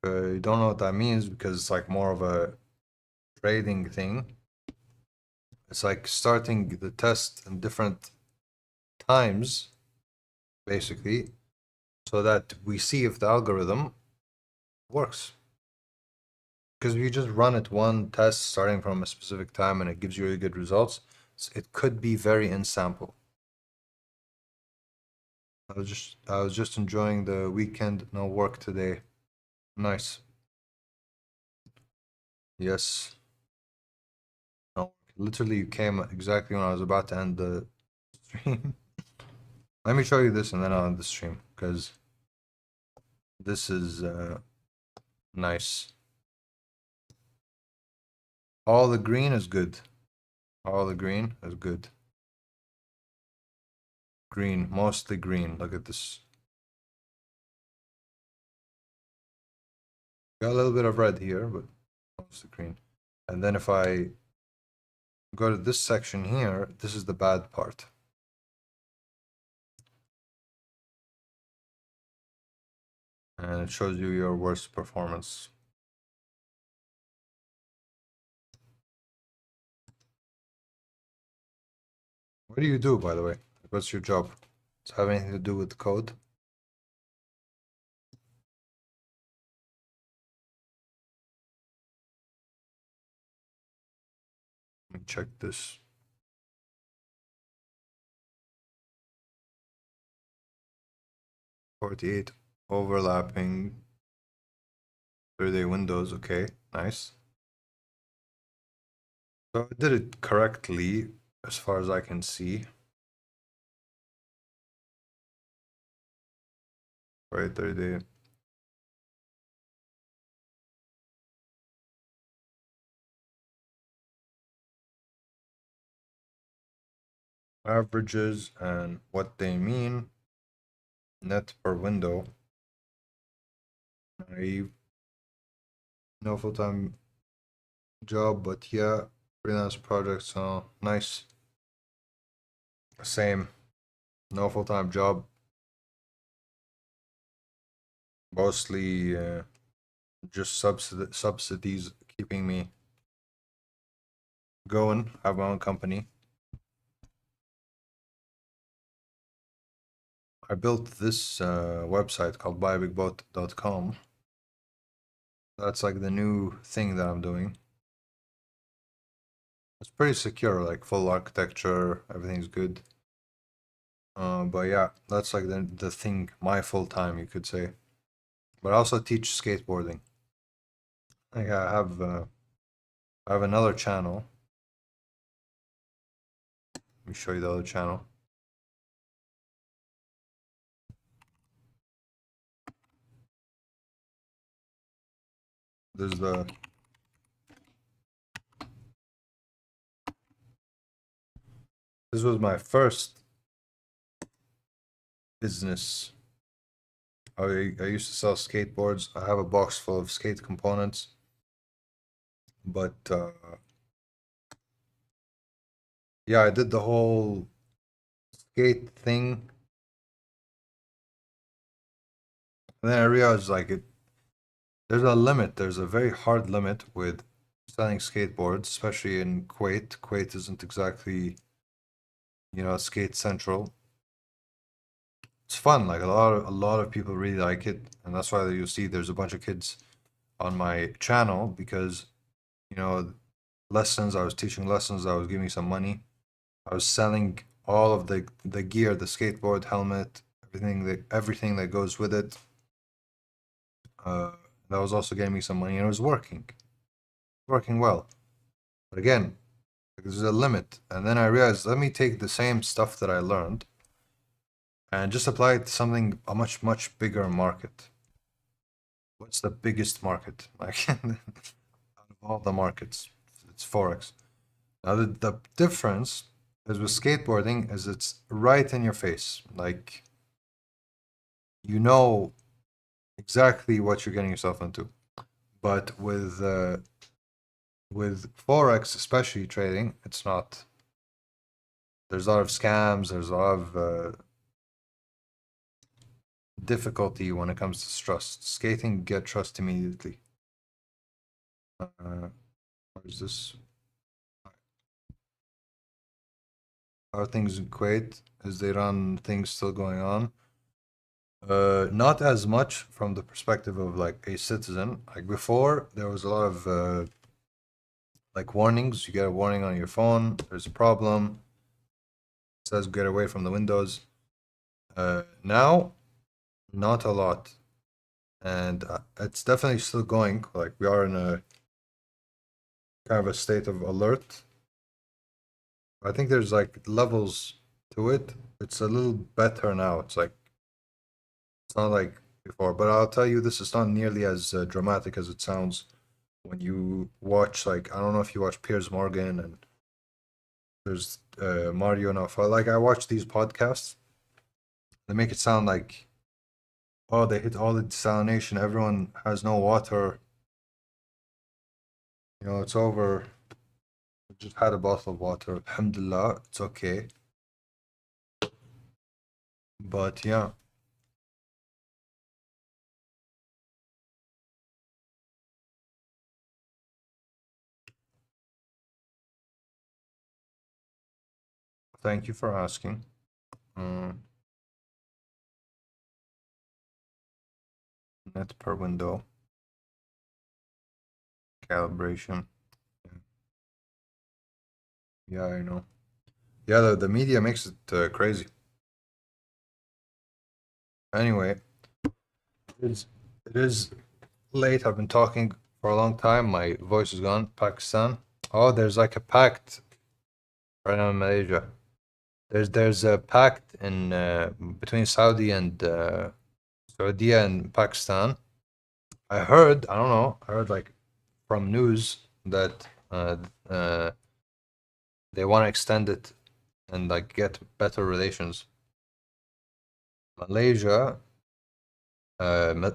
don't know what that means because it's like more of a trading thing. It's like starting the test in different times, basically, so that we see if the algorithm works. Because if you just run it one test starting from a specific time and it gives you really good results, it could be very in sample. I was just enjoying the weekend, no work today. Nice. Yes. No, literally you came exactly when I was about to end the stream. Let me show you this and then I'll end the stream because this is nice. All the green is good. All the green is good. Green, mostly green. Look at this. Got a little bit of red here, but mostly green. And then if I go to this section here, this is the bad part. And it shows you your worst performance. What do you do, by the way? What's your job? Does it have anything to do with code? Let me check this. 48 overlapping 30-day windows. Okay, nice. So I did it correctly as far as I can see. Right, 30-day. Averages and what they mean. Net per window. I no full-time job, but yeah, freelance projects. So nice. Same. No full-time job. Mostly just subsidies keeping me going. Have my own company. I built this website called buyabigbot.com. That's like the new thing that I'm doing. It's pretty secure, like full architecture, everything's good. But yeah, that's like the thing, my full time, you could say. But I also teach skateboarding. Like I have another channel. Let me show you the other channel. There's the This was my first business. I used to sell skateboards. I have a box full of skate components. But yeah, I did the whole skate thing, and then I realized like there's a limit. There's a very hard limit with selling skateboards, especially in Kuwait. Kuwait isn't exactly, skate central. It's fun. Like a lot of people really like it, and that's why you see there's a bunch of kids on my channel because you know lessons. I was teaching lessons. I was giving some money. I was selling all of the gear, the skateboard, helmet, everything that goes with it. Uh, that was also getting me some money, and it was working well. But again, there's a limit. And then I realized, let me take the same stuff that I learned and just apply it to something a much, much bigger market. What's the biggest market? Like out of all the markets, it's Forex. Now the difference is with skateboarding is it's right in your face. Like you know exactly what you're getting yourself into. But with Forex, especially trading, it's not. There's a lot of scams, there's a lot of difficulty when it comes to trust. Skating, get trust immediately. What is this? How are things in Kuwait? Is the Iran thing still going on? Not as much from the perspective of like a citizen. Like before, there was a lot of like warnings. You get a warning on your phone. There's a problem. It says get away from the windows. Now, not a lot, and it's definitely still going. Like we are in a kind of a state of alert. I think there's like levels to it. It's a little better now. It's not like before, but I'll tell you this is not nearly as dramatic as it sounds when you watch like I don't know if you watch Piers Morgan and there's Mario Nafa. Like I watch these podcasts, they make it sound like oh they hit all the desalination, everyone has no water, it's over. I just had a bottle of water. Alhamdulillah, it's okay. But yeah, thank you for asking. Um, Net per window calibration. Yeah, I know. Yeah, the media makes it crazy. Anyway, it is late. I've been talking for a long time. My voice is gone. Pakistan. Oh, there's like a pact right now in Malaysia. There's a pact in between Saudi and Saudi and Pakistan. I heard, I don't know, I heard like from news that they want to extend it and like get better relations. Malaysia, uh, Ma-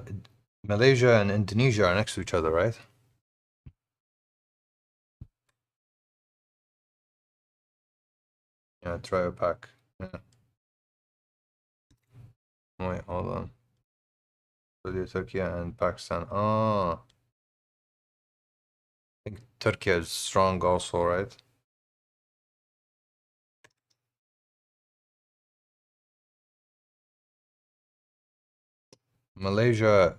Malaysia and Indonesia are next to each other, right? Yeah, trio pack. Yeah. Wait, hold on. Saudi, Turkey, and Pakistan. Oh, I think Turkey is strong also, right? Malaysia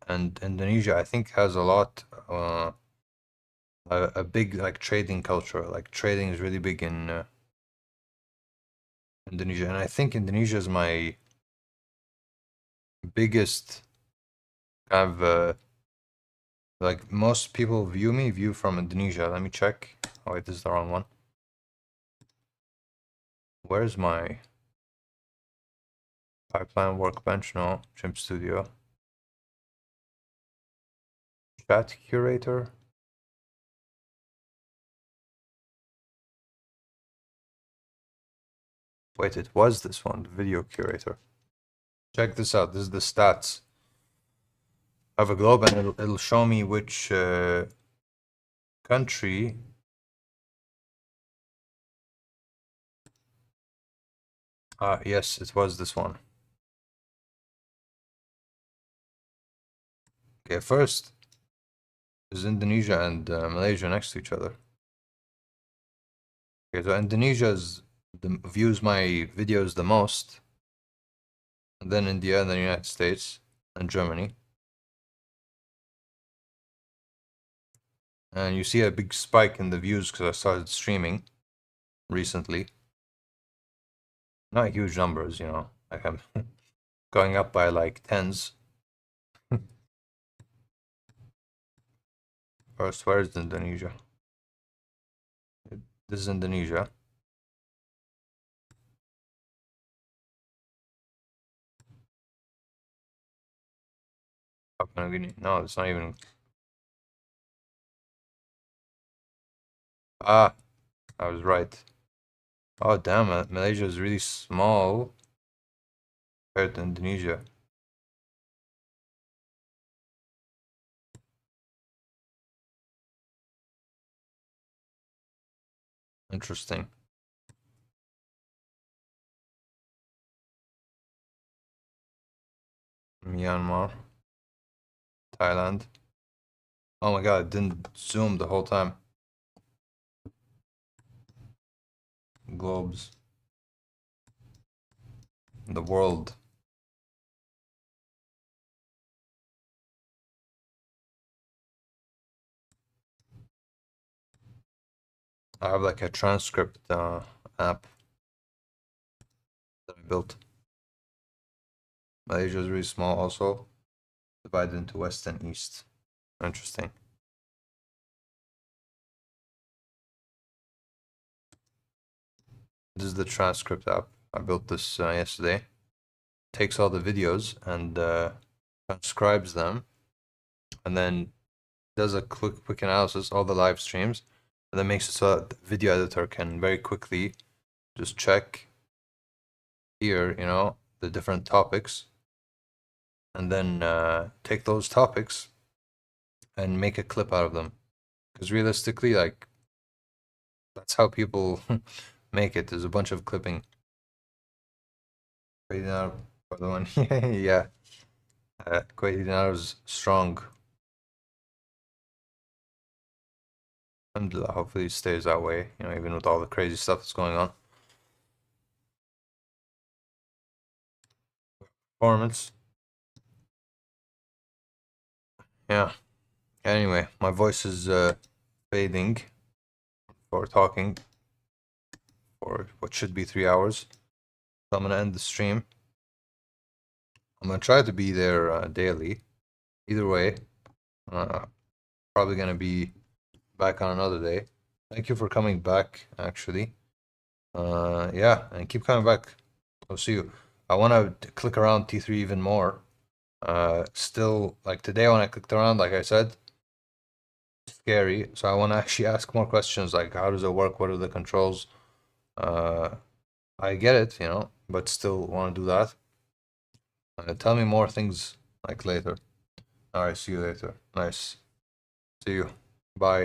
and Indonesia, I think, has a lot, a big like trading culture. Like trading is really big in Indonesia, and I think Indonesia is my biggest kind of like most people view from Indonesia. Let me check. Oh wait, this is the wrong one. Where's my pipeline workbench? No, Chimp Studio. Chat curator. Wait, it was this one, the video curator. Check this out. This is the stats. I have a globe and it'll show me which country. Yes, it was this one. Okay, first is Indonesia and Malaysia next to each other. Okay, so Indonesia views my videos the most, and then India, and then United States, and Germany. And you see a big spike in the views because I started streaming recently. Not huge numbers, you know, like I'm going up by like tens. First, where is Indonesia? This is Indonesia. Papua New Guinea. No, it's not even. Ah, I was right. Oh, damn it. Malaysia is really small compared to Indonesia. Interesting. Myanmar, Thailand. Oh my god, it didn't zoom the whole time. Globes. The world. I have like a transcript app that I built. Malaysia is really small also. Divided into west and east. Interesting. This is the transcript app. I built this yesterday. Takes all the videos and transcribes them, and then does a quick analysis, all the live streams, and then makes it so that the video editor can very quickly just check here, you know, the different topics, and then take those topics and make a clip out of them. Because realistically, like, that's how people make it. There's a bunch of clipping. Kuwait dinar for the one. Yeah. Kuwait dinar is strong. Alhamdulillah, hopefully it stays that way, you know, even with all the crazy stuff that's going on. Performance. Yeah. Anyway, my voice is fading for talking for what should be 3 hours. So I'm gonna end the stream. I'm gonna try to be there daily. Either way, probably gonna be back on another day. Thank you for coming back, actually. Yeah, and keep coming back. I'll see you. I want to click around T3 even more. Still, like today when I clicked around, like I said, scary. So I want to actually ask more questions, like how does it work? What are the controls? I get it, you know, but still want to do that. Tell me more things like later. All right, see you later. Nice. See you. Bye.